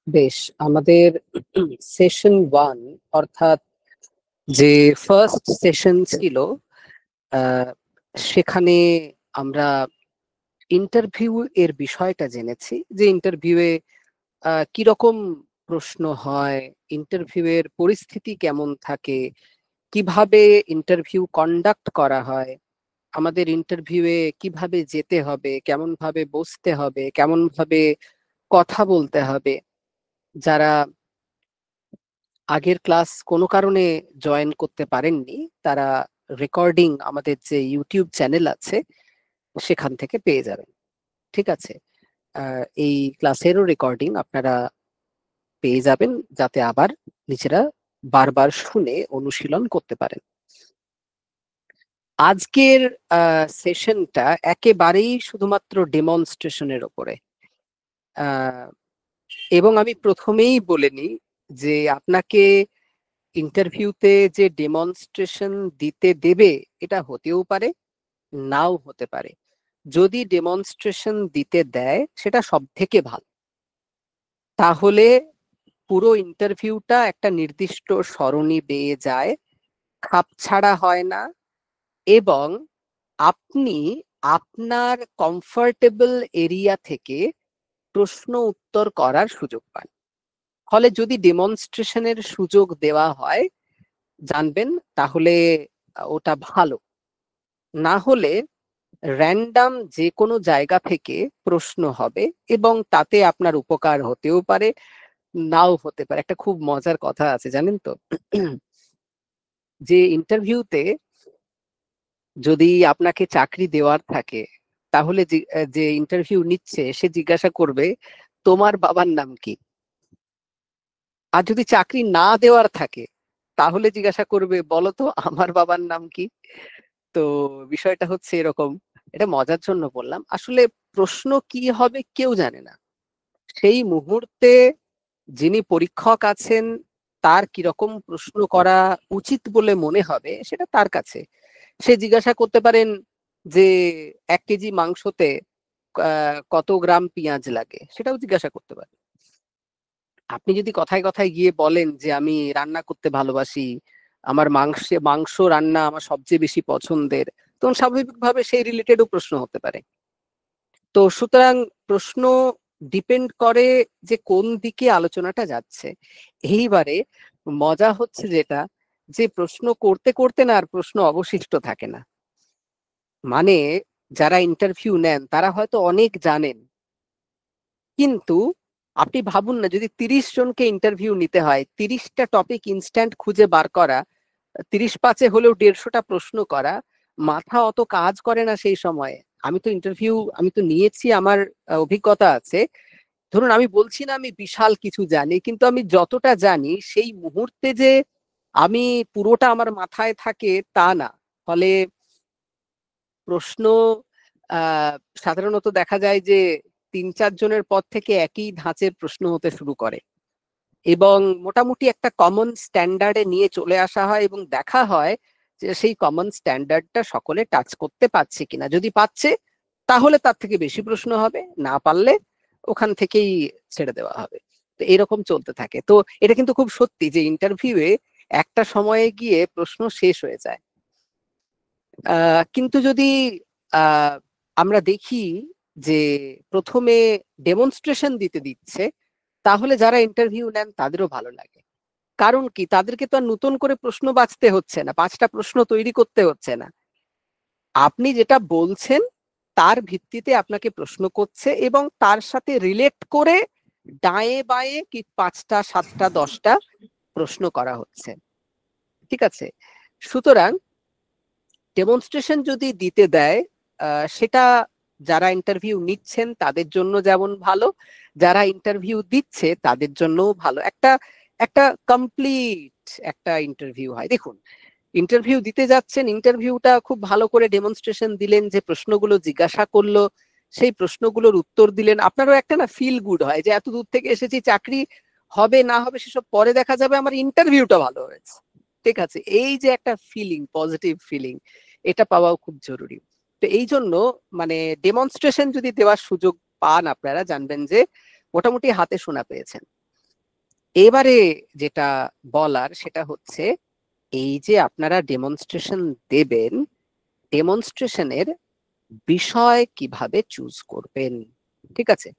বেশ, আমাদের সেশন 1 অর্থাৎ যে ফার্স্ট সেশন ছিল, সেখানে আমরা ইন্টারভিউ এর বিষয়টা জেনেছি যে ইন্টারভিউয়ে কিরকম প্রশ্ন হয়, ইন্টারভিউ এর পরিস্থিতি কেমন থাকে, কিভাবে ইন্টারভিউ কন্ডাক্ট করা হয়, আমাদের ইন্টারভিউয়ে কিভাবে যেতে হবে, কেমন ভাবে বসতে হবে, কেমন ভাবে কথা বলতে হবে। যারা আগের ক্লাস কোনো কারণে জয়েন করতে পারেননি, তারা রেকর্ডিং আমাদের যে ইউটিউব চ্যানেল আছে সেখান থেকে পেয়ে যাবেন। ঠিক আছে, এই ক্লাসেরও রেকর্ডিং আপনারা পেয়ে যাবেন, যাতে আবার নিজেরা বারবার শুনে অনুশীলন করতে পারেন। আজকের সেশনটা একেবারেই শুধুমাত্র ডেমনস্ট্রেশনের ওপরে, এবং আমি প্রথমেই বলে নিই যে আপনাকে ইন্টারভিউতে যে ডেমনস্ট্রেশন দিতে দেবে এটা হতেও পারে, নাও হতে পারে। যদি ডেমনস্ট্রেশন দিতে দেয় সেটা সব থেকে ভালো, তাহলে পুরো ইন্টারভিউটা একটা নির্দিষ্ট সরণি বেয়ে যায়, খাপছাড়া হয় না, এবং আপনি আপনার কমফর্টেবল এরিয়া থেকে প্রশ্ন উত্তর করার সুযোগ পান। ফলে যদি ডেমনস্ট্রেশনের সুযোগ দেওয়া হয় জানবেন, তাহলে ওটা ভালো। না হলে র্যান্ডাম যে কোনো জায়গা থেকে প্রশ্ন হবে এবং তাতে আপনার উপকার হতেও পারে, নাও হতে পারে। একটা খুব মজার কথা আছে জানেন তো, যে ইন্টারভিউতে যদি আপনাকে চাকরি দেওয়ার থাকে, তাহলে যে ইন্টারভিউ নিচ্ছে সে জিজ্ঞাসা করবে তোমার বাবার নাম কি। আর যদি চাকরি না দেওয়ার থাকে তাহলে জিজ্ঞাসা করবে বলো তো আমার বাবার নাম কি। তো বিষয়টা হচ্ছে এরকম। এটা মজার জন্য বললাম, আসলে প্রশ্ন কি হবে কেউ জানে না। সেই মুহূর্তে যিনি পরীক্ষক আছেন তার কিরকম প্রশ্ন করা উচিত বলে মনে হবে সেটা তার কাছে। সে জিজ্ঞাসা করতে পারেন যে 1 কেজি মাংসতে কত গ্রাম পেঁয়াজ লাগে, সেটাও জিজ্ঞাসা করতে পারেন। আপনি যদি কথায় কথায় গিয়ে বলেন যে আমি রান্না করতে ভালোবাসি, আমার মাংস রান্না আমার সবচেয়ে বেশি পছন্দের, তখন স্বাভাবিকভাবে সেই রিলেটেডও প্রশ্ন হতে পারে। তো সুতরাং প্রশ্ন ডিপেন্ড করে যে কোন দিকে আলোচনাটা যাচ্ছে। এইবারে মজা হচ্ছে যেটা, যে প্রশ্ন করতে করতে না আর প্রশ্ন অবশিষ্ট থাকে না। মানে যারা ইন্টারভিউ নেন তারা হয়তো অনেক জানেন, কিন্তু আপনি ভাবুন না, যদি 30 জনকে ইন্টারভিউ নিতে হয়, 30টা টপিক ইনস্ট্যান্ট খুঁজে বার করা, 30 5 হলেও 150টা প্রশ্ন করা, মাথা অত কাজ করে না সেই সময়ে। আমি তো নিয়েছি, আমার অভিজ্ঞতা আছে। ধরুন আমি বলছি না আমি বিশাল কিছু জানি, কিন্তু আমি যতটা জানি সেই মুহূর্তে যে আমি পুরোটা আমার মাথায় থাকে তা না। ফলে প্রশ্ন সাধারণত দেখা যায় যে 3 4 জনের পর থেকে একই ধাঁচের প্রশ্ন হতে শুরু করে, এবং মোটামুটি একটা কমন স্ট্যান্ডার্ডে নিয়ে চলে আসা হয় এবং দেখা হয় যে সেই কমন স্ট্যান্ডার্ডটা সকলে টাচ করতে পারছে কিনা। যদি পাচ্ছে তাহলে তার থেকে বেশি প্রশ্ন হবে, না পারলে ওখান থেকেই ছেড়ে দেওয়া হবে। তো এরকম চলতে থাকে। তো এটা কিন্তু খুব সত্যি যে ইন্টারভিউয়ে একটা সময়ে গিয়ে প্রশ্ন শেষ হয়ে যায়। কিন্তু যদি আহ আমরা দেখি যে প্রথমে ডেমনস্ট্রেশন দিতে দিচ্ছে, তাহলে যারা ইন্টারভিউ নেন তাদেরও ভালো লাগে। কারণ কি, তাদেরকে তো আর নতুন করে প্রশ্ন বাছতে হচ্ছে না, 5টা প্রশ্ন তৈরি করতে হচ্ছে না। আপনি যেটা বলছেন তার ভিত্তিতে আপনাকে প্রশ্ন করছে এবং তার সাথে রিলেট করে ডায়ে বায়ে কি 5টা 7টা 10টা প্রশ্ন করা হচ্ছে। ঠিক আছে, সুতরাং ডেমনস্ট্রেশন যদি দিতে দেয়, সেটা যারা ইন্টারভিউ নিচ্ছেন তাদের জন্য যেমন ভালো, যারা ইন্টারভিউ দিচ্ছে তাদের জন্যও ভালো। একটা একটা কমপ্লিট একটা ইন্টারভিউ হয়। দেখুন, ইন্টারভিউ দিতে যাচ্ছেন, ইন্টারভিউটা খুব ভালো করে ডেমনস্ট্রেশন দিলেন, যে প্রশ্নগুলো জিজ্ঞাসা করলো সেই প্রশ্নগুলোর উত্তর দিলেন, আপনারও একটা না ফিল গুড হয় যে এত দূর থেকে এসেছি, চাকরি হবে না হবে সেসব পরে দেখা যাবে, আমার ইন্টারভিউটা ভালো হয়েছে। ঠিক আছে, এই যে একটা ফিলিং, পজিটিভ ফিলিং, এটা পাওয়াও খুব জরুরি। তো এই জন্য মানে ডেমনস্ট্রেশন যদি দেওয়ার সুযোগ পান আপনারা, জানবেন যে মোটামুটি হাতে শোনা পেয়েছেন। এবারে যেটা বলার সেটা হচ্ছে, এই যে আপনারা ডেমনস্ট্রেশন দেবেন, ডেমনস্ট্রেশনের বিষয় কিভাবে চুজ করবেন, ঠিক আছে?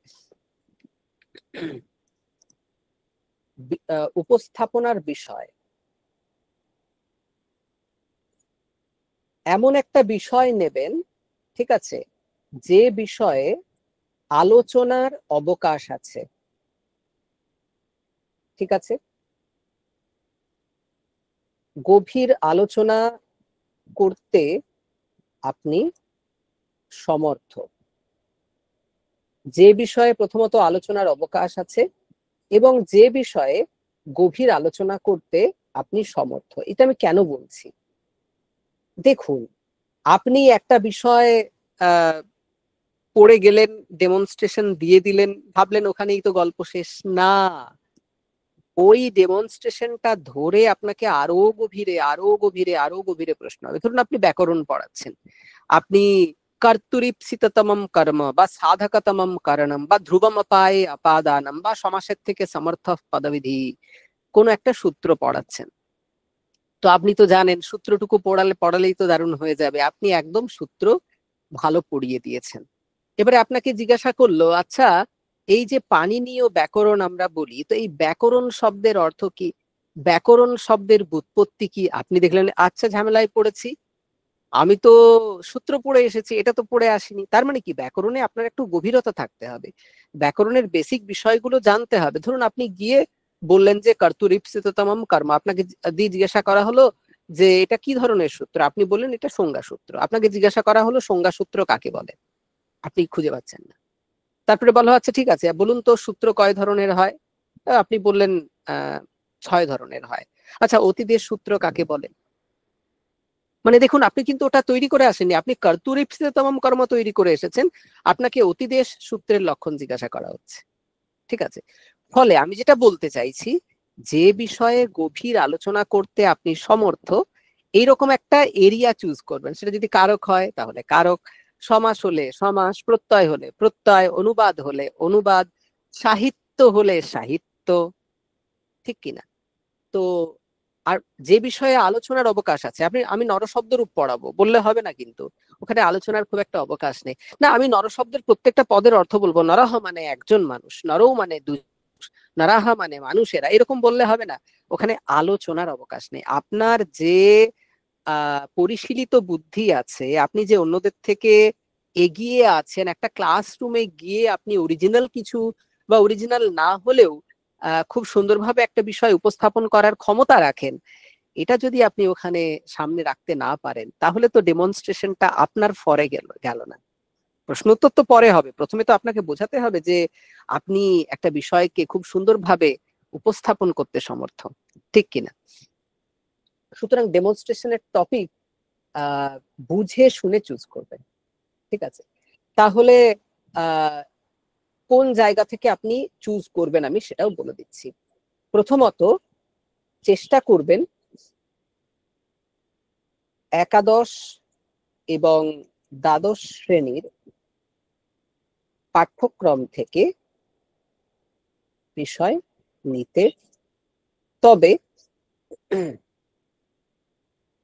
উপস্থাপনার বিষয় এমন একটা বিষয় নেবেন, ঠিক আছে, যে বিষয়ে আলোচনার অবকাশ আছে, ঠিক আছে? গভীর আলোচনা করতে আপনি সমর্থ, যে বিষয়ে প্রথমত আলোচনার অবকাশ আছে এবং যে বিষয়ে গভীর আলোচনা করতে আপনি সমর্থ। এটা আমি কেন বলছি? দেখুন, আপনি একটা বিষয় পড়ে গেলেন, ডেমনস্ট্রেশন দিয়ে দিলেন, ভাবলেন ওখানেই তো গল্প শেষ। না, ওই ডেমনস্ট্রেশনটা ধরে আপনাকে আরো গভীরে আরো গভীরে আরো গভীরে প্রশ্ন হবে। ধরুন আপনি ব্যাকরণ পড়াচ্ছেন, আপনি কর্তুরীপ্সিততমম কর্ম বা সাধকতমম কারণম বা ধ্রুবম অপায়ে অপাদানম বা সমাসের থেকে সমর্থ পদবিধি কোন একটা সূত্র পড়াচ্ছেন। তো আপনি তো জানেন সূত্রটুকু পড়ালেই তো দারুণ হয়ে যাবে, আপনি একদম সূত্র ভালো পড়িয়ে দিয়েছেন। এবারে আপনাকে জিজ্ঞাসা করলো, আচ্ছা এই যে পাণিনীয় ব্যাকরণ আমরা বলি, তো এই ব্যাকরণ শব্দের অর্থ কি, ব্যাকরণ শব্দের ব্যুৎপত্তি কি? আপনি দেখলেন আচ্ছা ঝামেলায় পড়েছি, আমি তো সূত্র পড়ে এসেছি, এটা তো পড়ে আসিনি। তার মানে কি, ব্যাকরণে আপনার একটু গভীরতা থাকতে হবে, ব্যাকরণের বেসিক বিষয়গুলো জানতে হবে। ধরুন আপনি গিয়ে বললেন যে কর্তুরীপ্সিততমম কর্ম, আপনাকে দিয়ে জিজ্ঞাসা করা হলো যে এটা কি ধরনের সূত্র, আপনি বললেন এটা সংজ্ঞা সূত্র। আপনাকে জিজ্ঞাসা করা হলো সংজ্ঞা সূত্র কাকে বলে, আপনি খুঁজে পাচ্ছেন না। তারপরে বলা হচ্ছে ঠিক আছে বলুন তো সূত্র কয় ধরনের হয়, আপনি বললেন 6 ধরনের হয়। আচ্ছা অতিদেশ সূত্র কাকে বলে? মানে দেখুন, আপনি কিন্তু ওটা তৈরি করে আসেননি, আপনি কর্তুরীপ্সিততমম কর্ম তৈরি করে এসেছেন, আপনাকে অতিদেশ সূত্রের লক্ষণ জিজ্ঞাসা করা হচ্ছে, ঠিক আছে? ফলে আমি যেটা বলতে চাইছি, যে বিষয়ে গভীর আলোচনা করতে আপনি সমর্থ, এইরকম একটা এরিয়া চুজ করবেন। সেটা যদি কারক হয় তাহলে কারক, সমাস হলে সমাস, প্রত্যয় হলে প্রত্যয়, অনুবাদ হলে অনুবাদ, সাহিত্য হলে সাহিত্য, ঠিক কিনা? তো আর যে বিষয়ে আলোচনার অবকাশ আছে, আমি নরশব্দরূপ পড়াবো বললে হবে না, কিন্তু ওখানে আলোচনার খুব একটা অবকাশ নেই। না, আমি নরশব্দের প্রত্যেকটা পদের অর্থ বলবো, নরহ মানে একজন মানুষ, নরও মানে দুই, নারাহা মানে মানুষেরা, এরকম বললে হবে না, ওখানে আলোচনার অবকাশ নেই। আপনার যে পরিশীলিত বুদ্ধি আছে, আপনি যে অন্যদের থেকে এগিয়ে আছেন, একটা ক্লাসরুমে গিয়ে আপনি অরিজিনাল কিছু বা অরিজিনাল না হলেও খুব সুন্দরভাবে একটা বিষয় উপস্থাপন করার ক্ষমতা রাখেন, এটা যদি আপনি ওখানে সামনে রাখতে না পারেন, তাহলে তো ডেমনস্ট্রেশনটা আপনার ফরে গেল না। প্রশ্ন উত্তর তো পরে হবে, প্রথমে তো আপনাকে বোঝাতে হবে যে আপনি একটা বিষয়কে খুব সুন্দরভাবে উপস্থাপন করতে সমর্থ, ঠিক কিনা? সুতরাং ডেমনস্ট্রেশনের টপিক বুঝে শুনে চুজ করবেন, ঠিক আছে? তাহলে আহ কোন জায়গা থেকে আপনি চুজ করবেন আমি সেটাও বলে দিচ্ছি। প্রথমত চেষ্টা করবেন একাদশ এবং দ্বাদশ শ্রেণীর পাঠ্যক্রম থেকে বিষয় নিতে, তবে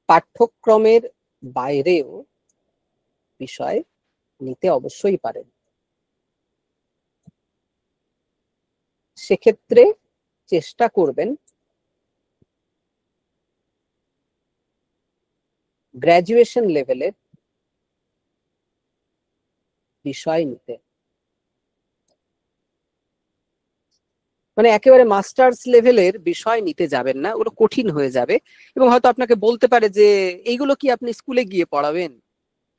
পাঠ্যক্রমের বাইরেও বিষয় নিতে অবশ্যই পারেন। সেক্ষেত্রে চেষ্টা করবেন গ্র্যাজুয়েশন লেভেলের বিষয় নিতে, মানে একেবারে মাস্টার্স লেভেলের বিষয় নিতে যাবেন না, ওগুলো কঠিন হয়ে যাবে। এবং হয়তো আপনাকে বলতে পারে যে এইগুলো কি আপনি স্কুলে গিয়ে পড়াবেন,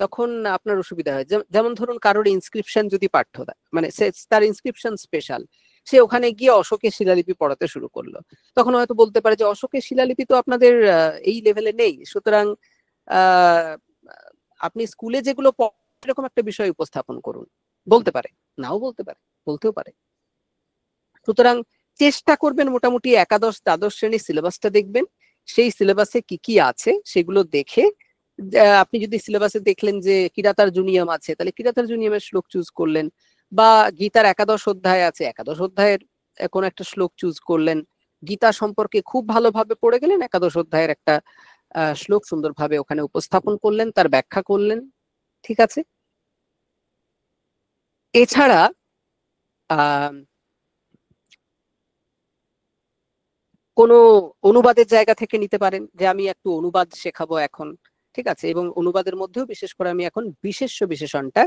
তখন আপনার অসুবিধা হয়। যেমন ধরুন কারোর ইনস্ক্রিপশন যদি পাঠ্য দেয়, মানে তার ইনস্ক্রিপশন স্পেশাল, সে ওখানে গিয়ে অশোকের শিলালিপি পড়াতে শুরু করলো, তখন হয়তো বলতে পারে যে অশোকের শিলালিপি তো আপনাদের এই লেভেলে নেই, সুতরাং আহ আপনি স্কুলে যেগুলো এরকম একটা বিষয় উপস্থাপন করুন, বলতে পারে, নাও বলতে পারে, বলতেও পারে। সুতরাং চেষ্টা করবেন মোটামুটি একাদশ দ্বাদশ শ্রেণীর সিলেবাসটা দেখবেন, সেই সিলেবাসে কি কি আছে সেগুলো দেখে, আপনি যদি সিলেবাসে দেখলেন যে কিরাতার্জুনিয়ম আছে, তাহলে কিরাতার্জুনিয়মের শ্লোক চুজ করলেন, বা গীতার একাদশ অধ্যায় আছে, একাদশ অধ্যায়ের কোন একটা শ্লোক চুজ করলেন, গীতা সম্পর্কে খুব ভালোভাবে পড়ে গেলেন, একাদশ অধ্যায়ের একটা শ্লোক সুন্দরভাবে ওখানে উপস্থাপন করলেন, তার ব্যাখ্যা করলেন, ঠিক আছে। এছাড়া কোনো অনুবাদের জায়গা থেকে নিতে পারেন, যে আমি একটু অনুবাদ শেখাবো এখন, ঠিক আছে, এবং অনুবাদের মধ্যেও বিশেষ করে আমি এখন বিশেষ্য বিশেষণটা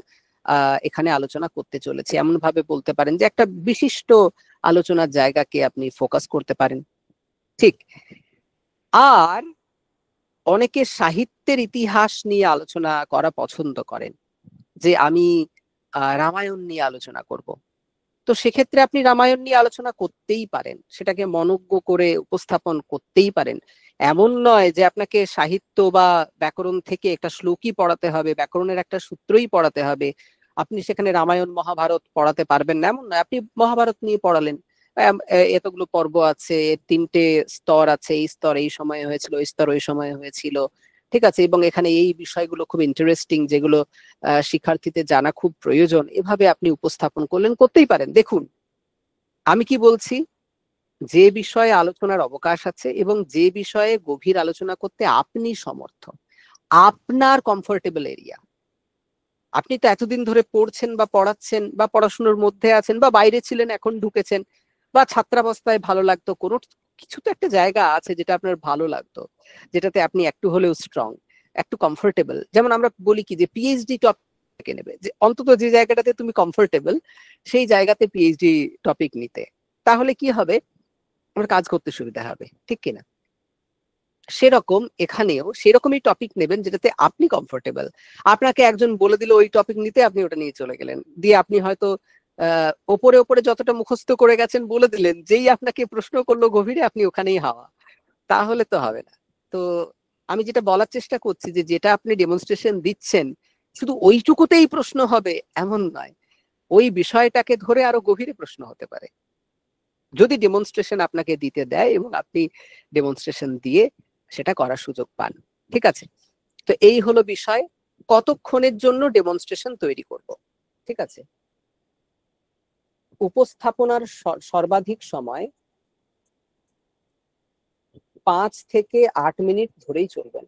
এখানে আলোচনা করতে চলেছি, এমন ভাবে বলতে পারেন যে একটা বিশিষ্ট আলোচনার জায়গাকে আপনি ফোকাস করতে পারেন, ঠিক। আর অনেকে সাহিত্যের ইতিহাস নিয়ে আলোচনা করা পছন্দ করেন, যে আমি রামায়ণ নিয়ে আলোচনা করব। তো সেক্ষেত্রে আপনি রামায়ণ নিয়ে আলোচনা করতেই পারেন, সেটাকে মনজ্ঞ করে উপস্থাপন করতেই পারেন। এমন নয় যে আপনাকে সাহিত্য বা ব্যাকরণ থেকে একটা শ্লোকই পড়াতে হবে, ব্যাকরণের একটা সূত্রই পড়াতে হবে, আপনি সেখানে রামায়ণ মহাভারত পড়াতে পারবেন না এমন নয়। আপনি মহাভারত নিয়ে পড়ালেন, এতগুলো পর্ব আছে, তিনটে স্তর আছে, এই স্তর এই সময়ে হয়েছিল, ওই স্তর ওই সময়ে হয়েছিল, ঠিক আছে, এবং এখানে এই বিষয়গুলো খুব ইন্টারেস্টিং, যেগুলো শিক্ষার্থীদের জানা খুব প্রয়োজন, এভাবে আপনি উপস্থাপন করলেন, করতেই পারেন। দেখুন, আমি কি বলছি, যে বিষয়ে আলোচনার অবকাশ আছে এবং যে বিষয়ে গভীর আলোচনা করতে আপনি সমর্থ, আপনার কমফোর্টেবল এরিয়া, আপনি তো এতদিন ধরে পড়ছেন বা পড়াচ্ছেন বা পড়াশোনার মধ্যে আছেন বা বাইরে ছিলেন, এখন ঢুকেছেন, বা ছাত্রাবস্থায় ভালো লাগতো, কোনো কিছু তো একটা জায়গা আছে যেটা আপনার ভালো লাগতো, যেটাতে আপনি একটু হলেও স্ট্রং, একটু কমফোর্টেবল। যেমন আমরা বলি কি, যে পিএইচডি টপিক নেবে, যে অন্তত যে জায়গাটাতে তুমি কমফোর্টেবল সেই জায়গাতে পিএইচডি টপিক নিতে, তাহলে কি হবে, আমার কাজ করতে সুবিধা হবে, ঠিক কিনা। সেরকম এখানেও সেরকমই টপিক নেবেন যেটাতে আপনি কমফোর্টেবল। আপনাকে একজন বলে দিল ওই টপিক নিতে, আপনি ওটা নিয়ে চলে গেলেন, দিয়ে আপনি হয়তো ওপরে ওপরে যতটা মুখস্থ করে গেছেন বলে দিলেন, যেই আপনাকে প্রশ্ন করলো গভীরে আপনি ওখানেই হাওয়া, তাহলে তো হবে না। তো আমি যেটা বলার চেষ্টা করছি, যে যেটা আপনি ডেমনস্ট্রেশন দিচ্ছেন শুধু ওইটুকুতেই প্রশ্ন হবে এমন নয়, ওই বিষয়টাকে ধরে আরো গভীরে প্রশ্ন হতে পারে, যদি ডেমনস্ট্রেশন আপনাকে দিতে দেয় এবং আপনি ডেমনস্ট্রেশন দিয়ে সেটা করার সুযোগ পান, ঠিক আছে। তো এই হলো বিষয়, কতক্ষণের জন্য ডেমনস্ট্রেশন তৈরি করব, ঠিক আছে। উপস্থাপনার সর্বাধিক সময় 5 থেকে 8 মিনিট ধরেই চলবেন।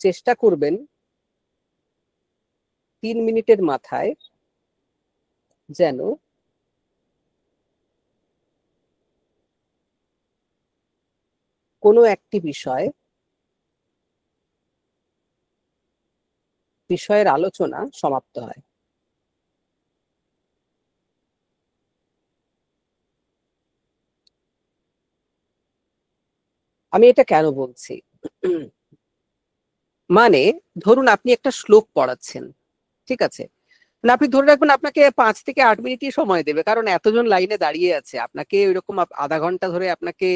চেষ্টা করবেন 3 মিনিটের মাথায় যেন কোনো একটি বিষয়ের আলোচনা সমাপ্ত হয়। আমি এটা কেন বলছি, মানে ধরুন আপনি একটা শ্লোক পড়াচ্ছেন, ঠিক আছে, না আপনি ধরে রাখবেন আপনাকে 5 থেকে 8 মিনিটই সময় দেবে, কারণ এতজন লাইনে দাঁড়িয়ে আছে, আপনাকে ওইরকম আধা ঘন্টা ধরে আপনাকে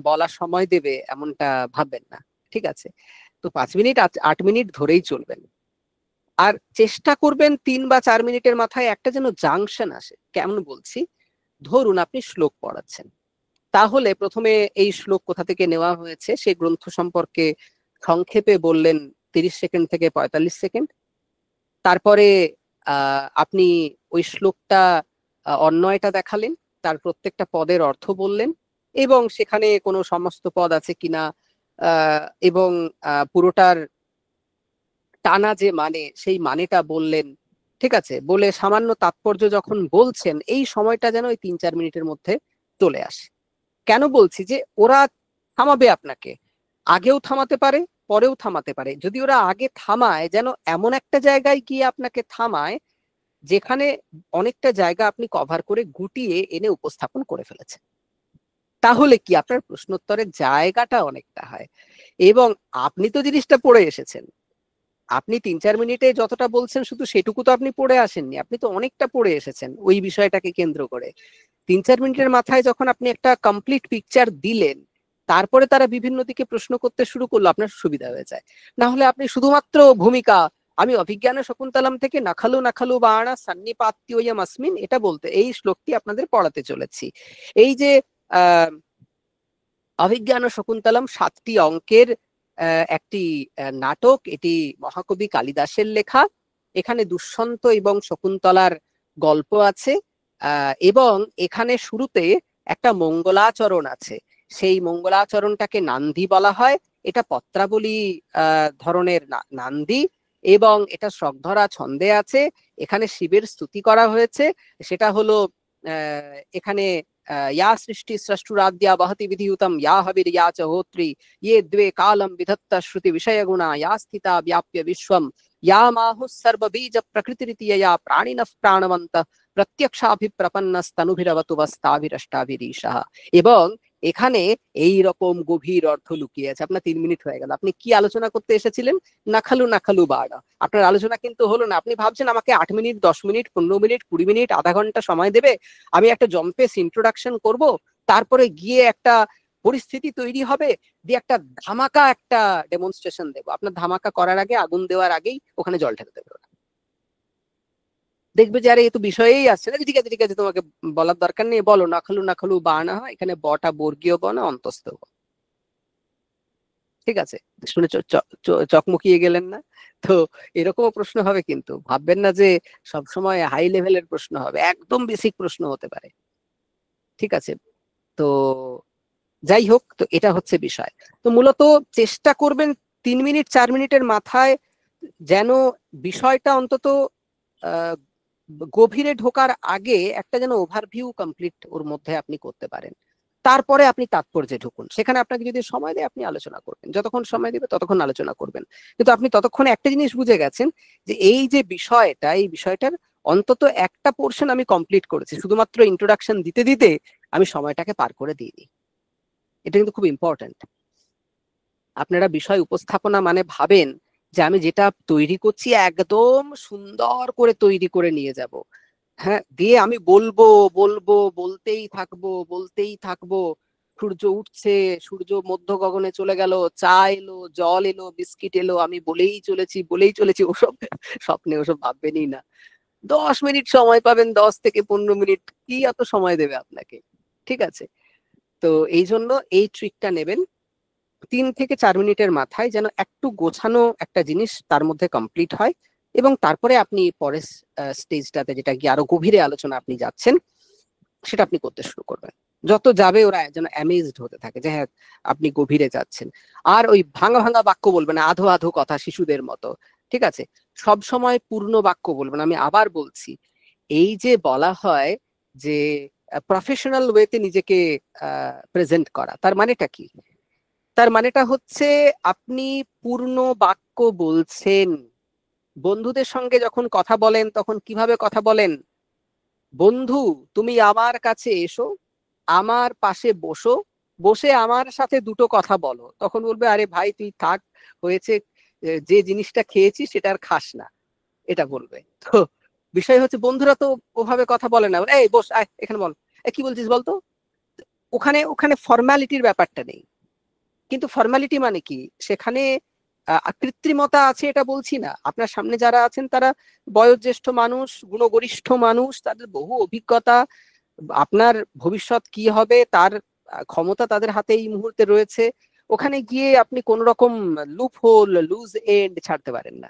বলার সময় দেবে এমনটা ভাববেন না, ঠিক আছে। তো 5 মিনিট 8 মিনিট ধরেই চলবেন, আর চেষ্টা করবেন 3 বা 4 মিনিটের মাথায় একটা যেন জাংশন আসে। কেমন বলছি, ধরুন আপনি শ্লোক পড়াচ্ছেন, তাহলে প্রথমে এই শ্লোক কোথা থেকে নেওয়া হয়েছে সেই গ্রন্থ সম্পর্কে সংক্ষেপে বললেন 30 সেকেন্ড থেকে 45 সেকেন্ড। তারপরে আপনি ওই শ্লোকটা অন্বয়টা দেখালেন, তার প্রত্যেকটা পদের অর্থ বললেন, এবং সেখানে কোনো সমস্ত পদ আছে কিনা, এবং পুরোটার টানা যে মানে সেই মানেটা বললেন, ঠিক আছে, বলে সামান্য তাৎপর্য যখন বলছেন, এই সময়টা যেন ওই 3-4 মিনিটের মধ্যে চলে আসে। কেন বলছি, যে ওরা থামাবে আপনাকে, আগেও থামাতে পারে, পরেও থামাতে পারে, যদি ওরা আগে থামায় যেন এমন একটা জায়গায় গিয়ে আপনাকে থামায় যেখানে অনেকটা জায়গা আপনি কভার করে গুটিয়ে এনে উপস্থাপন করে ফেলেছেন, তাহলে কি আপনার প্রশ্নোত্তরের জায়গাটা অনেকটা হয়। এবং আপনি তো জিনিসটা পড়ে এসেছেন, আপনি 3-4 মিনিটে যতটা বলছেন শুধু সেটুকু তো আপনি পড়ে আসেননি, আপনি তো অনেকটা পড়ে এসেছেন ওই বিষয়টাকে কেন্দ্র করে। 3-4 মিনিটের মাথায় যখন আপনি একটা কমপ্লিট পিকচার দিলেন, তারপরে তারা বিভিন্ন দিকে প্রশ্ন করতে শুরু করলো, আপনার সুবিধা হয়ে যায়। না হলে আপনি শুধুমাত্র ভূমিকা, আমি অভিজ্ঞান শকুন্তলম থেকে নাখালু নাখালু বাণা সান্নিপাত্যয়ম আসমিন এটা বলতে এই শ্লোকটি আপনাদের পড়াতে চলেছি। এই যে আহ অভিজ্ঞান শকুন্তলম 7টি অঙ্কের একটি নাটক, এটি মহাকবি কালিদাসের লেখা। এখানে দুষ্যন্ত এবং শকুন্তলার গল্প আছে, এবং এখানে শুরুতে একটা মঙ্গলাচরণ আছে, সেই মঙ্গলাচরণটাকে নান্দি বলা হয়। এটা পত্রাবলী ধরনের নান্দি, এবং এটা শ্রগধরা ছন্দে আছে। এখানে শিবের স্তুতি করা হয়েছে, সেটা হলো এখানে या सृष्टि स्रष्टुराद्या वहति विधियुतम या हविर्या च होत्री ये द्वे कालम विधत्त श्रुति विषय गुणा या स्थिता व्याप्य विश्वम या माहुः सर्वबीज प्रकृतिरित्यया प्राणिनः प्राणवन्तः প্রত্যক্ষাভিপ্রপন্নস্তনুভিরবতু বস্তাভিরষ্টাভিরীশাহ। এবং এখানে এই রকম গভীর অর্থ লুকিয়ে আছে। আপনার 3 মিনিট হয়ে গেল, আপনি কি আলোচনা করতে এসেছিলেন? নাখালু নাখালু বাড়া। আপনার আলোচনা কিন্তু হলো না। আপনি ভাবছেন আমাকে 8 মিনিট, 10 মিনিট, 15 মিনিট, 20 মিনিট, আধা ঘন্টা সময় দেবে, আমি একটা জম্পেস ইন্ট্রোডাকশন করব, তারপরে গিয়ে একটা পরিস্থিতি তৈরি হবে, দিয়ে একটা ধামাকা একটা ডেমনস্ট্রেশন দেবো। আপনার ধামাকা করার আগে, আগুন দেওয়ার আগেই ওখানে জল ঢেলে দেবে। দেখবে যে আরে এ তো বিষয়েই আসছে না, ঠিক আছে ঠিক আছে, তোমাকে বলার দরকার নেই, বলো। নাখালু নাখালু বা না হয়, এখানে বটা বর্গীয় ব না অন্তস্থ ব। ঠিক আছে, শুনে চকমকিয়ে গেলেন না তো? এরকমও প্রশ্ন হবে, কিন্তু ভাববেন না যে সব সময় হাই লেভেলের প্রশ্ন হবে, একদম বেসিক প্রশ্ন হতে পারে। ঠিক আছে, তো যাই হোক, তো এটা হচ্ছে বিষয়। তো মূলত চেষ্টা করবেন 3 মিনিট 4 মিনিটের মাথায় যেন বিষয়টা অন্তত গভীরে ঢোকার আগে একটা যেন ওভারভিউ কমপ্লিট ওর মধ্যে আপনি করতে পারেন। তারপরে আপনি তাৎপর্যে ঢুকুন। সেখানে আপনাকে যদি সময় দেয় আপনি আলোচনা করবেন, যতক্ষণ সময় দেবে ততক্ষণ আলোচনা করবেন। কিন্তু আপনি ততক্ষণে একটা জিনিস বুঝে গেছেন যে এই যে বিষয়টা, এই বিষয়টার অন্তত একটা পোর্শন আমি কমপ্লিট করেছি, শুধুমাত্র ইন্ট্রোডাকশন দিতে দিতে আমি সময়টাকে পার করে দিইনি। এটা কিন্তু খুব ইম্পর্টেন্ট। আপনারা বিষয় উপস্থাপনা মানে ভাবেন যে আমি যেটা তৈরি করছি একদম সুন্দর করে তৈরি করে নিয়ে যাব, হ্যাঁ, দিয়ে আমি বলবো বলবো, বলতেই থাকবো বলতেই থাকবো। সূর্য উঠছে, সূর্য মধ্য গগনে চলে গেল, চা এলো, জল এলো, বিস্কিট এলো, আমি বলেই চলেছি বলেই চলেছি। ওসব স্বপ্নে ওসব ভাববেনই না। 10 মিনিট সময় পাবেন, 10 থেকে 15 মিনিট, কি এত সময় দেবে আপনাকে? ঠিক আছে, তো এই জন্য এই ট্রিকটা নেবেন। 3 থেকে 4 মিনিটের মাথায় যেন একটু গোছানো একটা জিনিস তার মধ্যে কমপ্লিট হয়, এবং তারপরে আপনি পরের স্টেজটাতে, যেটা গিয়ে আরো গভীরে আলোচনা আপনি যাচ্ছেন, সেটা আপনি করতে শুরু করবেন। যত যাবে ওরা যেন অ্যামেজড হতে থাকে যে হ্যাঁ আপনি গভীরে যাচ্ছেন। আর ওই ভাঙা ভাঙা বাক্য বলবেন না, আধো আধো কথা, শিশুদের মতো। ঠিক আছে, সব সময় পূর্ণ বাক্য বলবেন। আমি আবার বলছি, এই যে বলা হয় যে প্রফেশনাল ওয়েতে নিজেকে প্রেজেন্ট করা, তার মানেটা কি? তার মানেটা হচ্ছে আপনি পূর্ণ বাক্য বলছেন। বন্ধুদের সঙ্গে যখন কথা বলেন তখন কিভাবে কথা বলেন? বন্ধু, তুমি আমার কাছে এসো, আমার পাশে বসো, বসে আমার সাথে দুটো কথা বলো। তখন বলবে আরে ভাই তুই থাক, হয়েছে, যে জিনিসটা খেয়েছিস সেটা আর খাস না, এটা বলবে। তো বিষয় হচ্ছে বন্ধুরা তো ওভাবে কথা বলে না, এই বস, আয় এখানে বল, কি বলছিস বলতো। ওখানে ওখানে ফর্মালিটির ব্যাপারটা নেই। কিন্তু ফর্মালিটি মানে কি, সেখানে কৃত্রিমতা আছে এটা বলছি না। আপনার সামনে যারা আছেন তারা বয়োজ্যেষ্ঠ মানুষ, গুণগরিষ্ঠ মানুষ, তাদের বহু অভিজ্ঞতা, আপনার ভবিষ্যৎ কি হবে তার ক্ষমতা তাদের হাতে এই মুহূর্তে রয়েছে। ওখানে গিয়ে আপনি কোন রকম লুপ হোল, লুজ এন্ড ছাড়তে পারেন না।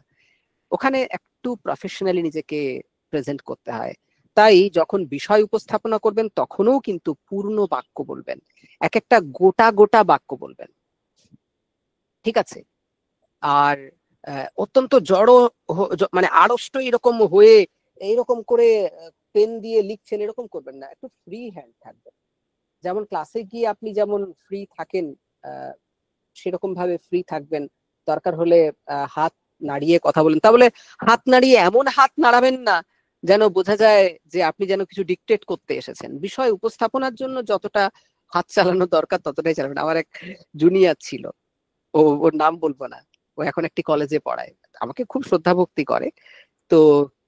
ওখানে একটু প্রফেশনালি নিজেকে প্রেজেন্ট করতে হয়। তাই যখন বিষয় উপস্থাপনা করবেন তখনও কিন্তু পূর্ণ বাক্য বলবেন, এক একটা গোটা গোটা বাক্য বলবেন। ঠিক আছে, আর অত্যন্ত জড়, মানে আড়ষ্ট এরকম হয়ে এইরকম করে পেন দিয়ে লিখছেন এরকম করবেন না, একটু ফ্রি হ্যান্ড থাকবেন। যেমন ক্লাসে গিয়ে আপনি যেমন ফ্রি থাকেন, সেরকম ভাবে ফ্রি থাকবেন। দরকার হলে হাত নাড়িয়ে কথা বলেন, তা বলে হাত নাড়িয়ে এমন হাত নাড়াবেন না যেন বোঝা যায় যে আপনি যেন কিছু ডিকটেট করতে এসেছেন। বিষয় উপস্থাপনার জন্য যতটা হাত চালানো দরকার ততটাই চালাবেন। আমার এক জুনিয়র ছিল, ওর নাম বলবো না, ও এখন একটি কলেজে পড়ায়, আমাকে খুব শ্রদ্ধা ভক্তি করে। তো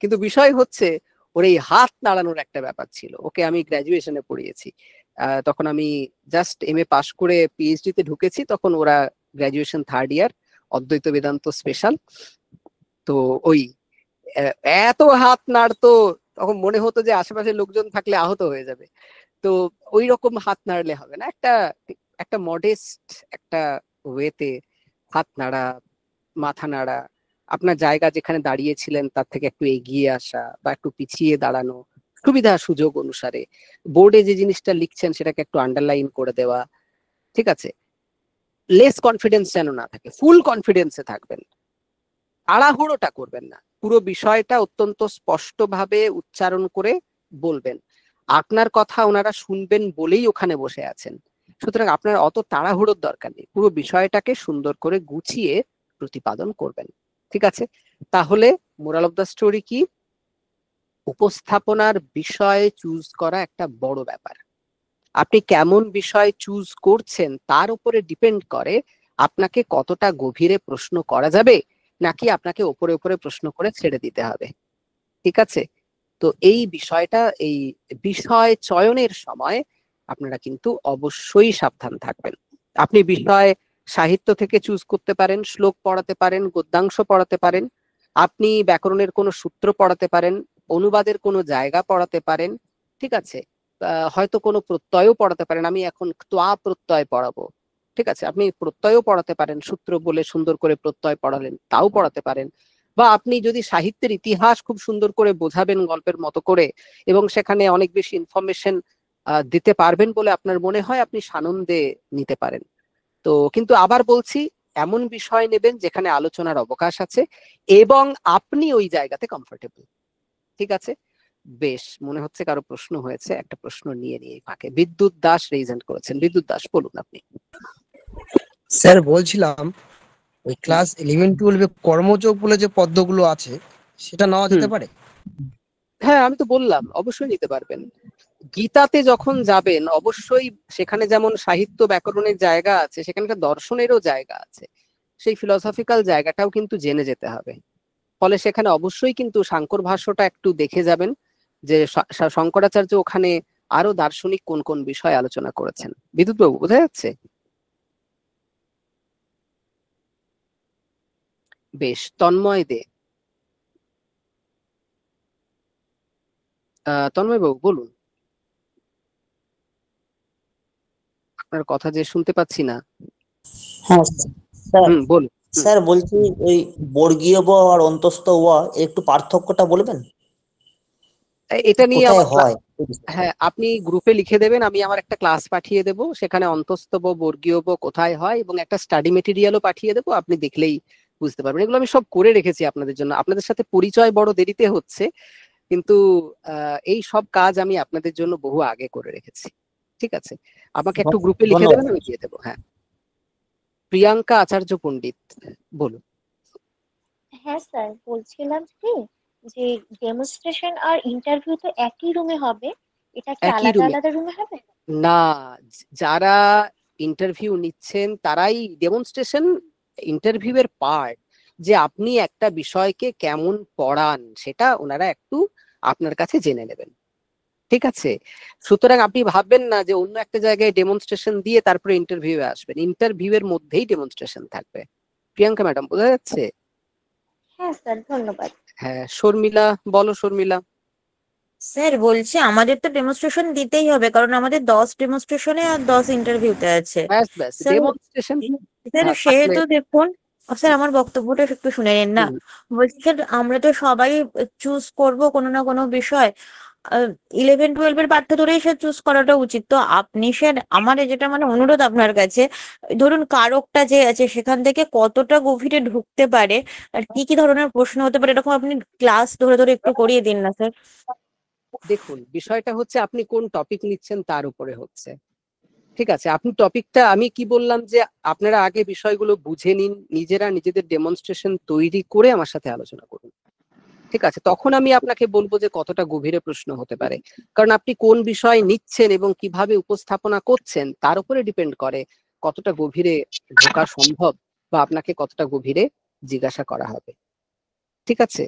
কিন্তু বিষয় হচ্ছে ওর এই হাত নাড়ানোর একটা ব্যাপার ছিল। ওকে আমি গ্রাজুয়েশনে পড়িয়েছি, তখন আমি জাস্ট এমএ পাশ করে পিএইচডি তে ঢুকেছি, তখন ওরা গ্রাজুয়েশন থার্ড ইয়ার, অদ্বৈত বেদান্ত স্পেশাল। তো ওই এত হাত নাড়তো, তখন মনে হতো যে আশেপাশে লোকজন থাকলে আহত হয়ে যাবে। তো ওই রকম হাত নাড়লে হবে না, একটা একটা মডেস্ট একটা ওয়েতে হাত নাড়া, মাথা নাড়া, আপনার জায়গা যেখানে দাঁড়িয়েছিলেন তার থেকে একটু এগিয়ে আসা বা একটু পিছিয়ে দাঁড়ানো, সুবিধা সুযোগ অনুসারে বোর্ডে যে জিনিসটা লিখছেন সেটাকে একটু আন্ডারলাইন করে দেওয়া, ঠিক আছে? লেস কনফিডেন্স যেন না থাকে, ফুল কনফিডেন্সে থাকবেন, তাড়াহুড়োটা করবেন না, পুরো বিষয়টা অত্যন্ত স্পষ্টভাবে উচ্চারণ করে বলবেন। আপনার কথা ওনারা শুনবেন বলেই ওখানে বসে আছেন, সুতরাং আপনার অত তাড়াহুড়োর দরকার নেই, পুরো বিষয়টাকে সুন্দর করে গুছিয়ে প্রতিপাদন করবেন, ঠিক আছে? তাহলে মোরাল অফ দ্য স্টোরি কি, উপস্থাপনার বিষয় চুজ করা একটা বড় ব্যাপার। আপনি কেমন বিষয় চুজ করছেন তার উপরে ডিপেন্ড করে আপনাকে কতটা গভীরে প্রশ্ন করা যাবে, নাকি আপনাকে উপরে উপরে প্রশ্ন করে ছেড়ে দিতে হবে, ঠিক আছে? তো এই বিষয়টা, এই বিষয় চয়নের সময় আপনারা কিন্তু অবশ্যই সাবধান থাকবেন। আপনি বিষয় সাহিত্য থেকে চুজ করতে পারেন, শ্লোক পড়াতে পারেন, গদ্যাংশ পড়াতে পারেন, আপনি ব্যাকরণের কোনো সূত্র পড়াতে পারেন, অনুবাদের কোনো জায়গা পড়াতে পারেন, ঠিক আছে? হয়তো কোনো প্রত্যয়ও পড়াতে পারেন, আমি এখন ত্বা প্রত্যয় পড়াবো, ঠিক আছে? আপনি প্রত্যয়ও পড়াতে পারেন, সূত্র বলে সুন্দর করে প্রত্যয় পড়ালেন, তাও পড়াতে পারেন। বা আপনি যদি সাহিত্যের ইতিহাস খুব সুন্দর করে বোঝাবেন গল্পের মতো করে, এবং সেখানে অনেক বেশি ইনফরমেশন দিতে পারবেন বলে আপনার মনে হয়, আপনি সানন্দে নিতে পারেন। তো কিন্তু আবার বলছি, এমন বিষয় নেবেন যেখানে আলোচনার অবকাশ আছে এবং আপনি ওই জায়গাতে কমফোর্টেবল, ঠিক আছে? বেশ, মনে হচ্ছে কারো প্রশ্ন হয়েছে, একটা প্রশ্ন নিয়ে নিয়ে ফাঁকে বিদ্যুৎ দাস রেজেন্ট করেছেন। বিদ্যুৎ দাস, বলুন আপনি। স্যার বলছিলাম ওই ক্লাস 11-12 কর্মযোগ বলে যে পদ্মগুলো আছে সেটা নেওয়া যেতে পারে? হ্যাঁ, আমি তো বললাম অবশ্যই নিতে পারবেন। গীতাতে যখন যাবেন অবশ্যই সেখানে যেমন সাহিত্য ব্যাকরণের জায়গা আছে, সেখানে একটা দর্শনেরও জায়গা আছে, সেই ফিলসফিক্যাল জায়গাটাও কিন্তু জেনে যেতে হবে। ফলে সেখানে অবশ্যই কিন্তু সাংকর ভাষ্যটা একটু দেখে যাবেন, যে শঙ্করাচার্য ওখানে আরো দার্শনিক কোন কোন বিষয় আলোচনা করেছেন। বিদ্যুৎ বাবু, বোঝা যাচ্ছে? বেশ, তন্ময় দে, তন্ময় বাবু বলুন, আপনার কথা যে শুনতে পাচ্ছি না। হ্যাঁ স্যার। বলুন। স্যার বলছি ওই বর্গীয় ব আর অন্তস্থ ও একটু পার্থক্যটা বলবেন, এটা নিয়ে কোথায় আমার হয়? হ্যাঁ, আপনি গ্রুপে লিখে দেবেন, আমি আমার একটা ক্লাস পাঠিয়ে দেবো, সেখানে অন্তস্থ ব বর্গীয় ব কোথায় হয় এবং একটা স্টাডি মেটেরিয়ালও পাঠিয়ে দেবো, আপনি দেখলেই বুঝতে পারবেন। এগুলো আমি সব করে রেখেছি আপনাদের জন্য, আপনাদের সাথে পরিচয় বড় দেরিতে হচ্ছে, কিন্তু এই সব কাজ আমি আপনাদের জন্য বহু আগে করে রেখেছি, ঠিক আছে? আমাকে একটু গ্রুপে লিখে ধন্যবাদ। দেবেন, আমি দিয়ে দেবো। হ্যাঁ, প্রিয়াঙ্কা আচার্য পণ্ডিত, বলুন। হ্যাঁ স্যার, বলছিলাম কি যে ডেমনস্ট্রেশন আর ইন্টারভিউ তো একই রুমে হবে, এটা কি একই আলাদা রুমে আলাদা রুমে হবে? না, যারা ইন্টারভিউ নিচ্ছেন তারাই ডেমনস্ট্রেশন ইন্টারভিউ এর পার্ট, যে আপনি একটা বিষয়কে কেমন পড়ান সেটা ওনারা একটু আপনার কাছে জেনে নেবেন, ঠিক আছে? সুতরাং আপনি ভাববেন না যে অন্য একটা জায়গায় ডেমনস্ট্রেশন দিয়ে তারপরে ইন্টারভিউ আসবেন, ইন্টারভিউ এর মধ্যেই ডেমনস্ট্রেশন থাকবে। প্রিয়াঙ্কা ম্যাডাম, বোঝা যাচ্ছে? হ্যাঁ স্যার, ধন্যবাদ। হ্যাঁ, শর্মিলা, বলো শর্মিলা। স্যার বলছি আমাদের তো ডেমনস্ট্রেশন দিতেই হবে, কারণ আমাদের 10 ডেমনস্ট্রেশনে আর 10 ইন্টারভিউতে আছে। ব্যাস ব্যাস, স্যার ডেমনস্ট্রেশন স্যার থাকলে। সেহেতু দেখুন, স্যার আমার বক্তব্যটা একটু শুনে নিন না। বলছি স্যার আমরা তো সবাই চুজ করব কোনো না কোনো বিষয়, 11-12 পাঠ্য ধরেই স্যার চুজ করাটা উচিত। তো আপনি স্যার আমার যেটা মানে অনুরোধ আপনার কাছে, ধরুন কারকটা যে আছে সেখান থেকে কতটা গভীরে ঢুকতে পারে আর কি কি ধরনের প্রশ্ন হতে পারে, এরকম আপনি ক্লাস ধরে ধরে একটু করিয়ে দিন না স্যার। দেখুন, বিষয়টা হচ্ছে আপনি কোন টপিক নিচ্ছেন তার উপরে হচ্ছে, ঠিক আছে? আপনি টপিকটা, আমি কি বললাম যে আপনারা আগে বিষয়গুলো বুঝে নিন, নিজেরা নিজেদের ডেমনস্ট্রেশন তৈরি করে আমার সাথে আলোচনা করুন, ঠিক আছে? তখন আমি আপনাকে বলবো যে কতটা গভীরে প্রশ্ন হতে পারে, কারণ আপনি কোন বিষয় নিচ্ছেন এবং কিভাবে উপস্থাপনা করছেন তার উপরে ডিপেন্ড করে কতটা গভীরে ঢোকা সম্ভব বা আপনাকে কতটা গভীরে জিজ্ঞাসা করা হবে, ঠিক আছে?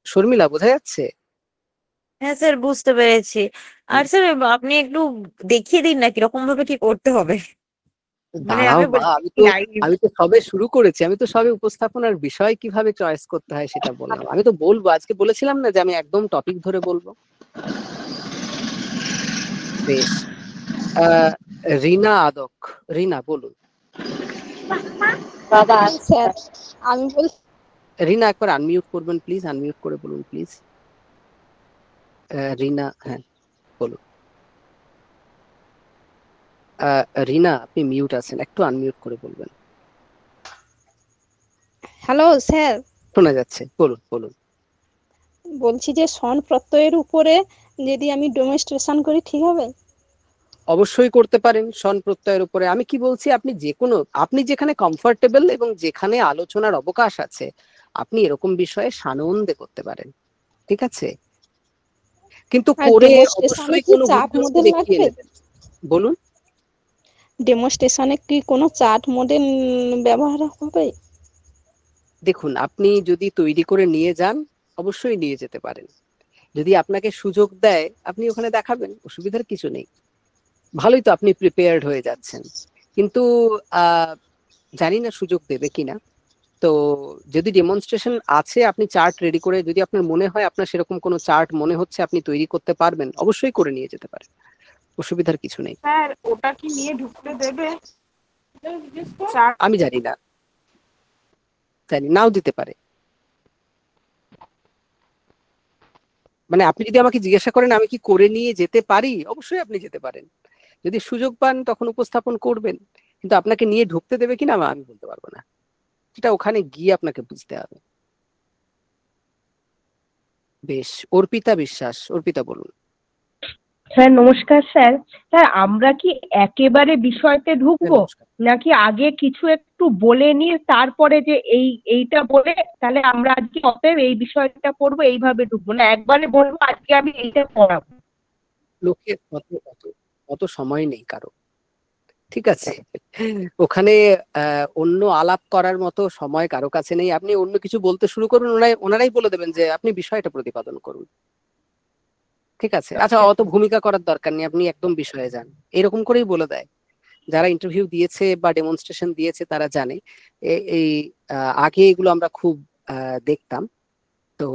শর্মিলা, বোঝা যাচ্ছে? হ্যাঁ স্যার, বুঝতে পেরেছি। আর স্যার আপনি একটু দেখিয়ে দিন না কিরকম ভাবে কি করতে হবে, মানে দাঁড়াও আমি মা, বলছি লাইভ। আমি তো সবে শুরু করেছি, আমি তো সবে উপস্থাপনার বিষয় কিভাবে চয়েস করতে হয় সেটা বললাম। আমি তো বলবো, আজকে বলেছিলাম না যে আমি একদম টপিক ধরে বলবো। বেশ, রিনা আদক, রিনা বলুন। দাদা স্যার, আমি বল রিনা একবার আনমিউট করবেন প্লিজ, আনমিউট করে বলুন প্লিজ। রিনা, হ্যাঁ বলুন। রিনা, আপনি মিউট আছেন, একটু আনমিউট করে বলবেন। হ্যালো স্যার, শোনা যাচ্ছে, বলুন বলুন। বলছি যে সন প্রত্যয়ের উপরে যদি আমি ডেমনস্ট্রেশন করি ঠিক হবে? অবশ্যই করতে পারেন সন প্রত্যয়ের উপরে। আমি কি বলছি, আপনি যে কোনো, আপনি যেখানে কমফোর্টেবল এবং যেখানে আলোচনার অবকাশ আছে আপনি এরকম বিষয়ে সানন্দে করতে পারেন, ঠিক আছে? কিন্তু আর করে ডেমনস্ট্রেশনে অবশ্যই কি কোনো চার্ট ভুলকে মডেল দেখিয়ে লাগবে? নেবেন। বলুন। ডেমনস্ট্রেশনে কি কোনো চার্ট মডেল ব্যবহার হবে? দেখুন, আপনি যদি তৈরি করে নিয়ে যান অবশ্যই নিয়ে যেতে পারেন। যদি আপনাকে সুযোগ দেয় আপনি ওখানে দেখাবেন, অসুবিধার কিছু নেই। ভালোই তো, আপনি প্রিপেয়ার্ড হয়ে যাচ্ছেন। কিন্তু জানি না সুযোগ দেবে কিনা। তো যদি ডেমনস্ট্রেশন আছে, আপনি চার্ট রেডি করে, যদি আপনার মনে হয় আপনার সেরকম কোনো চার্ট মনে হচ্ছে আপনি তৈরি করতে পারবেন, অবশ্যই করে নিয়ে যেতে পারেন, অসুবিধার কিছু নেই। স্যার ওটা কি নিয়ে ঢুকতে দেবে? আমি জানি না, জানি নাও দিতে পারে। মানে আপনি যদি আমাকে জিজ্ঞাসা করেন আমি কি করে নিয়ে যেতে পারি, অবশ্যই আপনি যেতে পারেন। যদি সুযোগ পান তখন উপস্থাপন করবেন, কিন্তু আপনাকে নিয়ে ঢুকতে দেবে কিনা আমি বলতে পারবো না, সেটা ওখানে গিয়ে আপনাকে বুঝতে হবে। বেশ, অর্পিতা বিশ্বাস, অর্পিতা বলুন। স্যার নমস্কার স্যার। স্যার আমরা কি একেবারে বিষয়তে হ্যাঁ, ঢুকবো নমস্কার। নাকি আগে কিছু একটু বলে নিয়ে তারপরে যে এইটা বলে তাহলে আমরা আজকে অতএব এই বিষয়টা পড়বো এইভাবে ঢুকবো, না একবারে বলবো আজকে আমি এইটা পড়াবো? লোকের অত সময় নেই কারো, ঠিক আছে? ওখানে অন্য আলাপ করার মতো সময় কারো কাছে নেই। আপনি অন্য কিছু বলতে শুরু করুন, ওনারাই বলে দেবেন যে আপনি বিষয়টা প্রতিপাদন করুন, ঠিক আছে? আচ্ছা, অত ভূমিকা করার দরকার নেই, আপনি একদম বিষয়ে যান, এরকম করেই বলে দেয়। যারা ইন্টারভিউ দিয়েছে বা ডেমনস্ট্রেশন দিয়েছে তারা জানে। এই আগে এগুলো আমরা খুব দেখতাম। তো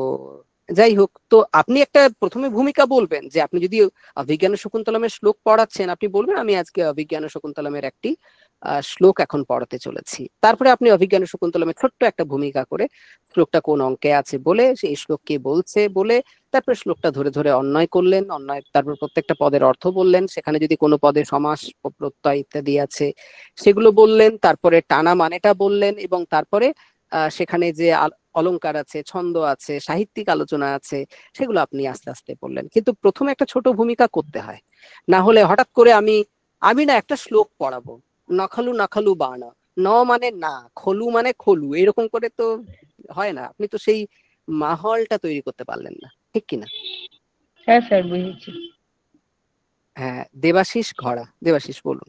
যাই হোক, তো আপনি একটা প্রথমে ভূমিকা বলবেন যে আপনি যদি অভিজ্ঞান শকুন্তলমের শ্লোক পড়াচ্ছেন, আপনি বলবেন আমি আজকে অভিজ্ঞান শকুন্তলমের একটি শ্লোক এখন পড়াতে চলেছি। তারপরে আপনি অভিজ্ঞান শকুন্তলমের ছোট্ট একটা ভূমিকা করে শ্লোকটা কোন অঙ্কে আছে বলে, সেই শ্লোক কে বলছে বলে, তারপরে শ্লোকটা ধরে ধরে অন্বয় করলেন, অন্বয় তারপর প্রত্যেকটা পদের অর্থ বললেন, সেখানে যদি কোনো পদে সমাস প্রত্যয় ইত্যাদি আছে সেগুলো বললেন, তারপরে টানা মানেটা বললেন, এবং তারপরে সেখানে যে অলংকার আছে, ছন্দ আছে, সাহিত্যিক আলোচনা আছে, সেগুলো আপনি আস্তে আস্তে বললেন। কিন্তু প্রথমে একটা ছোট ভূমিকা করতে হয়, না হলে হঠাৎ করে আমি আমি না একটা শ্লোক পড়াবো, নখালু নখালু বানা, ন মানে না, খলু মানে খলু, এরকম করে তো হয় না। আপনি তো সেই মাহলটা তৈরি করতে পারলেন না, ঠিক কিনা? হ্যাঁ স্যার বুঝেছি। হ্যাঁ, দেবাশিস ঘড়া, দেবাশিস বলুন।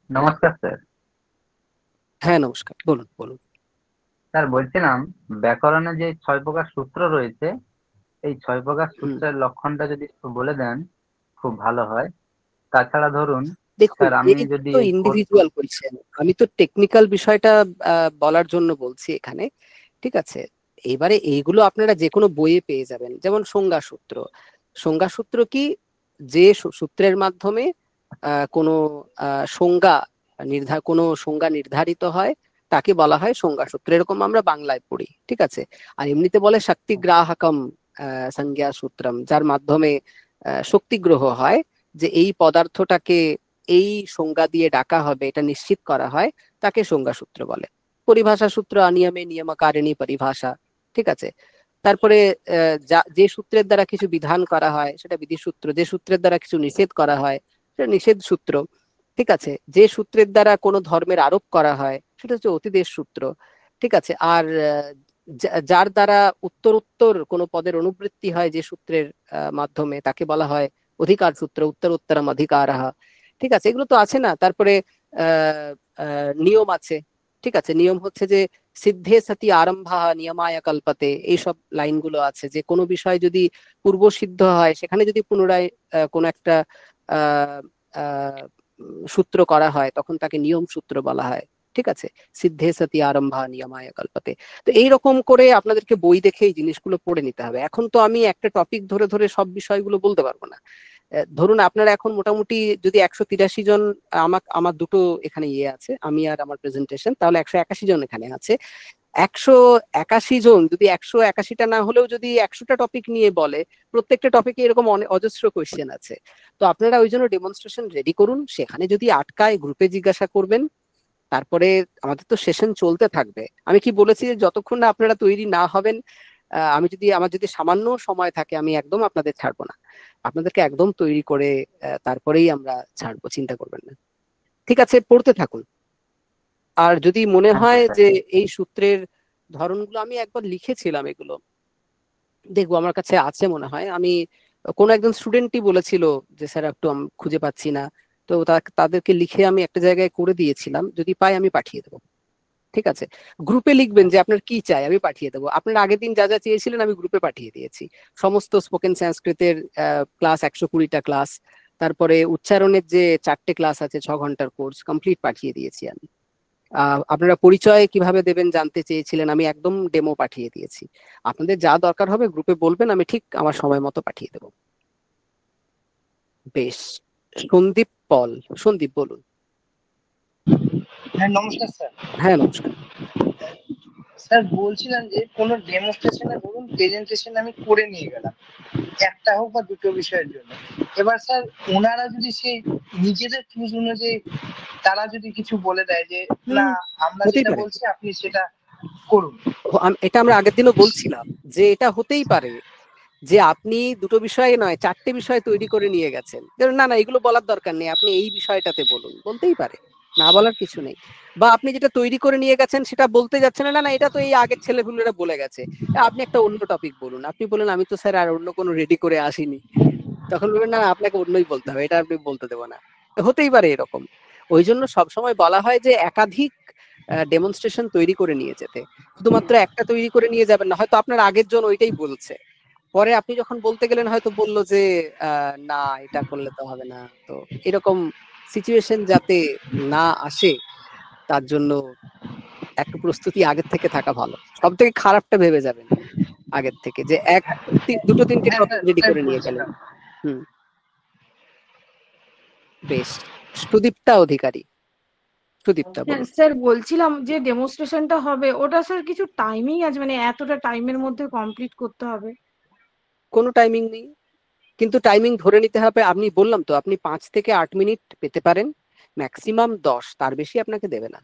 নমস্কার স্যার। হ্যাঁ নমস্কার, বলুন বলুন। স্যার বলছিলাম ব্যাকরণে যে 6 প্রকার সূত্র রয়েছে, এই 6 প্রকার সূত্রের লক্ষণটা যদি একটু বলে দেন খুব ভালো হয়। তাছাড়া ধরুন দেখুন, স্যার আমি এই যদি তো ইন্ডিভিজুয়াল বলছেন, আমি তো টেকনিক্যাল বিষয়টা বলার জন্য বলছি এখানে, ঠিক আছে? এবারে এইগুলো আপনারা যে কোনো বইয়ে পেয়ে যাবেন, যেমন সংজ্ঞা সূত্র। সংজ্ঞা সূত্র কি? যে সূত্রের মাধ্যমে কোনো কোনো সংজ্ঞা নির্ধারিত হয় তাকে বলা হয় সংজ্ঞা সূত্র, এরকম আমরা বাংলায় পড়ি, ঠিক আছে? আর এমনিতে বলে শক্তিগ্রাহকম সংজ্ঞা সূত্রম, যার মাধ্যমে শক্তিগ্রহ হয়, যে এই পদার্থটাকে এই সংজ্ঞা দিয়ে ডাকা হবে এটা নিশ্চিত করা হয়, তাকে সংজ্ঞা সূত্র বলে। পরিভাষা সূত্র অনিয়মে নিয়মকারিণী পরিভাষা, ঠিক আছে? তারপরে যে সূত্রের দ্বারা কিছু বিধান করা হয় সেটা বিধি সূত্র, যে সূত্রের দ্বারা কিছু নিষেধ করা হয় সেটা নিষেধ সূত্র, ঠিক আছে? যে সূত্রের দ্বারা কোনো ধর্মের আরোপ করা হয় সেটা হচ্ছে অতিদেশ সূত্র, ঠিক আছে? আর যার দ্বারা উত্তরোত্তর কোনো পদের অনুবৃত্তি হয় যে সূত্রের মাধ্যমে, তাকে বলা হয় অধিকার সূত্র, উত্তর উত্তরম অধিকারঃ, ঠিক আছে? এগুলো তো আছে না? তারপরে নিয়ম আছে, ঠিক আছে? নিয়ম হচ্ছে যে সিদ্ধে সতি আরম্ভা নিয়মায় কল্পতে, এইসব লাইনগুলো আছে, যে কোনো বিষয় যদি পূর্ব সিদ্ধ হয় সেখানে যদি পুনরায় কোনো একটা আহ আহ সূত্র করা হয় তখন তাকে নিয়ম সূত্র বলা হয়, ঠিক আছে? সিদ্ধে সতি আরম্ভা নিয়মায় কল্পতে। তো এইরকম করে আপনাদেরকে বই দেখে এই জিনিসগুলো পড়ে নিতে হবে। এখন তো আমি একটা টপিক ধরে ধরে সব বিষয়গুলো বলতে পারবো না। ধরুন আপনারা এখন মোটামুটি যদি 183 জন, আমার দুটো এখানে ইয়ে আছে, আমি আর আমার প্রেজেন্টেশন, তাহলে 181 জন এখানে আছে। 181 জন যদি 181টা না হলেও যদি 100টা টপিক নিয়ে বলে, প্রত্যেকটা টপিকে এরকম অজস্র কোয়েশ্চেন আছে। তো আপনারা ওই জন্য ডেমনস্ট্রেশন রেডি করুন, সেখানে যদি আটকায় গ্রুপে জিজ্ঞাসা করবেন। তারপরে আমাদের তো সেশন চলতে থাকবে। আমি কি বলেছি যে যতক্ষণ না আপনারা তৈরি না হবেন, আমার যদি সামান্য সময় থাকে আমি একদম আপনাদের ছাড়বো না, আপনাদেরকে একদম তৈরি করে তারপরেই আমরা ছাড়বো, চিন্তা করবেন না। ঠিক আছে, পড়তে থাকুন। আর যদি মনে হয় যে এই সূত্রের ধরনগুলো, আমি একবার লিখেছিলাম এগুলো, দেখবো আমার কাছে আছে মনে হয়। আমি কোন একজন স্টুডেন্টই বলেছিল যে স্যার একটু আমি খুঁজে পাচ্ছি না, তো তাদেরকে লিখে আমি একটা জায়গায় করে দিয়েছিলাম, যদি পাই আমি পাঠিয়ে দেবো। ঠিক আছে, গ্রুপে লিখবেন যে আপনার কি চাই, আমি পাঠিয়ে দেবো। আপনার আগের দিন যা যা চেয়েছিলেন আমি গ্রুপে পাঠিয়ে দিয়েছি। সমস্ত স্পোকেন সংস্কৃতের ক্লাস, 120টা ক্লাস, তারপরে উচ্চারণের যে 4টে ক্লাস আছে 6 ঘন্টার কোর্স কমপ্লিট পাঠিয়ে দিয়েছি আমি। আপনারা পরিচয় কিভাবে দেবেন জানতে চেয়েছিলেন, আমি একদম ডেমো পাঠিয়ে দিয়েছি। আপনাদের যা দরকার হবে গ্রুপে বলবেন, আমি ঠিক আমার সময় মতো পাঠিয়ে দেবো। বেশ, সন্দীপ পল, সন্দীপ বলুন। হ্যাঁ নমস্কার স্যার। হ্যাঁ নমস্কার। স্যার বলছিলাম যে কোনো ডেমনস্ট্রেশনে ধরুন প্রেজেন্টেশন আমি করে নিয়ে গেলাম, একটা হোক বা দুটো বিষয়ের জন্য। এবার স্যার ওনারা যদি সেই নিজেদের চুজ অনুযায়ী তারা যদি কিছু বলে দেয় যে না আমরা যেটা বলছি আপনি সেটা করুন, এটা আমরা আগের দিনও বলছিলাম যে এটা হতেই পারে যে আপনি দুটো বিষয়ে নয় 4টে বিষয় তৈরি করে নিয়ে গেছেন, না না এগুলো বলার দরকার নেই, আপনি এই বিষয়টাতে বলুন, বলতেই পারে, না বলার কিছু নেই। বা আপনি যেটা তৈরি করে নিয়ে গেছেন সেটা বলতে যাচ্ছেন না, না এটা তো এই আগের ছেলেগুলোরা বলে গেছে, আপনি একটা অন্য টপিক বলুন। আপনি বলেন আমি তো স্যার আর অন্য কোনো রেডি করে আসিনি, তখন বলবেন না আপনাকে অন্যই বলতে হবে, এটা আপনি বলতে দেবো না। হতেই পারে এরকম। ওই জন্য সবসময় বলা হয় যে একাধিক ডেমনস্ট্রেশন তৈরি করে নিয়ে যেতে, শুধুমাত্র একটা তৈরি করে নিয়ে যাবেন না। হয়তো আপনার আগের জন ওইটাই বলছে, পরে আপনি যখন বলতে গেলেন হয়তো বললো যে না এটা করলে তো হবে না। তো এরকম সিচুয়েশন যাতে না আসে তার জন্য একটু প্রস্তুতি আগের থেকে থাকা ভালো। সব থেকে খারাপটা ভেবে যাবেন আগের থেকে, যে দুটো তিনটে টপিক রেডি করে নিয়ে গেলেন। বেশ, সুদীপ্তা অধিকারী, সুদীপ্তা বলুন। স্যার বলছিলাম যে ডেমনস্ট্রেশনটা হবে ওটা স্যার কিছু টাইমিং আছে, মানে এতটা টাইমের মধ্যে কমপ্লিট করতে হবে? কোনো টাইমিং নেই, কিন্তু টাইমিং ধরে নিতে হবে। আমি বললাম তো আপনি 5 থেকে 8 মিনিট পেতে পারেন, ম্যাক্সিমাম 10, তার বেশি আপনাকে দেবে না।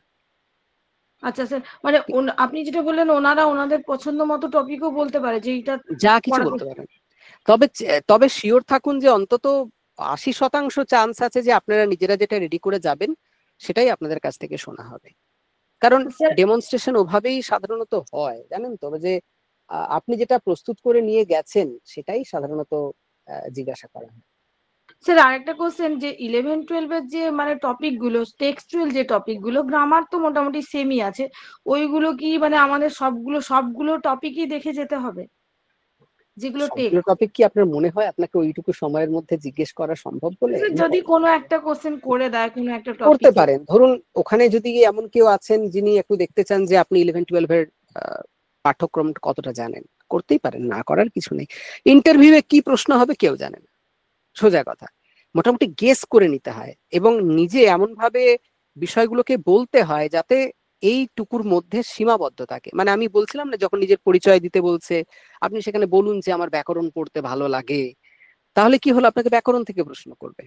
আচ্ছা স্যার, মানে আপনি যেটা বললেন ওনারা ওনাদের পছন্দ মতো টপিকও বলতে পারে যে এটা যা কিছু বলতে পারেন, তবে শিওর থাকুন যে অন্তত 80% চান্স আছে যে আপনারা নিজেরা যেটা রেডি করে যাবেন সেটাই আপনাদের কাছ থেকে শোনা হবে। কারণ ডেমনস্ট্রেশন ওভাবেই সাধারণত হয়, জানেন তো, যে আপনি যেটা প্রস্তুত করে নিয়ে গেছেন সেটাই সাধারণত জিজ্ঞাসা করা হয়। স্যার আরেকটা কোশ্চেন, যে 11-12 এর যে মানে টপিক গুলো, টেক্সচুয়াল যে টপিক গুলো, গ্রামার তো মোটামুটি সেমই আছে, ওইগুলো কি মানে আমাদের সবগুলো টপিকই দেখে যেতে হবে যেগুলো সবগুলো টপিক কি আপনার মনে হয় আপনাকে ওইটুকু সময়ের মধ্যে জিজ্ঞেস করা সম্ভব বলে? যদি কোনো একটা কোশ্চেন করে দেয় কোনো একটা টপিক করতে পারেন। ধরুন ওখানে যদি এমন কেউ আছেন যিনি একটু দেখতে চান যে আপনি 11-12 এর পাঠ্যক্রম কতটা জানেন, করতেই পারেন, না করার কিছু নেই। ইন্টারভিউয়ে কি প্রশ্ন হবে কেউ জানে না, সোজা কথা। মোটামুটি গেস করে নিতে হয় এবং নিজে এমন ভাবে বিষয়গুলোকে বলতে হয় যাতে এইটুকুর মধ্যে সীমাবদ্ধ থাকে। মানে আমি বলছিলাম না যখন নিজের পরিচয় দিতে বলছে, আপনি সেখানে বলুন যে আমার ব্যাকরণ পড়তে ভালো লাগে, তাহলে কি হলো, আপনাকে ব্যাকরণ থেকে প্রশ্ন করবে।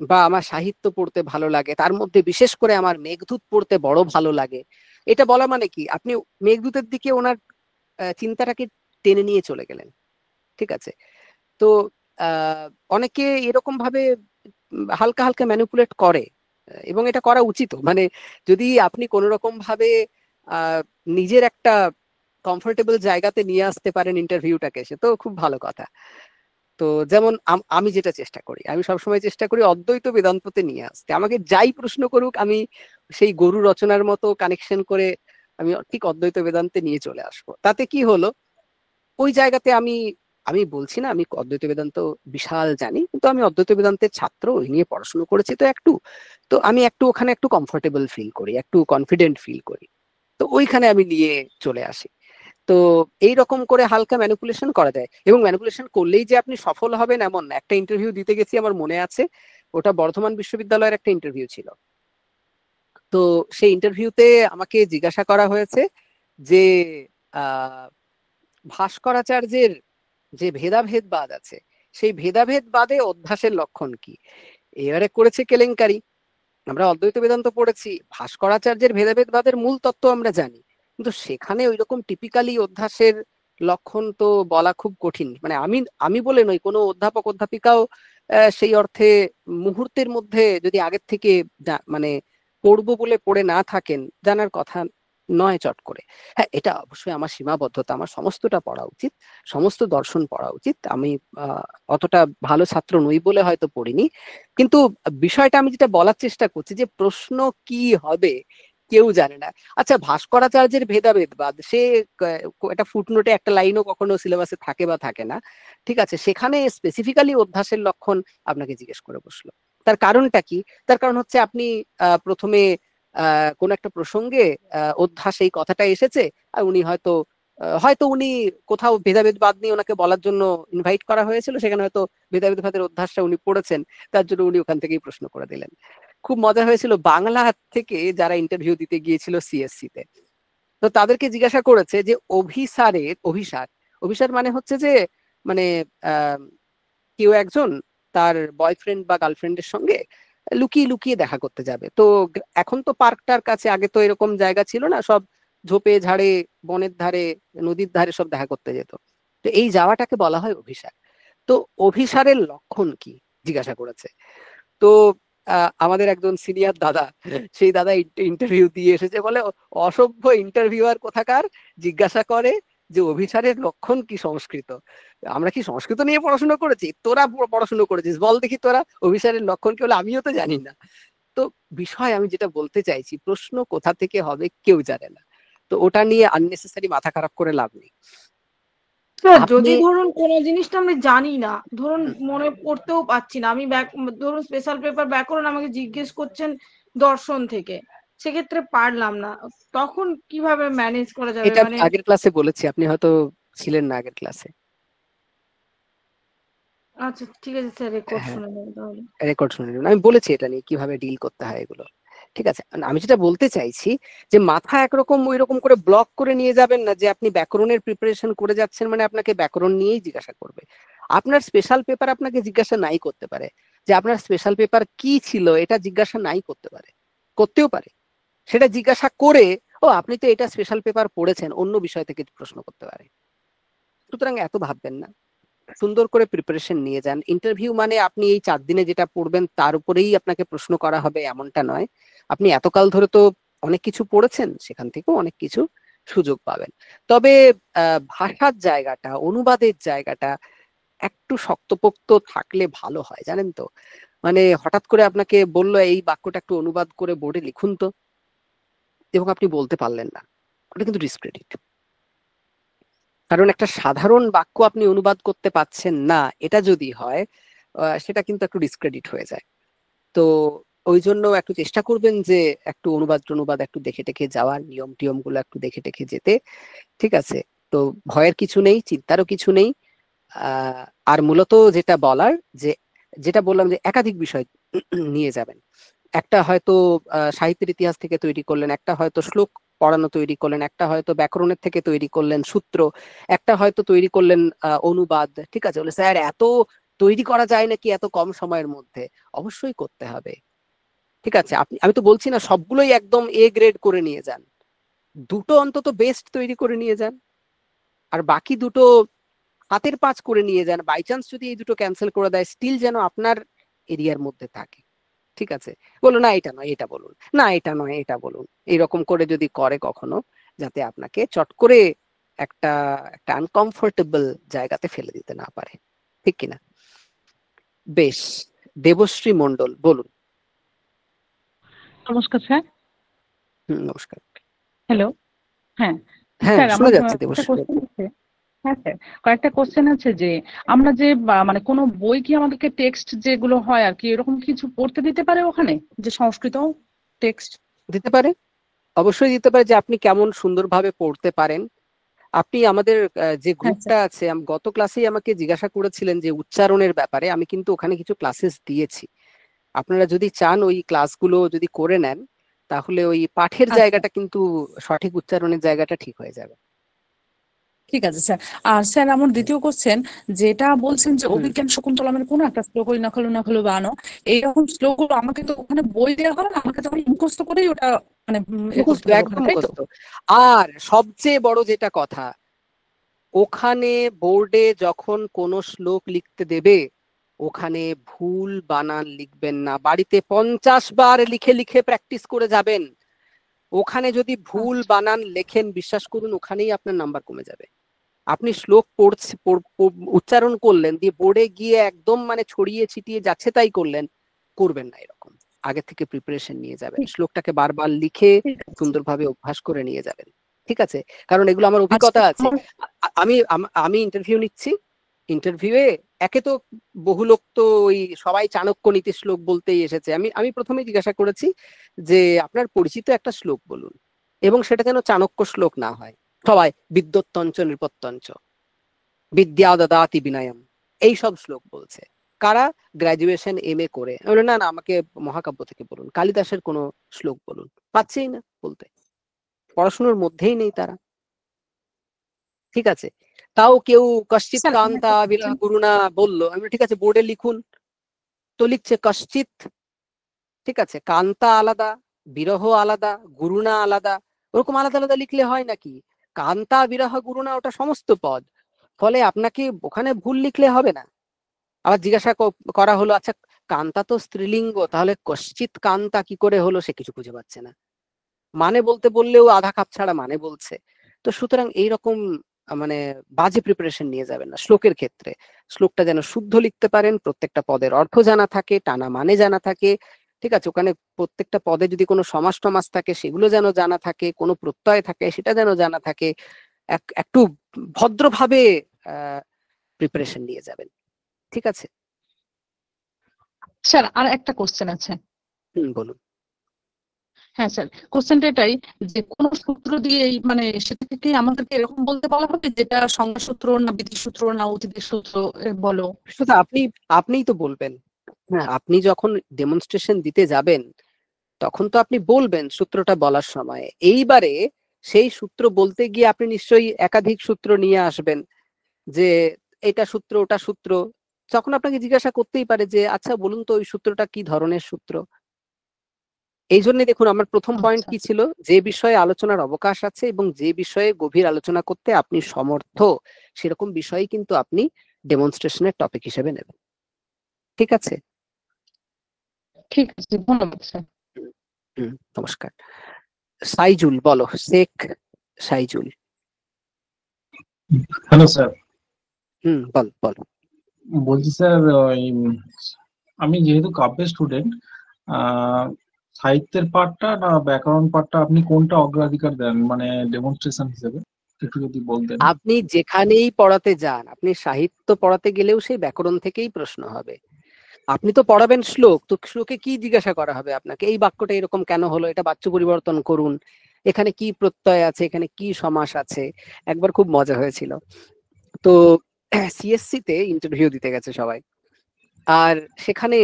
বা আমার সাহিত্য পড়তে ভালো লাগে, তার মধ্যে বিশেষ করে আমার মেঘদূত পড়তে বড় ভালো লাগে। এটা বলা মানে কি, আপনি মেঘদূতের দিকে ওনার চিন্তাটাকে টেনে নিয়ে চলে গেলেন। ঠিক আছে, তো অনেকে এরকম ভাবে হালকা হালকা ম্যানিপুলেট করে এবং এটা করা উচিত। মানে যদি আপনি কোন রকম ভাবে নিজের একটা কমফোর্টেবল জায়গাতে নিয়ে আসতে পারেন ইন্টারভিউটাকে, সে তো খুব ভালো কথা। তো যেমন আমি যেটা চেষ্টা করি, আমি সবসময় চেষ্টা করি অদ্বৈত বেদান্ততে নিয়ে আসতে। আমাকে যাই প্রশ্ন করুক আমি সেই গরু রচনার মতো কানেকশন করে আমি ঠিক অদ্বৈত বেদান্তে নিয়ে চলে আসবো। তাতে কি হলো, ওই জায়গাতে আমি আমি বলছি না আমি অদ্বৈত বেদান্ত বিশাল জানি, কিন্তু আমি অদ্বৈত বেদান্তের ছাত্র, ওই নিয়ে পড়াশোনা করেছি তো আমি একটু ওখানে একটু কমফোর্টেবল ফিল করি, একটু কনফিডেন্ট ফিল করি, তো ওইখানে আমি নিয়ে চলে আসি। তো এইরকম করে হালকা ম্যানিপুলেশন করা যায়, এবং ম্যানিপুলেশন করলেই যে আপনি সফল হবেন এমন না। একটা ইন্টারভিউ দিতে গেছি, আমার মনে আছে, ওটা বর্ধমান বিশ্ববিদ্যালয়ের একটা ইন্টারভিউ ছিল। তো সেই ইন্টারভিউতে আমাকে জিজ্ঞাসা করা হয়েছে যে ভাস্করাচার্যের যে ভেদাভেদবাদ আছে সেই ভেদাভেদবাদে অধ্যাসের লক্ষণ কি। এবারে করেছে কেলেঙ্কারি। আমরা অদ্বৈত বেদান্ত পড়েছি, ভাস্করাচার্যের ভেদাভেদবাদের মূল তত্ত্ব আমরা জানি, কিন্তু সেখানে ওইরকম টিপিক্যালি অধ্যাসের লক্ষণ তো বলা খুব কঠিন। মানে আমি বলে নই, কোনো অধ্যাপক অধ্যাপিকাও সেই অর্থে মুহূর্তের মধ্যে যদি আগের থেকে মানে পড়বো বলে পড়ে না থাকেন, জানার কথা নয় চট করে। হ্যাঁ, এটা অবশ্যই আমার সীমাবদ্ধতা, আমার সমস্তটা পড়া উচিত, সমস্ত দর্শন পড়া উচিত। আমি অতটা ভালো ছাত্র নই বলে হয়তো পড়িনি, কিন্তু বিষয়টা আমি যেটা বলার চেষ্টা করছি যে প্রশ্ন কি হবে কেউ জানে না। আচ্ছা, ভাস্করাচার্যের ভেদাভেদবাদ, সে একটা ফুটনোটে একটা লাইনও কখনো সিলেবাসে থাকে বা থাকে না, ঠিক আছে, সেখানে স্পেসিফিক্যালি অধ্যাসের লক্ষণ আপনাকে জিজ্ঞেস করে বসলো। তার কারণটা কি? তার কারণ হচ্ছে আপনি প্রথমে কোন একটা প্রসঙ্গে অধ্যাস এই কথাটা এসেছে, আর উনি হয়তো উনি কোথাও ভেদাভেদবাদ নিয়ে ওনাকে বলার জন্য ইনভাইট করা হয়েছিল, সেখানে হয়তো ভেদাভেদবাদের অধ্যাসটা উনি পড়েছেন, তার জন্য উনি ওখান থেকেই প্রশ্ন করে দিলেন। খুব মজা হয়েছিল, বাংলা থেকে যারা ইন্টারভিউ দিতে গিয়েছিল সিএসসি তে, তো তাদেরকে জিজ্ঞাসা করেছে যে অভিসার মানে হচ্ছে যে মানে কেউ একজন তার বয়ফ্রেন্ড বা গার্লফ্রেন্ডের সঙ্গে লুকিয়ে লুকিয়ে দেখা করতে যাবে। তো এখন তো পার্কটার কাছে, আগে তো এরকম জায়গা ছিল না, সব ঝোপে ঝাড়ে, বনের ধারে, নদীর ধারে সব দেখা করতে যেত। তো এই যাওয়াটাকে বলা হয় অভিসার। তো অভিসারের লক্ষণ কি জিজ্ঞাসা করেছে। তো আমাদের একজন সিনিয়র দাদা, সেই দাদা ইন্টারভিউ দিয়ে এসেছে, বলে অসভ্য ইন্টারভিউয়ার কোথাকার, জিজ্ঞাসা করে যে অভিসারের লক্ষণ কি সংস্কৃত। আমরা কি সংস্কৃত নিয়ে পড়াশোনা করেছি? তোরা পড়াশোনা করেছিস, বল দেখি তোরা অভিসারের লক্ষণ কি হলো, আমিও তো জানি না। তো বিষয় আমি যেটা বলতে চাইছি, প্রশ্ন কোথা থেকে হবে কেউ জানে না, তো ওটা নিয়ে আননেসেসারি মাথা খারাপ করে লাভ নেই। স্যার, যদি ধরুন কোনো জিনিসটা আমি জানি না, ধরুন মনে পড়তেও পারছি না, আমি ধরুন স্পেশাল পেপার ব্যাকরণ আমাকে জিজ্ঞেস করছেন দর্শন থেকে, সেক্ষেত্রে পারলাম না, তখন কিভাবে ম্যানেজ করা যাবে? এটা মানে আগের ক্লাসে বলেছি, আপনি হয়তো ছিলেন না আগের ক্লাসে। আচ্ছা ঠিক আছে স্যার, রেকর্ড হ্যাঁ, শুনে নেব তাহলে। রেকর্ড শুনে নিন, আমি বলেছি এটা নিয়ে কিভাবে ডিল করতে হয় এগুলো। ঠিক আছে, আমি যেটা বলতে চাইছি যে মাথা একরকম ওই রকম করে ব্লক করে নিয়ে যাবেন না যে আপনি ব্যাকরণের প্রিপারেশন করে যাচ্ছেন মানে আপনাকে ব্যাকরণ নিয়েই জিজ্ঞাসা করবে। আপনার স্পেশাল পেপার আপনাকে জিজ্ঞাসা নাই করতে পারে, যে আপনার স্পেশাল পেপার কি ছিল এটা জিজ্ঞাসা নাই করতে পারে, করতেও পারে। সেটা জিজ্ঞাসা করে, ও আপনি তো এটা স্পেশাল পেপার পড়েছেন, অন্য বিষয় থেকে প্রশ্ন করতে পারে। সুতরাং এত ভাববেন না, সুন্দর করে প্রিপারেশন নিয়ে যান। ইন্টারভিউ মানে আপনি এই 4 দিনে যেটা পড়বেন তার উপরেই আপনাকে প্রশ্ন করা হবে এমনটা নয়। আপনি এতকাল ধরে তো অনেক কিছু পড়েছেন, সেখান থেকেও অনেক কিছু সুযোগ পাবেন। তবে ভাষার জায়গাটা, অনুবাদের জায়গাটা একটু শক্তপোক্ত থাকলে ভালো হয়, জানেন তো। মানে হঠাৎ করে আপনাকে বললো এই বাক্যটা একটু অনুবাদ করে বোর্ডে লিখুন তো, এবং আপনি বলতে পারলেন না, ওটা কিন্তু ডিসক্রেডিট। কারণ একটা সাধারণ বাক্য আপনি অনুবাদ করতে পাচ্ছেন না, এটা যদি হয় সেটা কিন্তু একটু ডিসক্রেডিট হয়ে যায়। তো ওই জন্য একটু চেষ্টা করবেন যে একটু অনুবাদ একটু দেখে টেখে যাওয়ার, নিয়ম টিয়ম গুলো একটু দেখে টেখে যেতে। ঠিক আছে, তো ভয়ের কিছু নেই, চিন্তারও কিছু নেই। আর মূলত যেটা বলার, যেটা বললাম যে একাধিক বিষয় নিয়ে যাবেন। একটা হয়তো সাহিত্যের ইতিহাস থেকে তৈরি করলেন, একটা হয়তো শ্লোক পড়ানো তৈরি করলেন, একটা হয়তো ব্যাকরণের থেকে তৈরি করলেন সূত্র, একটা হয়তো তৈরি করলেন অনুবাদ। ঠিক আছে, বলে স্যার এত তৈরি করা যায় নাকি এত কম সময়ের মধ্যে? অবশ্যই করতে হবে। ঠিক আছে, আমি তো বলছি না সবগুলোই একদম এ গ্রেড করে নিয়ে যান, দুটো অন্তত বেস্ট তৈরি করে নিয়ে যান, আর বাকি দুটো হাতের পাঁচ করে নিয়ে যান। বাই চান্স যদি এই দুটো ক্যান্সেল করে দেয়, স্টিল যেন আপনার এরিয়ার মধ্যে থাকে। ঠিক আছে, বলো না এটা নয় এটা বলুন, না এটা নয় এটা বলুন, এইরকম করে যদি করে কখনো, যাতে আপনাকে চট করে একটা একটা আনকমফোর্টেবল জায়গাতে ফেলে দিতে না পারে। ঠিক কিনা? বেশ, দেবশ্রী মণ্ডল বলুন। নমস্কার স্যার। নমস্কার। হ্যালো। হ্যাঁ হ্যাঁ, স্যার, শোনা আমার যাচ্ছে একটা দেবশ্রী। কোশ্চেন আছে। হ্যাঁ স্যার, কয়েকটা কোশ্চেন আছে যে আমরা যে মানে কোনো বই কি আমাদেরকে টেক্সট যেগুলো হয় আর কি এরকম কিছু পড়তে দিতে পারে ওখানে, যে সংস্কৃত টেক্সট? দিতে পারে, অবশ্যই দিতে পারে, যে আপনি কেমন সুন্দরভাবে পড়তে পারেন। আপনি আমাদের যে গ্রুপটা আছে, গত ক্লাসেই আমাকে জিজ্ঞাসা করেছিলেন যে উচ্চারণের ব্যাপারে, আমি কিন্তু ওখানে কিছু ক্লাসেস দিয়েছি। আপনারা যদি চান ওই ক্লাসগুলো যদি করে নেন, তাহলে ওই পাঠের আচ্ছা জায়গাটা কিন্তু সঠিক উচ্চারণের জায়গাটা ঠিক হয়ে যাবে। ঠিক আছে স্যার। আর স্যার আমার হুম দ্বিতীয় কোশ্চেন, যেটা বলছেন যে হুম। অভিজ্ঞান শকুন্তলা মানে কোনো একটা শ্লোক, ওই নখলু নখলু বানো, এইরকম শ্লোকগুলো আমাকে তো ওখানে বই দেওয়া হবে না, আমাকে তখন মুখস্থ করেই ওটা মানে এ করতে মুখস্থ, হবে ওখানে, একদম তাই তো? মুখস্থ। আর সবচেয়ে বড় যেটা কথা, ওখানে বোর্ডে যখন কোনো শ্লোক লিখতে দেবে ওখানে ভুল বানান লিখবেন না। বাড়িতে 50 বার লিখে লিখে প্র্যাকটিস করে যাবেন। ওখানে যদি ভুল আচ্ছা বানান লেখেন, বিশ্বাস করুন ওখানেই আপনার নাম্বার কমে যাবে। আপনি শ্লোক পড়ছে উচ্চারণ করলেন, দিয়ে বোর্ডে গিয়ে একদম মানে ছড়িয়ে ছিটিয়ে যাচ্ছে তাই করবেন না এরকম। আগে থেকে প্রিপারেশন নিয়ে যাবেন, ঠিক শ্লোকটাকে বারবার লিখে ঠিক আছে। সুন্দরভাবে অভ্যাস করে নিয়ে যাবেন। ঠিক আছে? কারণ এগুলো আমার আচ্ছা অভিজ্ঞতা আছে। আমার আমি ইন্টারভিউ নিচ্ছি, ইন্টারভিউয়ে একে তো বহু লোক তো ওই সবাই চাণক্য নীতি শ্লোক বলতেই এসেছে। আমি প্রথমে জিজ্ঞাসা করেছি যে আপনার পরিচিত একটা শ্লোক বলুন, এবং সেটা যেন চাণক্য শ্লোক না হয়। সবাই বিদ্যোত্তঞ্চ নৃপত্যঞ্চ বিদ্যা দদাতি বিনয়ম এইসব শ্লোক বলছে। কারা? গ্রাজুয়েশন MA করে। আমি বললাম, না না, আমাকে মহাকাব্য থেকে বলুন, কালিদাসের কোনো শ্লোক বলুন। পাচ্ছেই না বলতে, পড়াশোনার মধ্যেই নেই তারা। ঠিক আছে? তাও কেউ কশ্চিৎ স্যার আমার কান্তা একটা বিরহ কোশ্চেন, গুরুনা বললো। আমি বললাম, ঠিক আছে বোর্ডে লিখুন। তো লিখছে কশ্চিৎ, ঠিক আছে, কান্তা আলাদা, বিরহ আলাদা, গুরুনা আলাদা। ওরকম আলাদা আলাদা লিখলে হয় নাকি? কান্তা বিরহ গুরুনা ওটা সমস্ত পদ, ফলে আপনাকে ওখানে ভুল লিখলে হবে না। আবার জিজ্ঞাসা করা হলো, আচ্ছা কান্তা তো স্ত্রীলিঙ্গ, তাহলে কশ্চিৎ কান্তা কি করে হলো? সে কিছু খুঁজে পাচ্ছে না, মানে বলতে বললেও আধা কাপ ছাড়া মানে বলছে। তো সুতরাং এইরকম মানে বাজে প্রিপারেশন নিয়ে যাবেন না শ্লোকের ক্ষেত্রে। শ্লোকটা যেন শুদ্ধ লিখতে পারেন, প্রত্যেকটা পদের অর্থ জানা থাকে, টানা মানে জানা থাকে। ঠিক আছে? ওখানে প্রত্যেকটা পদে যদি কোনো সমাস টমাস থাকে সেগুলো যেন জানা থাকে, কোনো প্রত্যয় থাকে সেটা যেন জানা থাকে। একটু ভদ্রভাবে প্রিপারেশন নিয়ে যাবেন। ঠিক আছে? স্যার আর একটা কোশ্চেন আছে। বলুন। হ্যাঁ স্যার, কোশ্চেনটা এটাই যে কোন সূত্র দিয়ে মানে সেটাকে কি আমাদেরকে এরকম বলতে বলা হবে যেটা সংজ্ঞা সূত্র না বিধি সূত্র না অতীতের সূত্র বলো? সেটা আপনিই তো বলবেন। হ্যাঁ, আপনি যখন ডেমনস্ট্রেশন দিতে যাবেন তখন তো আপনি বলবেন সূত্রটা বলার সময়। এইবারে সেই সূত্র বলতে গিয়ে আপনি নিশ্চয়ই একাধিক সূত্র নিয়ে আসবেন, যে এটা সূত্র ওটা সূত্র। তখন আপনাকে জিজ্ঞাসা করতেই পারে যে আচ্ছা বলুন তো ওই সূত্রটা কি ধরনের সূত্র। এই জন্য দেখুন আমার প্রথম পয়েন্ট আচ্ছা কি ছিল, যে বিষয়ে আলোচনার অবকাশ আছে এবং যে বিষয়ে গভীর আলোচনা করতে আপনি সমর্থ সেরকম বিষয়ে কিন্তু আপনি ডেমনস্ট্রেশনের টপিক হিসেবে নেবেন। ঠিক আছে? ঠিক আছে, ধন্যবাদ স্যার। নমস্কার। সাইজুল বলো, শেখ সাইজুল। Hello sir. বল বল। বলছি স্যার, ওই আমি যেহেতু কাব্যের স্টুডেন্ট, সাহিত্যের পার্টটা না ব্যাকরণ পার্টটা আপনি কোনটা অগ্রাধিকার দেন মানে ডেমনস্ট্রেশন হিসেবে একটু যদি বলতেন। আপনি যেখানেই পড়াতে যান, আপনি সাহিত্য পড়াতে গেলেও সেই ব্যাকরণ থেকেই প্রশ্ন হবে। আপনি তো পড়াবেন শ্লোক, তো শ্লোকে কি জিজ্ঞাসা করা হবে আপনাকে? এই বাক্যটা এরকম কেন হলো, এটা বাচ্য পরিবর্তন করুন, এখানে কি প্রত্যয় আছে, এখানে কি সমাস আছে। একবার খুব মজা হয়েছিল, তো CSC তে ইন্টারভিউ দিতে গেছে সবাই, আর সেখানে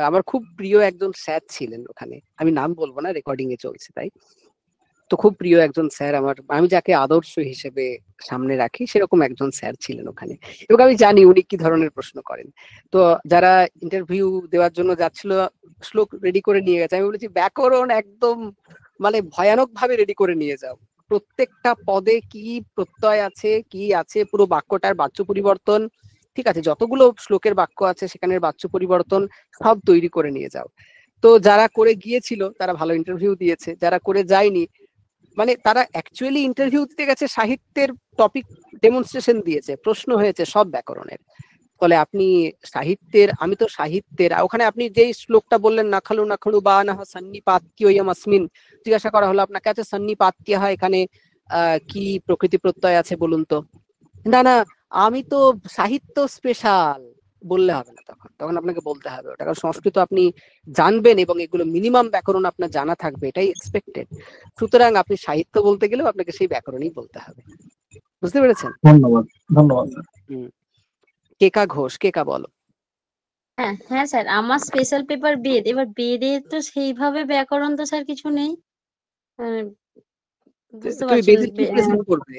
আমার খুব প্রিয় একজন স্যার ছিলেন ওখানে, আমি নাম বলবো না, রেকর্ডিং এ চলছে তাই। তো খুব প্রিয় একজন স্যার আমার, আমি যাকে আদর্শ হিসেবে সামনে রাখি সেরকম একজন স্যার ছিলেন ওখানে, এবং আমি জানি উনি কি ধরনের প্রশ্ন করেন। তো যারা ইন্টারভিউ দেওয়ার জন্য যাচ্ছিল শ্লোক রেডি করে নিয়ে গেছে। আমি বলেছি ব্যাকরণ একদম মানে ভয়ানক ভাবে রেডি করে নিয়ে যাও, প্রত্যেকটা পদে কি প্রত্যয় আছে, কি আছে, পুরো বাক্যটার বাচ্য পরিবর্তন, ঠিক আছে, যতগুলো শ্লোকের বাক্য আছে সেখানের বাচ্য পরিবর্তন সব তৈরি করে নিয়ে যাও। তো যারা করে গিয়েছিল তারা ভালো ইন্টারভিউ দিয়েছে, যারা করে যায়নি মানে তারা অ্যাকচুয়ালি ইন্টারভিউ দিতে গেছে সাহিত্যের টপিক ডেমনস্ট্রেশন দিয়েছে, প্রশ্ন হয়েছে সব ব্যাকরণের। ফলে আপনি সাহিত্যের, আমি তো সাহিত্যের, ওখানে আপনি যেই শ্লোকটা বললেন নাখালু নাখালু বা না সন্নিপাত্যয়ম আসমিন, জিজ্ঞাসা করা হলো আপনাকে আছে সন্নিপাত্য হয় এখানে কি প্রকৃতি প্রত্যয় আছে বলুন তো। না না, আমি তো সাহিত্য স্পেশাল বললে হবে না, তখন তখন আপনাকে বলতে হবে ওটা, কারণ সংস্কৃত আপনি জানবেন এবং এগুলো মিনিমাম ব্যাকরণ আপনার জানা থাকবে, এটাই এক্সপেক্টেড। সুতরাং আপনি সাহিত্য বলতে গেলেও আপনাকে সেই ব্যাকরণই বলতে হবে। বুঝতে পেরেছেন? ধন্যবাদ ধন্যবাদ স্যার। কেকা ঘোষ, কেকা বলো। হ্যাঁ হ্যাঁ স্যার, আমার স্পেশাল পেপার বেদ। এবার বেদে তো সেইভাবে ব্যাকরণ তো স্যার কিছু নেই। আহ, বুঝতে তুমি পারছেন বেদের কি প্রেজেন্ট করবে?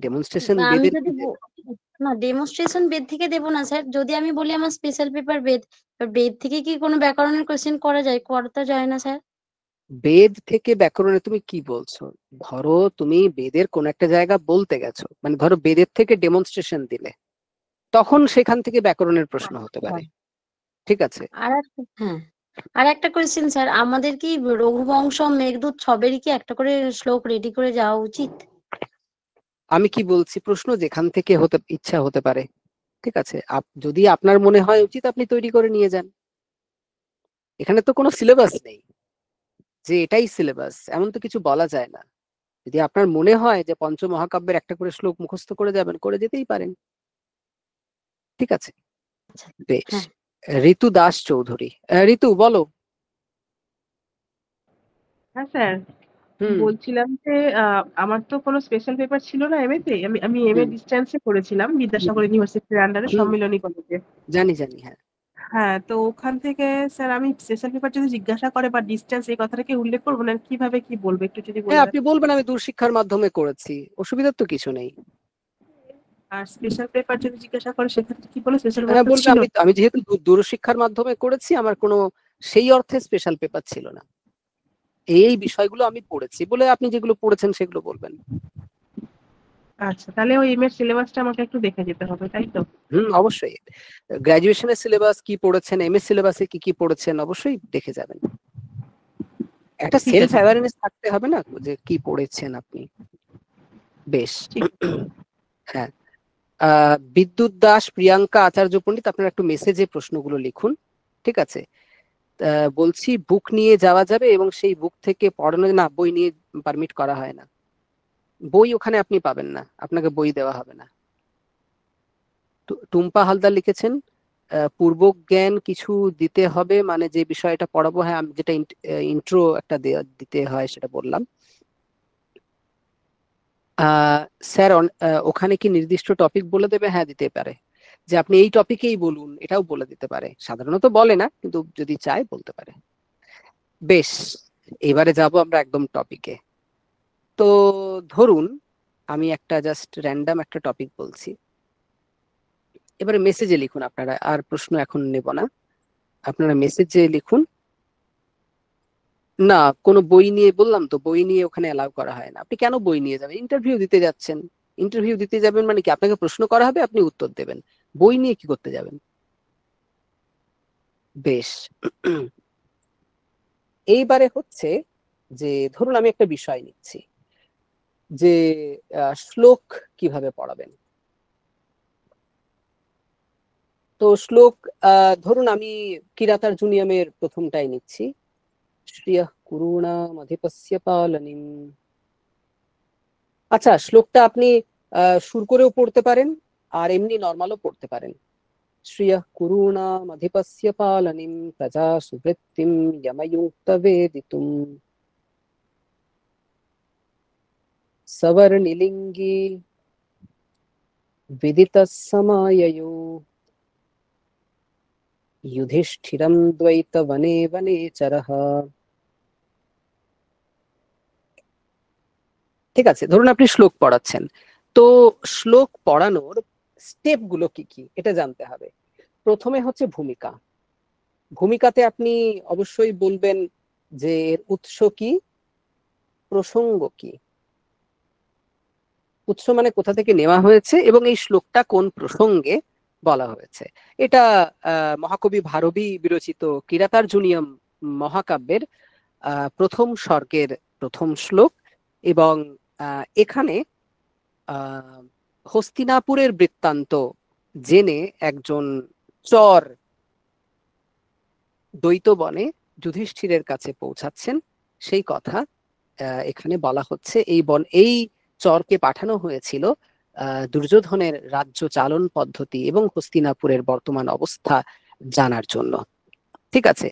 ডেমনস্ট্রেশন আমি বেদের যদি কি দেবে? না, ডেমনস্ট্রেশন বেদ থেকে দেবো না স্যার। যদি আমি বলি আমার স্পেশাল পেপার বেদ, এবার বেদ থেকে কি কোনো ব্যাকরণের কোশ্চেন করা যায়? করা যায় না স্যার। বেদ থেকে ব্যাকরণে তুমি কি বলছো? ধরো তুমি বেদের কোন একটা জায়গা বলতে গেছো, মানে ধরো বেদের থেকে ডেমনস্ট্রেশন দিলে, তখন সেখান থেকে ব্যাকরণের প্রশ্ন হতে পারে। ঠিক আছে, হ্যাঁ, আর একটা কোয়েশ্চেন স্যার, আমাদের কি রঘুবংশ মেঘদূত সবেরই কি একটা করে শ্লোক রেডি করে যাওয়া উচিত? আমি কি বলছি, প্রশ্ন যেখান থেকে হতে ইচ্ছা হতে পারে। ঠিক আছে, যদি আপনার মনে হয় উচিত আপনি তৈরি করে নিয়ে যান। এখানে তো কোনো সিলেবাস নেই যে এটাই সিলেবাস, এমন তো কিছু বলা যায় না। যদি আপনার মনে হয় যে পঞ্চমহাকাব্যের একটা করে শ্লোক মুখস্থ করে যাবেন, করে যেতেই পারেন। ঠিক আছে, বেশ। ঋতু দাস চৌধুরী, ঋতু বলো। হ্যাঁ স্যার, বলছিলাম যে আমার তো কোনো স্পেশাল পেপার ছিল না এমএ তে। আমি আমি এমএ ডিস্টেন্সে করেছিলাম বিদ্যাসাগর ইউনিভার্সিটির আন্ডারে সম্মিলনী কলেজে। জানি জানি, হ্যাঁ। হ্যাঁ, তো ওখান থেকে স্যার আমি স্পেশাল পেপার যদি জিজ্ঞাসা করে বা ডিস্টেন্স এই কথাটাকে উল্লেখ করবো না, কিভাবে কি বলবো একটু যদি হ্যাঁ, বলবেন। আপনি বলবেন আমি দূরশিক্ষার মাধ্যমে করেছি, অসুবিধার তো কিছু নেই। আর স্পেশাল পেপার যদি জিজ্ঞাসা করে সেক্ষেত্রে কি বলে স্পেশাল হ্যাঁ, পেপার বলবে ছিল? আমি যেহেতু দূরশিক্ষার মাধ্যমে করেছি, আমার কোনো সেই অর্থে স্পেশাল পেপার ছিল না, এই বিষয়গুলো আমি পড়েছি বলে আপনি যেগুলো পড়েছেন সেগুলো বলবেন। আচ্ছা, তাহলে ওই এমএ সিলেবাসটা আমাকে একটু দেখে যেতে হবে, তাই তো? অবশ্যই গ্রাজুয়েশনের সিলেবাস কি পড়েছেন, এমএস সিলেবাসে কি কি পড়েছেন অবশ্যই দেখে যাবেন। একটা ঠিক সেলফ আছে। অ্যাওয়ারনেস থাকতে হবে না যে কি পড়েছেন আপনি। বেশ। হ্যাঁ, বিদ্যুৎ দাস, প্রিয়াঙ্কা আচার্য পণ্ডিত, আপনারা একটু মেসেজে প্রশ্নগুলো লিখুন। ঠিক আছে, বলছি বুক নিয়ে যাওয়া যাবে এবং সেই বুক থেকে পড়ানো না, বই নিয়ে পারমিট করা হয় না। বই ওখানে আপনি পাবেন না, আপনাকে বই দেওয়া হবে না। টুম্পা হালদার লিখেছেন পূর্ব জ্ঞান কিছু দিতে হবে, মানে যে বিষয়টা পড়াবো। হ্যাঁ, আমি যেটা ইন্ট্রো একটা দিতে হয় সেটা বললাম। স্যার ওখানে কি নির্দিষ্ট টপিক বলে দেবে? হ্যাঁ, দিতে পারে, যে আপনি এই টপিকেই বলুন, এটাও বলে দিতে পারে। সাধারণত বলে না, কিন্তু যদি চায় বলতে পারে। বেশ, এবারে যাব আমরা একদম টপিকে। তো ধরুন আমি একটা জাস্ট র্যান্ডম একটা টপিক বলছি, এবারে মেসেজে লিখুন আপনারা, আর প্রশ্ন এখন নেব না, আপনারা মেসেজে লিখুন। না, কোনো বই নিয়ে, বললাম তো বই নিয়ে ওখানে অ্যালাউ করা হয় না। আপনি কেন বই নিয়ে যাবেন? ইন্টারভিউ দিতে যাচ্ছেন, ইন্টারভিউ দিতে যাবেন মানে কি, আপনাকে প্রশ্ন করা হবে, আপনি উত্তর দেবেন, বই নিয়ে কি করতে যাবেন? বেশ, এইবারে হচ্ছে যে ধরুন আমি একটা বিষয় নিচ্ছি যে শ্লোক কিভাবে পড়াবেন। তো শ্লোক ধরুন আমি কিরাতার্জুনীয়মের প্রথমটাই নিচ্ছি, শ্রিয়ঃ কুরুণামধিপস্য পালনীম। আচ্ছা, শ্লোকটা আপনি সুর করেও পড়তে পারেন আর এমনি নর্মালও পড়তে পারেন। শ্রিয়ঃ কুরুণামধিপস্য পালনীম প্রজা সুবৃত্তিম যমযুক্তবেদিতুম সবর্ণিলিঙ্গি বিদিতः সমায়য়ো যুধিষ্ঠিরম দ্বৈত বনে বনেচরঃ। ঠিক আছে, ধরুন আপনি শ্লোক পড়াচ্ছেন, তো শ্লোক পড়ানোর স্টেপ গুলো কি কি এটা জানতে হবে। প্রথমে হচ্ছে ভূমিকা। ভূমিকাতে আপনি অবশ্যই বলবেন যে এর উৎস কি, প্রসঙ্গ কি। উৎস মানে কোথা থেকে নেওয়া হয়েছে এবং এই শ্লোকটা কোন প্রসঙ্গে বলা হয়েছে। এটা মহাকবি ভারবী বিরচিত কিরাতার্জুনীয়ম মহাকাব্যের প্রথম সর্গের প্রথম শ্লোক। এবং এখানে হস্তিনাপুরের বৃত্তান্ত জেনে একজন চর দ্বৈতবনে যুধিষ্ঠিরের কাছে পৌঁছাচ্ছেন, সেই কথা এখানে বলা হচ্ছে। এই চরকে পাঠানো হয়েছিল দুর্যোধনের রাজ্য চালন পদ্ধতি এবং হস্তিনাপুরের বর্তমান অবস্থা জানার জন্য। ঠিক আছে,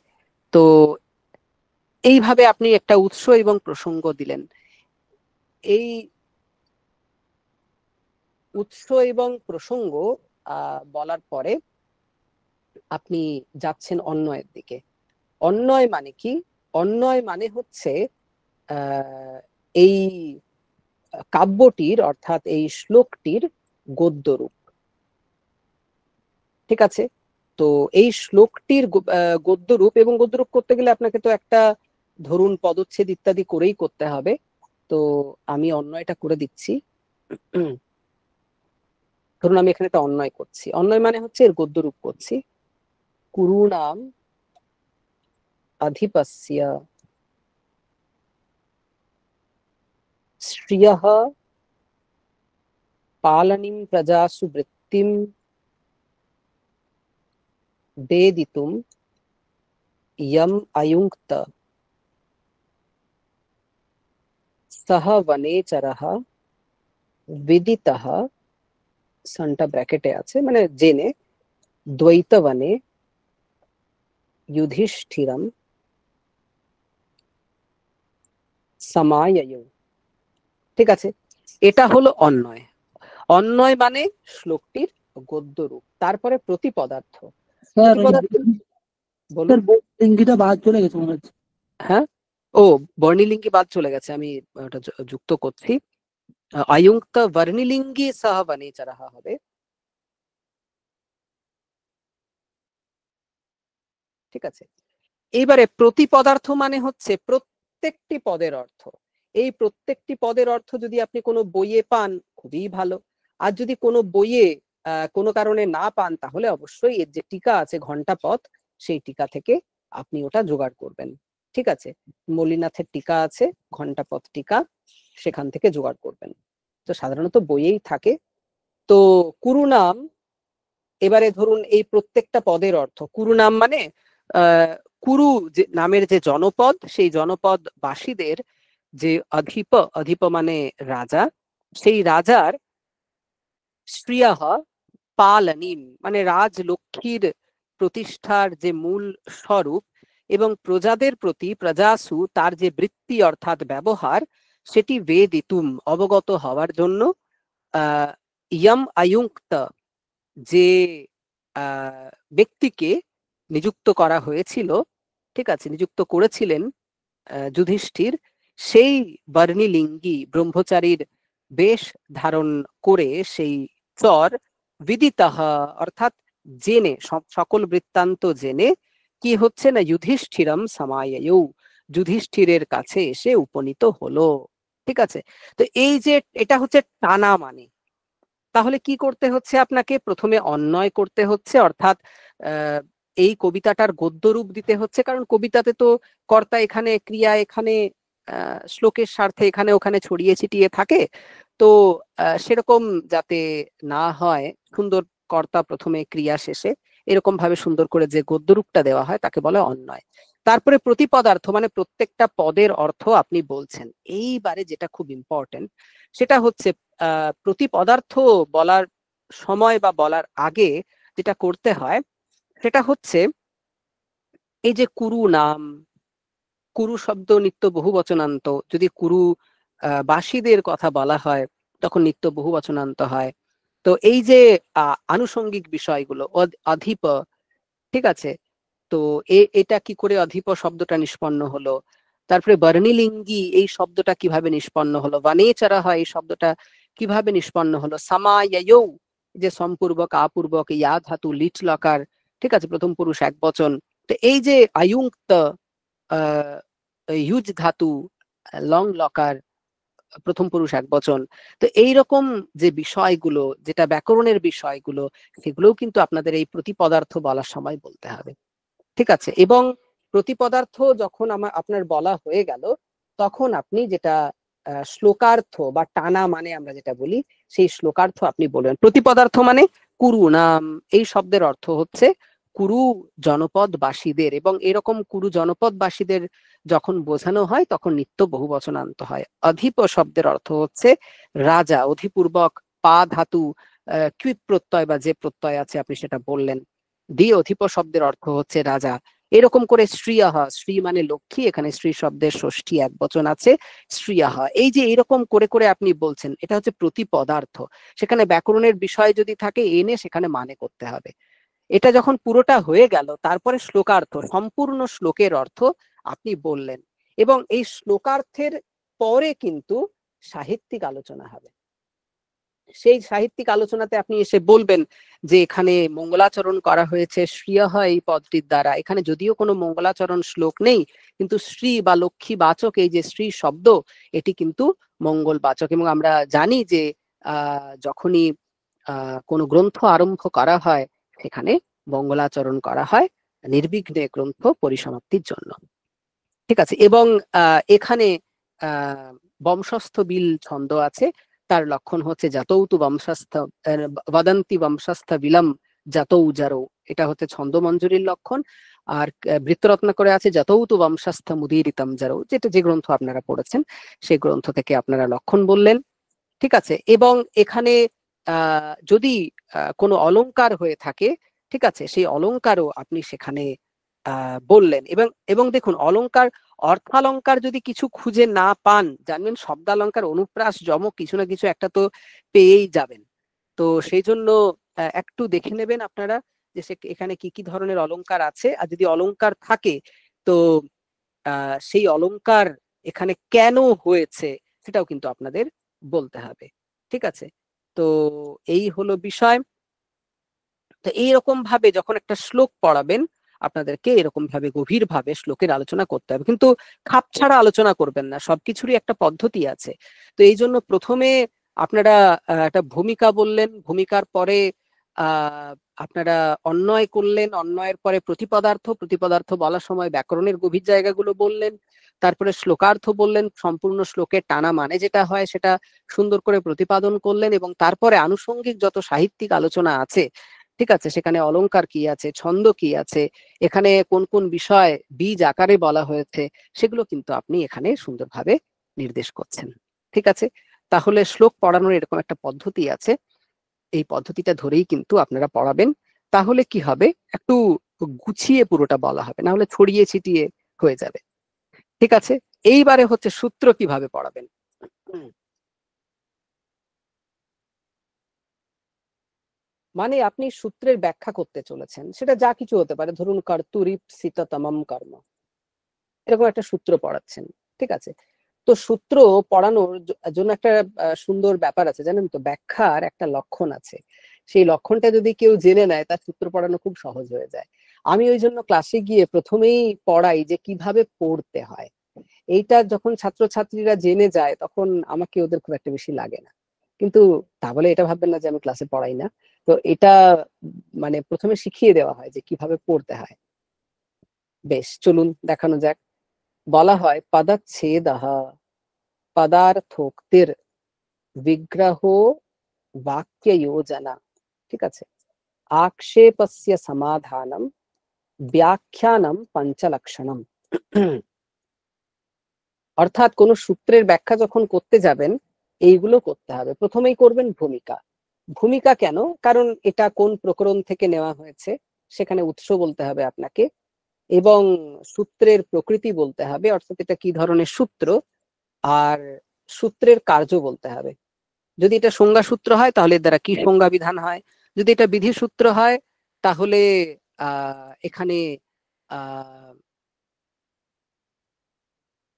তো এইভাবে আপনি একটা উৎস এবং প্রসঙ্গ দিলেন। এই উৎস এবং প্রসঙ্গ বলার পরে আপনি যাচ্ছেন অন্যয়ের দিকে। অন্যয় মানে কি? অন্যয় মানে হচ্ছে এই কাব্যটির অর্থাৎ এই শ্লোকটির গদ্যরূপ। ঠিক আছে, তো এই শ্লোকটির গদ্যরূপ, এবং গদ্যরূপ করতে গেলে আপনাকে তো একটা ধরুন পদচ্ছেদ ইত্যাদি করেই করতে হবে। তো আমি অন্যয়টা করে দিচ্ছি। ধরুন আমি এখানে একটা অন্যয় করছি, অন্যয় মানে হচ্ছে এর গদ্যরূপ করছি। কুরুণাম অধিপস্য শ্রিয়ঃ পালনীম প্রজাসু বৃত্তিম বেদিতুম यम अयुङ्क्त सह वनेचरः विदितः সনটা ব্র্যাকেটে আছে মানে জেনে দ্বৈতবনে যুধিষ্ঠিরম সমায়য়ৌ। ঠিক আছে, এটা হলো অন্যয়। অন্যয় মানে শ্লোকটির গদ্যরূপ। তারপরে প্রতিপদার্থ। প্রতিপদার্থ বলুন। লিঙ্গিটা বাদ চলে গেছে মনে হচ্ছে। হ্যাঁ, ও বর্ণিলিঙ্গি বাদ চলে গেছে, আমি ওটা যুক্ত করছি। অয়ুক্ত বর্ণিলিঙ্গি সহ বনেচরः হবে। ঠিক আছে, এইবারে প্রতিপদার্থ মানে হচ্ছে প্রত্যেকটি পদের অর্থ। এই প্রত্যেকটি পদের অর্থ যদি আপনি কোনো বইয়ে পান খুবই ভালো, আর যদি কোনো বইয়ে কোনো কারণে না পান তাহলে অবশ্যই এর যে টিকা আছে ঘণ্টাপথ, সেই টিকা থেকে আপনি ওটা জোগাড় করবেন। ঠিক আছে, মলিনাথের টিকা আছে ঘণ্টাপথ টিকা, সেখান থেকে জোগাড় করবেন। তো সাধারণত বইয়েই থাকে। তো কুরুনাম, এবারে ধরুন এই প্রত্যেকটা পদের অর্থ। কুরুনাম মানে কুরু যে নামের যে জনপদ, সেই জনপদ বাসীদের যে অধিপ মানে রাজা, সেই রাজার শ্রিয়ঃ পালনীম মানে রাজলক্ষ্মীর প্রতিষ্ঠার যে মূল স্বরূপ, এবং প্রজাদের প্রতি প্রজাসু তার যে বৃত্তি অর্থাৎ ব্যবহার, সেটি বেদিতুম অবগত হওয়ার জন্য ইয়ম আয়ুক্ত যে ব্যক্তিকে নিযুক্ত করা হয়েছিল, ঠিক আছে, নিযুক্ত করেছিলেন যুধিষ্ঠির, সেই বর্ণিলিঙ্গি ব্রহ্মচারীর বেশ ধারণ করে সেই চর বিদিতঃ অর্থাৎ জেনে, সকল বৃত্তান্ত জেনে কি হচ্ছে না যুধিষ্ঠিরম সমায়য়ৌ যুধিষ্ঠিরের কাছে এসে উপনীত হলো। ঠিক আছে, তো এই যে এটা হচ্ছে টানা মানে, তাহলে কি করতে হচ্ছে আপনাকে? প্রথমে অন্যয় করতে হচ্ছে, অর্থাৎ এই কবিতাটার গদ্যরূপ দিতে হচ্ছে, কারণ কবিতাতে তো কর্তা এখানে, ক্রিয়া এখানে, শ্লোকের স্বার্থে এখানে ওখানে ছড়িয়ে ছিটিয়ে থাকে। তো সেরকম যাতে না হয়, সুন্দর কর্তা প্রথমে ক্রিয়া শেষে এরকম ভাবে সুন্দর করে যে গদ্যরূপটা দেওয়া হয় তাকে বলে অন্যয়। তারপরে প্রতিপদার্থ মানে প্রত্যেকটা পদের অর্থ আপনি বলছেন। এইবারে যেটা খুব ইম্পর্টেন্ট সেটা হচ্ছে প্রতিপদার্থ বলার সময় বা বলার আগে যেটা করতে হয় সেটা হচ্ছে এই যে কুরু নাম, কুরু শব্দ নিত্য বহুবচনান্ত। যদি কুরু বাসীদের কথা বলা হয় তখন নিত্য বহুবচনান্ত হয়। তো এই যে আনুষঙ্গিক বিষয়গুলো, অধিপ, ঠিক আছে, তো এটা কি করে অধিপ শব্দটা নিষ্পন্ন হলো, তারপরে বর্ণিলিঙ্গি এই শব্দটা কিভাবে নিষ্পন্ন হলো, বনেচরা হয় এই শব্দটা কিভাবে নিষ্পন্ন হলো, সমায়য়ৌ যে সম্পূর্বক আপূর্বক ইয়া ধাতু লিট লকার, ঠিক আছে, প্রথম পুরুষ এক বচন। তো এই যে আয়ুক্ত ইউজ ধাতু লং লকার প্রথম পুরুষ এক বচন। তো এইরকম যে বিষয়গুলো, যেটা ব্যাকরণের বিষয়গুলো, সেগুলোও কিন্তু আপনাদের এই প্রতিপদার্থ বলার সময় বলতে হবে। ঠিক আছে, এবং প্রতিপদার্থ যখন আপনার বলা হয়ে গেল তখন আপনি যেটা শ্লোকার্থ বা টানা মানে আমরা যেটা বলি, সেই শ্লোকার্থ আপনি বলবেন। প্রতিপদার্থ মানে কুরু নাম, এই শব্দের অর্থ হচ্ছে কুরু জনপদবাসীদের, এবং এরকম কুরু জনপদবাসীদের যখন বোঝানো হয় তখন নিত্য বহুবচনান্ত হয়। অধিপ শব্দের অর্থ হচ্ছে রাজা, অধিপূর্বক পা ধাতু কৃত প্রত্যয় বা যে প্রত্যয় আছে আপনি সেটা বললেন দিয়ে অধিপ শব্দের অর্থ হচ্ছে রাজা। এরকম করে শ্রিয়ঃ, শ্রী মানে লক্ষ্মী, এখানে শ্রী শব্দের ষষ্ঠী এক বচন আছে, শ্রিয়ঃ। এই যে এরকম করে করে আপনি বলছেন, এটা হচ্ছে প্রতিপদার্থ। সেখানে ব্যাকরণের বিষয় যদি থাকে এনে সেখানে মানে করতে হবে। এটা যখন পুরোটা হয়ে গেল তারপরে শ্লোকার্থ, সম্পূর্ণ শ্লোকের অর্থ আপনি বললেন, এবং এই শ্লোকার্থের পরে কিন্তু সাহিত্যিক আলোচনা হবে। সেই সাহিত্যিক আলোচনাতে আপনি এসে বলবেন যে এখানে মঙ্গলাচরণ করা হয়েছে শ্রিয়ঃ এই পদটির দ্বারা। এখানে যদিও কোনো মঙ্গলাচরণ শ্লোক নেই, কিন্তু শ্রী বা লক্ষ্মী বাচক এই যে শ্রী শব্দ, এটি কিন্তু মঙ্গল বাচক। এবং আমরা জানি যে যখনই কোনো গ্রন্থ আরম্ভ করা হয় সেখানে মঙ্গলাচরণ করা হয় নির্বিঘ্নে গ্রন্থ পরিসমাপ্তির জন্য। ঠিক আছে, এবং এখানে বংশস্থ বিল ছন্দ আছে, তার লক্ষণ হচ্ছে জাতৌতু বংশস্থ বদন্তি বংশস্থ বিলম জাতৌ জারৌ, এটা হচ্ছে ছন্দমঞ্জুরির লক্ষণ। আর বৃত্তরত্ন করে আছে জাতৌতু বংশস্থ মুদীরিতম জারৌ, যেটা যে গ্রন্থ আপনারা পড়েছেন সেই গ্রন্থ থেকে আপনারা লক্ষণ বললেন। ঠিক আছে, এবং এখানে যদি কোনো অলংকার হয়ে থাকে, ঠিক আছে, সেই অলংকারও আপনি সেখানে বললেন। এবং দেখুন, অলংকার অর্থালঙ্কার যদি কিছু খুঁজে না পান, জানবেন শব্দালঙ্কার অনুপ্রাস যমক কিছু না কিছু একটা তো পেয়েই যাবেন। তো সেই জন্য একটু দেখে নেবেন আপনারা যে এখানে কি কি ধরনের অলংকার আছে, আর যদি অলংকার থাকে তো সেই অলংকার এখানে কেন হয়েছে সেটাও কিন্তু আপনাদের বলতে হবে। ঠিক আছে, তো এই হলো বিষয়। তো এইরকম ভাবে যখন একটা শ্লোক পড়াবেন আপনাদেরকে এরকম ভাবে গভীর ভাবে শ্লোকের আলোচনা করতে হবে, কিন্তু খাপ ছাড়া আলোচনা করবেন না, সবকিছুরই একটা পদ্ধতি আছে। তো এই জন্য প্রথমে আপনারা একটা ভূমিকা বললেন, ভূমিকার পরে আপনারা অন্বয় করলেন, অন্বয়ের পরে প্রতিপদার্থ, প্রতিপদার্থ বলার সময় ব্যাকরণের গভীর জায়গাগুলো বললেন, তারপরে শ্লোকার্থ বললেন, সম্পূর্ণ শ্লোকের টানা মানে যেটা হয় সেটা সুন্দর করে প্রতিপাদন করলেন, এবং তারপরে আনুষঙ্গিক যত সাহিত্যিক আলোচনা আছে, ঠিক আছে, সেখানে অলংকার কি আছে, ছন্দ কি আছে, এখানে কোন কোন বিষয় বীজ আকারে বলা হয়েছে, সেগুলো কিন্তু আপনি এখানে সুন্দরভাবে নির্দেশ করছেন। ঠিক আছে, তাহলে শ্লোক পড়ানোর এরকম একটা পদ্ধতি আছে, এই পদ্ধতিটা ধরেই কিন্তু আপনারা পড়াবেন। তাহলে কি হবে, একটু গুছিয়ে পুরোটা বলা হবে, না হলে ছড়িয়ে ছিটিয়ে হয়ে যাবে। ঠিক আছে, এইবারে হচ্ছে সূত্র কিভাবে পড়াবেন। মানে আপনি সূত্রের ব্যাখ্যা করতে চলেছেন, সেটা যা কিছু হতে পারে, ধরুন কর্তুরীপ্সিততমম কর্ম, এরকম একটা সূত্র পড়াচ্ছেন। ঠিক আছে, তো সূত্র পড়ানোর জন্য একটা সুন্দর ব্যাপার আছে, জানেন তো, ব্যাখ্যার একটা লক্ষণ আছে, সেই লক্ষণটা যদি কেউ জেনে নেয় তার সূত্র পড়ানো খুব সহজ হয়ে যায়। আমি ওই জন্য ক্লাসে গিয়ে প্রথমেই পড়াই যে কিভাবে পড়তে হয়। এইটা যখন ছাত্রছাত্রীরা জেনে যায় তখন আমাকে ওদের খুব একটা বেশি লাগে না, কিন্তু তা বলে এটা ভাববেন না যে আমি ক্লাসে পড়াই না। তো এটা মানে প্রথমে শিখিয়ে দেওয়া হয় যে কিভাবে পড়তে হয়। বেশ, চলুন দেখানো যাক। বলা হয় পদচ্ছেদঃ পদার্থোক্তির বিগ্রহ বাক্য যোজনা। ঠিক আছে, আক্ষেপস্য সমাধানম ব্যাখ্যানম পঞ্চলক্ষণম। অর্থাৎ কোন সূত্রের ব্যাখ্যা যখন করতে যাবেন এইগুলো করতে হবে। প্রথমেই করবেন ভূমিকা। ভূমিকা কেন? কারণ এটা কোন প্রকরণ থেকে নেওয়া হয়েছে সেখানে উৎস বলতে হবে আপনাকে, এবং সূত্রের প্রকৃতি বলতে হবে, অর্থাৎ এটা কি ধরনের সূত্র, আর সূত্রের কার্য বলতে হবে। যদি এটা সংজ্ঞা সূত্র হয় তাহলে এর দ্বারা কি সংজ্ঞা বিধান হয়, যদি এটা বিধি সূত্র হয় তাহলে এখানে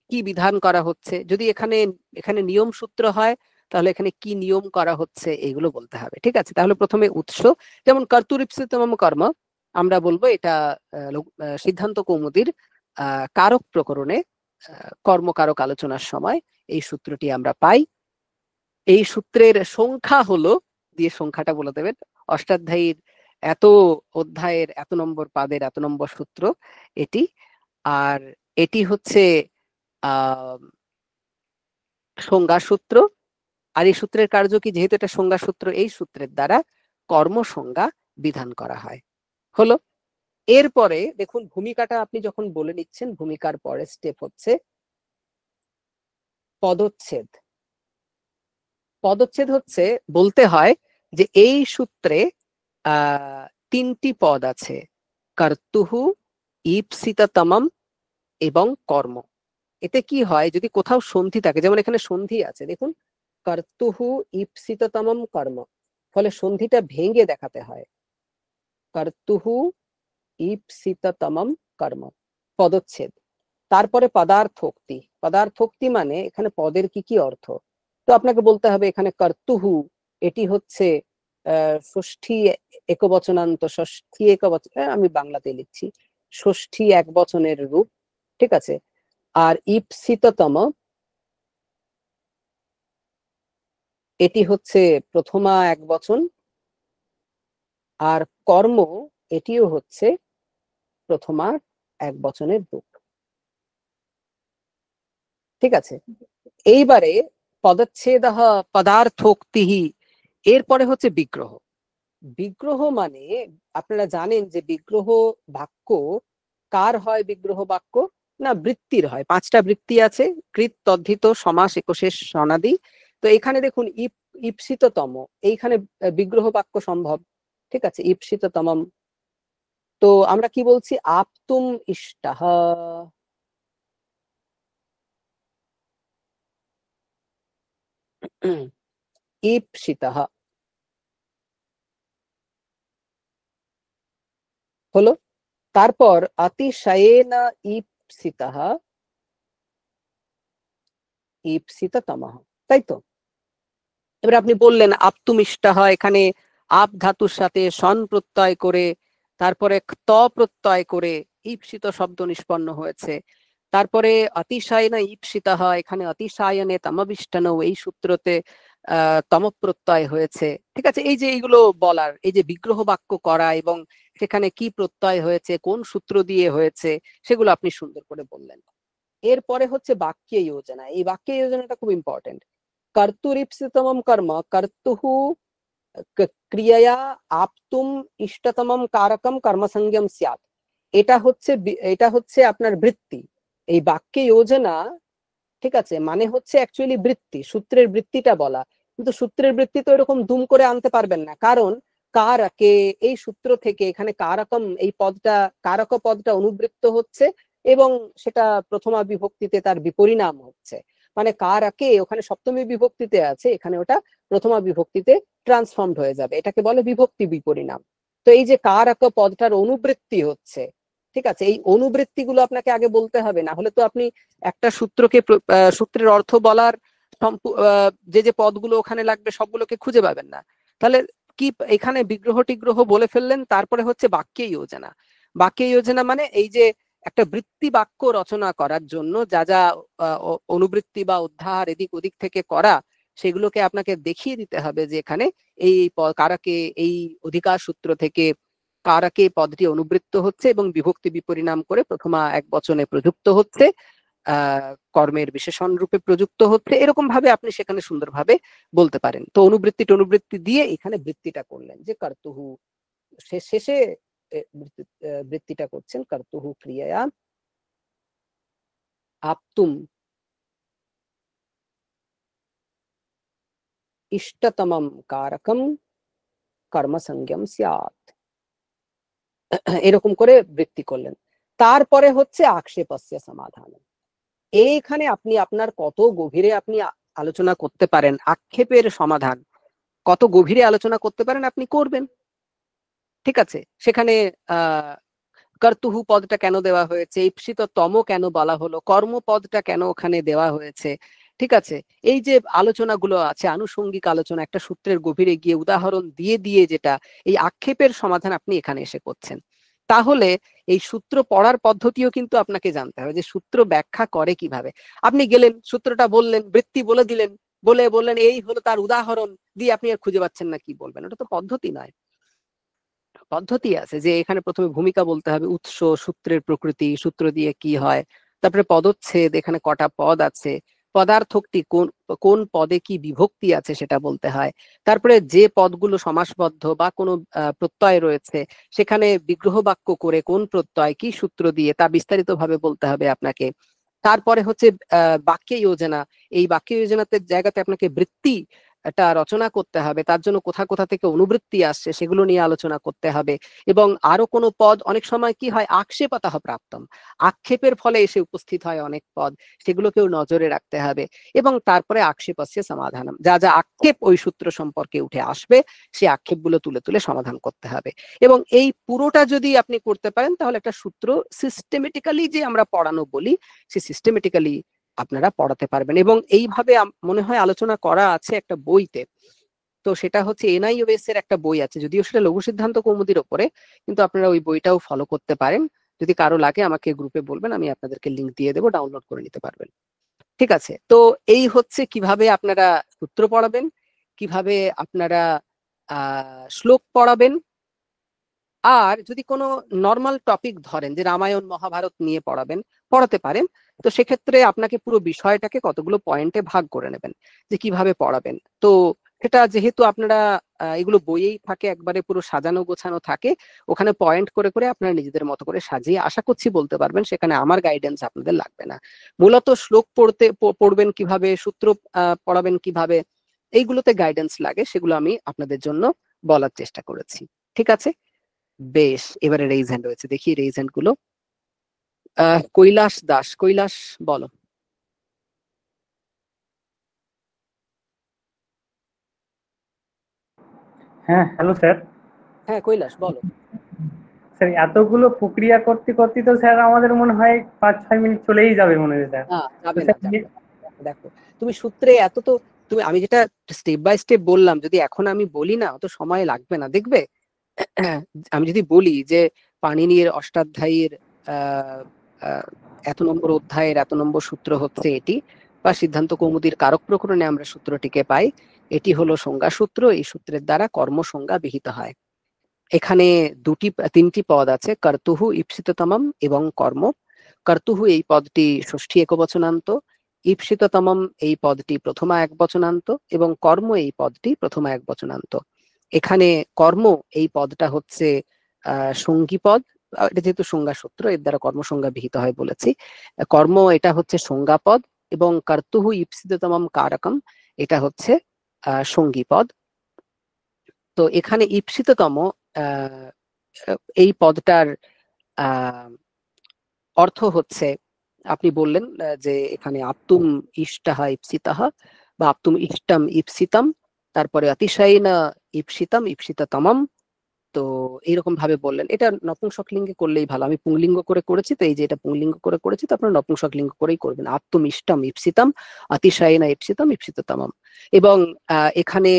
কি বিধান করা হচ্ছে, যদি এখানে নিয়ম সূত্র হয় তাহলে এখানে কি নিয়ম করা হচ্ছে, এগুলো বলতে হবে। ঠিক আছে, তাহলে প্রথমে উৎস, যেমন কর্তুরীপ্সিতমম কর্ম, আমরা বলবো এটা সিদ্ধান্ত কৌমুদীর কারক প্রকরণে কর্মকারক আলোচনার সময় এই সূত্রটি আমরা পাই। এই সূত্রের সংখ্যা হলো, দিয়ে সংখ্যাটা বলে দেবেন, অষ্টাধ্যায়ীর এত অধ্যায়ের এত নম্বর পাদের এত নম্বর সূত্র এটি, আর এটি হচ্ছে সংজ্ঞা সূত্র। আর এই সূত্রের কার্য কি, যেহেতু এটা সংজ্ঞা সূত্র, এই সূত্রের দ্বারা কর্ম সংজ্ঞা বিধান করা হয়। হলো, এরপরে দেখুন ভূমিকাটা আপনি যখন বলে নিচ্ছেন, ভূমিকার পরে স্টেপ হচ্ছে পদচ্ছেদ। পদচ্ছেদ হচ্ছে বলতে হয় যে এই সূত্রে তিনটি পদ আছে, কর্তুহু, ঈপ্সিততমম এবং কর্ম। এতে কি হয়, যদি কোথাও সন্ধি থাকে, যেমন এখানে সন্ধি আছে, দেখুন কর্তুহু ঈপ্সিততমম কর্ম, ফলে সন্ধিটা ভেঙে দেখাতে হয়, কর্তুহু ঈপ্সিততমম কর্ম, পদচ্ছেদ। তারপরে পদার্থোক্তি। পদার্থোক্তি মানে এখানে পদের কি কি অর্থ, তো আপনাকে বলতে হবে এখানে কর্তুহু এটি হচ্ছে ষষ্ঠী একবচনান্ত, ষষ্ঠী একবচন, আমি বাংলাতে লিখছি, ষষ্ঠী এক বচনের রূপ, ঠিক আছে। আর ঈপ্সিততম এটি হচ্ছে প্রথমা এক বচন, আর কর্ম এটিও হচ্ছে প্রথমা এক বচনের রূপ, ঠিক আছে। এইবারে পদচ্ছেদ পদার্থোক্তি, এরপরে হচ্ছে বিগ্রহ। বিগ্রহ মানে আপনারা জানেন যে বিগ্রহ বাক্য কার হয়? বিগ্রহ বাক্য না বৃত্তির হয়। 5টা বৃত্তি আছে, কৃত, তদ্ধিত, সমাস, একশেষ, সনাদি। তো এখানে দেখুন ঈপ্সিততম, এইখানে বিগ্রহ বাক্য সম্ভব, ঠিক আছে, ঈপ্সিততমম। তো আমরা কি বলছি? আপ্তুম ইষ্টঃ, ঈপ্সিতঃ হলো। তারপর অতিশয়েন ঈপ্সিতঃ, ঈপ্সিততমঃ, তাই তো? এবার আপনি বললেন আপ্তুমিষ্টঃ, এখানে আপ ধাতুর সাথে সন প্রত্যয় করে তারপরে ত প্রত্যয় করে ঈপ্সিত শব্দ নিষ্পন্ন হয়েছে। তারপরে অতিশায়ন ঈপ্সিতঃ, এখানে অতিশায়নে তমবিষ্টন, এই সূত্রতে তম প্রত্যয় হয়েছে, ঠিক আছে। এই যে এইগুলো বলার, এই যে বিগ্রহ বাক্য করা এবং সেখানে কি প্রত্যয় হয়েছে, কোন সূত্র দিয়ে হয়েছে, সেগুলো আপনি সুন্দর করে বললেন। এরপরে হচ্ছে বাক্য যোজনা। এই বাক্য যোজনাটা খুব ইম্পর্টেন্ট। কর্তুরীপ্সিতমম কর্ম কর্তুহু ক্রিয়ায়া আপ্তুম ইষ্টতমম কারকম কর্মসংজ্ঞম স্যাৎ। এটা হচ্ছে আপনার বৃত্তি। এই বাক্যে যোজনা, ঠিক আছে, মানে হচ্ছে অ্যাকচুয়ালি বৃত্তি, সূত্রের বৃত্তিটা বলা। কিন্তু সূত্রের বৃত্তি তো এরকম দুম করে আনতে পারবেন না, কারণ কারকে, এই সূত্র থেকে এখানে কারকম এই পদটা, কারক পদটা অনুবৃত্ত হচ্ছে এবং সেটা প্রথমা বিভক্তিতে তার বিপরিণাম হচ্ছে। মানে কারকে ওখানে সপ্তমী বিভক্তিতে আছে, এখানে ওটা প্রথমা বিভক্তিতে ট্রান্সফর্মড হয়ে যাবে, এটাকে বলে বিভক্তি বিপরিণাম। তো এই যে কারক পদটার অনুবৃত্তি হচ্ছে, ঠিক আছে, এই অনুবৃত্তিগুলো আপনাকে আগে বলতে হবে, না হলে তো আপনি একটা সূত্রকে সূত্রের অর্থ বলার যে যে পদগুলো ওখানে লাগবে সবগুলোকে খুঁজে পাবেন না। তাহলে কি এখানে বিগ্রহ টিগ্রহ বলে ফেললেন। তারপরে হচ্ছে বাক্য যোজনা। বাক্য যোজনা মানে এই যে একটা বৃত্তি বাক্য রচনা করার জন্য যা যা অনুবৃত্তি বা উদ্ধার এদিক ওদিক থেকে করা, সেগুলোকে আপনাকে দেখিয়ে দিতে হবে যে এখানে এই কারকে, এই অধিকার সূত্র থেকে কারকে পদটি অনুবৃত্ত হচ্ছে এবং বিভক্তি বিপরিণাম করে প্রথমা এক বচনে প্রযুক্ত হচ্ছে, কর্মের বিশেষণ রূপে প্রযুক্ত হচ্ছে, এরকম ভাবে আপনি সেখানে সুন্দরভাবে বলতে পারেন। তো অনুবৃত্তি দিয়ে এখানে বৃত্তিটা করলেন যে কর্তুহু, শেষে বৃত্তিটা করছেন কর্তুহু ক্রিয়া আপ্তুম ইষ্টতমম কারকম কর্মসংজ্ঞম স্যাৎ, এরকম করে বৃত্তি করলেন। তারপরে হচ্ছে আক্ষেপস্য সমাধান। এইখানে আপনি আপনার কত গভীরে আপনি আলোচনা করতে পারেন, আক্ষেপের সমাধান কত গভীরে আলোচনা করতে পারেন আপনি করবেন, ঠিক আছে। সেখানে কর্তুহু পদটা কেন দেওয়া হয়েছে, ঈপ্সিততম কেন বলা হলো, কর্ম পদটা কেন ওখানে দেওয়া হয়েছে, ঠিক আছে। এই যে আলোচনাগুলো আছে, আনুষঙ্গিক আলোচনা, একটা সূত্রের গভীরে গিয়ে উদাহরণ দিয়ে দিয়ে যেটা, এই আক্ষেপের সমাধান আপনি এখানে এসে করছেন। তাহলে এই সূত্র পড়ার পদ্ধতিও কিন্তু আপনাকে জানতে হবে যে সূত্র ব্যাখ্যা করে কিভাবে। আপনি গেলেন, সূত্রটা বললেন, বৃত্তি বলে দিলেন, বললেন এই হলো তার উদাহরণ, দিয়ে আপনি আর খুঁজে পাচ্ছেন না কি বলবেন। ওটা তো পদ্ধতি নয়। পদ্ধতি আছে যে এখানে প্রথমে ভূমিকা বলতে হবে, উৎস, সূত্রের প্রকৃতি, সূত্র দিয়ে কি হয়, তারপরে পদচ্ছেদ, এখানে কটা পদ আছে, পদার্থকটি কোন পদে কি বিভক্তি আছে সেটা বলতে হয়, তারপরে যে পদগুলো সমাসবদ্ধ বা কোনো প্রত্যয় রয়েছে সেখানে বিগ্রহ বাক্য করে কোন প্রত্যয় কি সূত্র দিয়ে তা বিস্তারিত ভাবে বলতে হবে আপনাকে। তারপরে হচ্ছে বাক্য যোজনা। এই বাক্য যোজনাতে জায়গাতে আপনাকে বৃত্তি একটা রচনা করতে হবে, তার জন্য কোথা কোথা থেকে অনুবৃত্তি আসছে সেগুলো নিয়ে আলোচনা করতে হবে। এবং আরো কোনো পদ অনেক সময় কি হয়, আক্ষেপতঃ প্রাপ্তম, আক্ষেপের ফলে এসে উপস্থিত হয় অনেক পদ, সেগুলোকেও নজরে রাখতে হবে। এবং তারপরে আক্ষেপস্য সমাধানম, যা যা আক্ষেপ ওই সূত্র সম্পর্কে উঠে আসবে সেই আক্ষেপগুলো তুলে তুলে সমাধান করতে হবে। এবং এই পুরোটা যদি আপনি করতে পারেন তাহলে একটা সূত্র সিস্টেমেটিক্যালি যে আমরা পড়ানো বলি, সে সিস্টেমেটিক্যালি আপনারা পড়াতে পারবেন। এবং এইভাবে মনে হয় আলোচনা করা আছে একটা বইতে, তো সেটা হচ্ছে এনআইওএস এর একটা বই আছে, যদিও সেটা লঘু সিদ্ধান্ত কৌমুদীর ওপরে, কিন্তু আপনারা ওই বইটাও ফলো করতে পারেন। যদি কারো লাগে আমাকে গ্রুপে বলবেন, আমি আপনাদেরকে লিংক দিয়ে দেবো, ডাউনলোড করে নিতে পারবেন। ঠিক আছে, তো এই হচ্ছে কিভাবে আপনারা সূত্র পড়াবেন, কিভাবে আপনারা শ্লোক পড়াবেন। আর যদি কোনো নর্মাল টপিক ধরেন যে রামায়ণ মহাভারত নিয়ে পড়াতে পারেন, তো সেক্ষেত্রে আপনাকে পুরো বিষয়টাকে কতগুলো পয়েন্টে ভাগ করে নেবেন যে কিভাবে পড়াবেন। তো সেটা যেহেতু আপনারা এগুলো বইয়েই থাকে, একবারে পুরো সাজানো গোছানো থাকে, ওখানে পয়েন্ট করে করে আপনারা নিজেদের মতো করে সাজিয়ে আশা করছি বলতে পারবেন, সেখানে আমার গাইডেন্স আপনাদের লাগবে না। মূলত শ্লোক পড়বেন কিভাবে, সূত্র পড়াবেন কিভাবে, এইগুলোতে গাইডেন্স লাগে, সেগুলো আমি আপনাদের জন্য বলার চেষ্টা করেছি। ঠিক আছে, বেশ, এবারে রেইজ হ্যান্ড হয়েছে, দেখি রেইজ হ্যান্ড গুলো। কৈলাস দাস, কৈলাস বলো। হ্যাঁ, হ্যালো স্যার। হ্যাঁ কৈলাস বলো। স্যার এতগুলো প্রক্রিয়া করতে করতে তো স্যার আমাদের মনে হয় 5-6 মিনিট চলেই যাবে মনে হয় স্যার। না যাবে না, দেখো তুমি সূত্রে এত তো, তুমি আমি যেটা স্টেপ বাই স্টেপ বললাম, যদি এখন আমি বলি না অত সময় লাগবে না, দেখবে। আমি যদি বলি যে পাণিনির অষ্টাধ্যায়ীর এত নম্বর অধ্যায়ের এত নম্বর সূত্র হচ্ছে এটি, বা সিদ্ধান্ত কৌমুদীর কারক প্রকরণে আমরা সূত্রটিকে পাই, এটি হলো সংজ্ঞা সূত্র, এই সূত্রের দ্বারা কর্ম সংজ্ঞা বিহিত হয়। এখানে তিনটি পদ আছে, কর্তুহু, ঈপ্সিততমম এবং কর্ম। কর্তুহু এই পদটি ষষ্ঠী একবচনান্ত, ঈপ্সিততমম এই পদটি প্রথমা একবচনান্ত, এবং কর্ম এই পদটি প্রথমা একবচনান্ত। এখানে কর্ম এই পদটা হচ্ছে সঙ্গী পদ, এটা যেহেতু সংজ্ঞা সূত্র, এর দ্বারা কর্মসংজ্ঞা বিহিত হয় বলেছি। কর্ম এটা হচ্ছে সংজ্ঞা পদ, এবং কর্তুহু ঈপ্সিততমম কারকম এটা হচ্ছে সঙ্গী পদ। তো এখানে ঈপ্সিততম এই পদটার অর্থ হচ্ছে, আপনি বললেন যে এখানে আপ্তুম ইষ্টাহ ঈপ্সিতাহ বা আপ্তুম ইষ্টম ঈপ্সিতম, তারপরে অতিশয়না ঈপ্সিতম ঈপ্সিততমম, তো এইরকম ভাবে বললেন। এটা নপুংসক লিঙ্গে করলেই ভালো, আমি পুংলিঙ্গ করে করেছি, তো এই যে এটা পুংলিঙ্গ করে করেছি, তো আপনারা নপুংসক লিঙ্গ করেই করবেন। আত্ম ইষ্টম ঈপ্সিতম, অতিশয়না ঈপ্সিতম ঈপ্সিততমম। এবং এখানে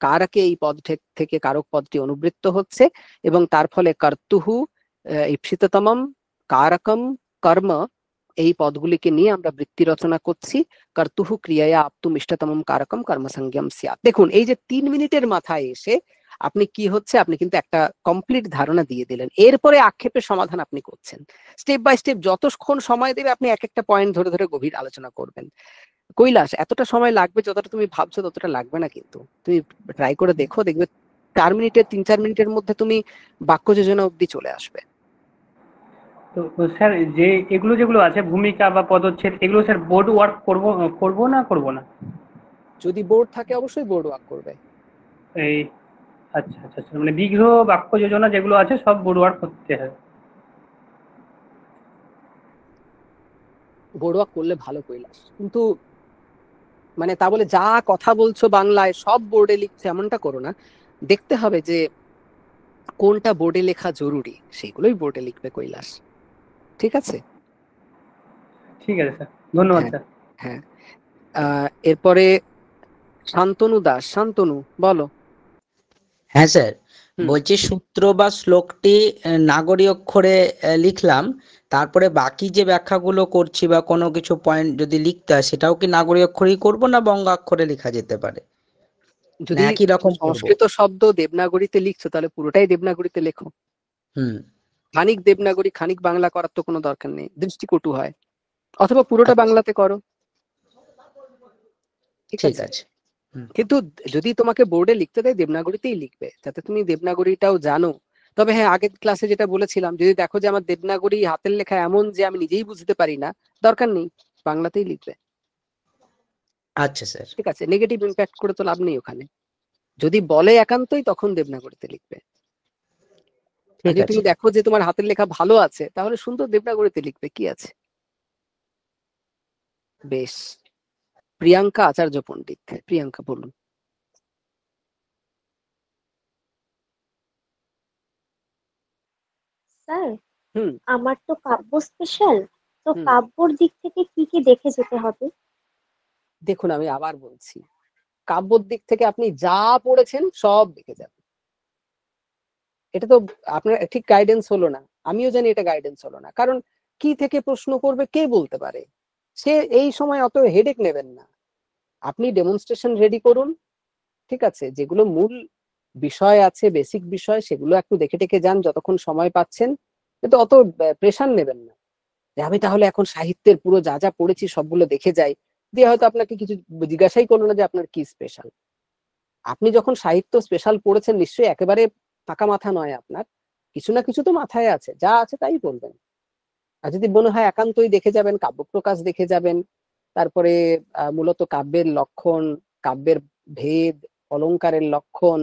কারকে এই পদ থেকে কারক পদটি অনুবৃত্ত হচ্ছে, এবং তার ফলে কর্তুহু ঈপ্সিততমম কারকম কর্ম এই পদগুলিকে নিয়ে আমরা বৃত্তি রচনা করছি। কর্তুহু ক্রিয়ায়া আপ্তুম ইষ্টতমম কারকম কর্মসংজ্ঞম স্যাৎ। দেখুন এই যে 3 মিনিটের মাথায় এসে আপনি কি হচ্ছে, আপনি কিন্তু একটা কমপ্লিট ধারণা দিয়ে দিলেন। এরপরে আক্ষেপের সমাধান আপনি করছেন স্টেপ বাই স্টেপ, যতক্ষণ সময় দেবে আপনি এক একটা পয়েন্ট ধরে ধরে গভীর আলোচনা করবেন। কৈলাস এতটা সময় লাগবে যতটা তুমি ভাবছো ততটা লাগবে না, কিন্তু তুমি ট্রাই করে দেখো, দেখবে 4 মিনিটের 3-4 মিনিটের মধ্যে তুমি বাক্য যোজনা অব্দি চলে আসবে। তো স্যার যে যেগুলো আছে ভূমিকা বা পদচ্ছেদ, এগুলো স্যার বোর্ড ওয়ার্ক করব না? যদি বোর্ড থাকে অবশ্যই বোর্ড ওয়ার্ক করবে। এই আচ্ছা আচ্ছা আচ্ছা, মানে বিগ্রহ বাক্য যোজনা যেগুলো আছে সব বোর্ড ওয়ার্ক করতে হয়। বোর্ড ওয়ার্ক করলে ভালো কৈলাস, কিন্তু মানে তা বলে যা কথা বলছো বাংলায় সব বোর্ডে লিখছো এমনটা করো না। দেখতে হবে যে কোনটা বোর্ডে লেখা জরুরি, সেগুলোই বোর্ডে লিখবে কৈলাস। ঠিক আছে, ঠিক আছে স্যার, ধন্যবাদ স্যার। হ্যাঁ, এরপরে শান্তনু দাস, শান্তনু বলো। হ্যাঁ স্যার, বলছি সূত্র বা শ্লোকটি নাগরী অক্ষরে লিখলাম, তারপরে বাকি যে ব্যাখ্যাগুলো করছি বা কোনো কিছু পয়েন্ট যদি লিখতে হয় সেটাও কি নাগরী অক্ষরেই করবো না বঙ্গাক্ষরে লেখা যেতে পারে? যদি একই রকম সংস্কৃত শব্দ দেবনাগরীতে লিখছো তাহলে পুরোটাই দেবনাগরীতে লেখো। খানিক দেবনাগরী খানিক বাংলা করার তো কোনো দরকার নেই, দৃষ্টিকটু হয়। অথবা পুরোটা বাংলাতে করো, ঠিক আছে। কিন্তু যদি তোমাকে বোর্ডে লিখতে দেয় দেবনাগরীতেই লিখবে, যাতে তুমি দেবনাগরীটাও জানো। তবে হ্যাঁ, আগের ক্লাসে যেটা বলেছিলাম, যদি দেখো যে আমার দেবনাগরী হাতের লেখা এমন যে আমি নিজেই বুঝতে পারি না, দরকার নেই, বাংলাতেই লিখবে। আচ্ছা স্যার। ঠিক আছে, নেগেটিভ ইম্প্যাক্ট করে তো লাভ নেই ওখানে। যদি বলে একান্তই তখন দেবনাগরীতে লিখবে। আর ঠিক যদি আছে। তুমি দেখো যে তোমার হাতের লেখা ভালো আছে তাহলে সুন্দর দেবনাগরীতে লিখবে, কি আছে। বেশ, প্রিয়াঙ্কা আচার্য পণ্ডিত, প্রিয়াঙ্কা বলুন। স্যার হুম, আমার তো কাব্য স্পেশাল, তো হুম। কাব্যর দিক থেকে কি কি দেখে যেতে হবে? দেখুন আমি আবার বলছি, কাব্যর দিক থেকে আপনি যা পড়েছেন সব দেখে যাবেন। এটা তো আপনার ঠিক গাইডেন্স হলো না, আমিও জানি এটা গাইডেন্স হলো না, কারণ কি থেকে প্রশ্ন করবে কে বলতে পারে। সে এই সময় অত হেডেক নেবেন না, আপনি ডেমনস্ট্রেশন রেডি করুন। ঠিক আছে, যেগুলো মূল বিষয় আছে, বেসিক বিষয়, সেগুলো একটু দেখে টেকে যান যতক্ষণ সময় পাচ্ছেন, কিন্তু অত প্রেশার নেবেন না যে আমি তাহলে এখন সাহিত্যের পুরো যা যা পড়েছি সবগুলো দেখে যাই, দিয়ে হয়তো আপনাকে কিছু জিজ্ঞাসাই করলো না যে আপনার কি স্পেশাল। আপনি যখন সাহিত্য স্পেশাল পড়েছেন নিশ্চয়ই একেবারে ফাঁকা মাথা নয়, আপনার কিছু না কিছু তো মাথায় আছে, যা আছে তাই বলবেন। আর যদি মনে হয় একান্তই দেখে যাবেন, কাব্যপ্রকাশ দেখে যাবেন, তারপরে মূলত কাব্যের লক্ষণ, কাব্যের ভেদ, অলংকারের লক্ষণ,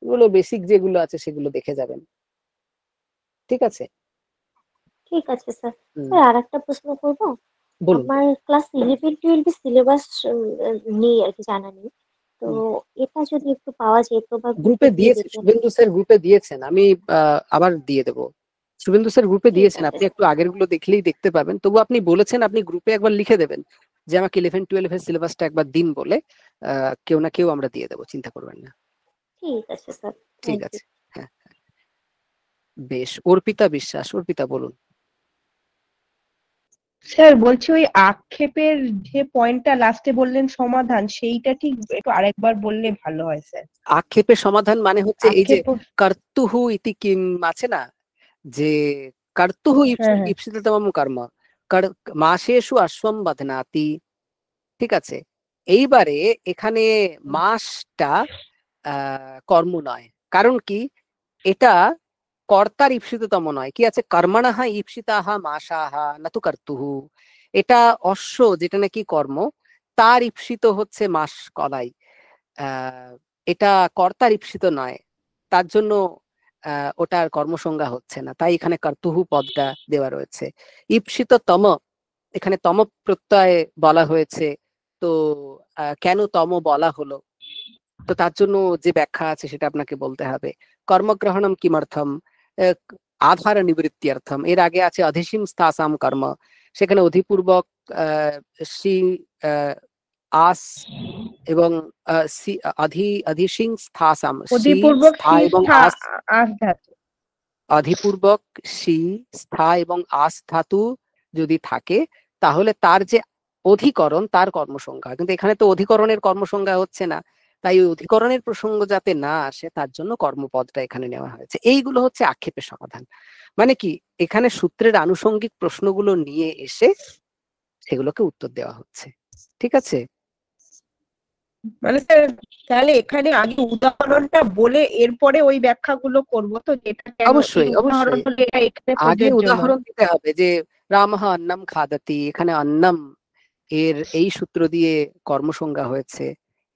এগুলো বেসিক যেগুলো আছে সেগুলো দেখে যাবেন। ঠিক আছে। ঠিক আছে স্যার। স্যার আর একটা প্রশ্ন করবো। বলুন। আমার ক্লাস 11-12 সিলেবাস নেই আর কি, জানা নেই, তো এটা যদি একটু পাওয়া যেত বা গ্রুপে গ্রুপে দিয়ে দিয়েছে, দিতেন। শুভেন্দু স্যার গ্রুপে দিয়েছেন, আমি আবার দিয়ে দেবো। শুভেন্দু স্যার গ্রুপে ঠিক দিয়েছেন, আছে আপনি স্যার। একটু আগের গুলো দেখলেই দেখতে পাবেন। তবু আপনি বলেছেন আপনি গ্রুপে একবার লিখে দেবেন যে আমাকে 11-12 এর সিলেবাসটা একবার দিন বলে, কেউ না কেউ আমরা দিয়ে দেবো, চিন্তা করবেন না। ঠিক আছে স্যার, ঠিক থ্যাংক ইউ। আছে, হ্যাঁ। বেশ, অর্পিতা বিশ্বাস, অর্পিতা বলুন। স্যার বলছি ওই আক্ষেপের যে পয়েন্টটা লাস্টে বললেন সমাধান, সেইটা ঠিক একটু আরেকবার বললে ভালো হয় স্যার। আক্ষেপের সমাধান মানে হচ্ছে এই যে আক্ষেপ। কর্তুহু ইতি কিম আছে না, যে কর্তুহু হ্যাঁ হ্যাঁ। ঈপ্সিততমম কর্ম মাসেষু অশ্বম বধ্নাতি। ঠিক আছে, এইবারে এখানে মাসটা কর্ম নয়, কারণ কি, এটা কর্তার ঈপ্সিততম নয়। কি আছে, কর্মণঃ ঈপ্সিতাঃ মাসাঃ নতু কর্তুহু। এটা অশ্ব যেটা নাকি কর্ম, তার ঈপ্সিত হচ্ছে মাস কলাই, এটা কর্তার ঈপ্সিত নয়, তার জন্য ওটার কর্মসংজ্ঞা হচ্ছে না, তাই এখানে কর্তুহু পদটা দেওয়া রয়েছে। ঈপ্সিত তম, এখানে তম প্রত্যয় বলা হয়েছে, তো কেন তম বলা হলো, তো তার জন্য যে ব্যাখ্যা আছে সেটা আপনাকে বলতে হবে। কর্মগ্রহণম কিমর্থম, আধার নিবৃত্ত্যর্থম, এর আগে আছে অধিসীম স্থাসাম কর্ম, সেখানে অধিপূর্বক শ্রী আস এবং অধিসিং স্থাসাম, শ্রী অধিপূর্বক স্থা এবং আস, অধিপূর্বক শ্রী স্থা এবং আস ধাতু যদি থাকে তাহলে তার যে অধিকরণ তার কর্মসংজ্ঞা, কিন্তু এখানে তো অধিকরণের কর্মসংজ্ঞা হচ্ছে না, তাই ওই অধিকরণের প্রসঙ্গ যাতে না আসে তার জন্য কর্মপদটা এখানে নেওয়া হয়েছে। এইগুলো হচ্ছে আক্ষেপের সমাধান। মানে কি, এখানে সূত্রের আনুষঙ্গিক প্রশ্নগুলো নিয়ে এসে সেগুলোকে উত্তর দেওয়া হচ্ছে। ঠিক আছে। মানে স্যার তাহলে এখানে আগে উদাহরণটা বলে এরপরে ওই ব্যাখ্যাগুলো করবো, তো যেটা কেন এই অবশ্যই উদাহরণ অবশ্যই, হলে এটা এখানে আগে প্রযোজ্য নয়। উদাহরণ দিতে হবে যে রামঃ অন্নম খাদাতি, এখানে অন্নম এর এই সূত্র দিয়ে কর্মসংজ্ঞা হয়েছে।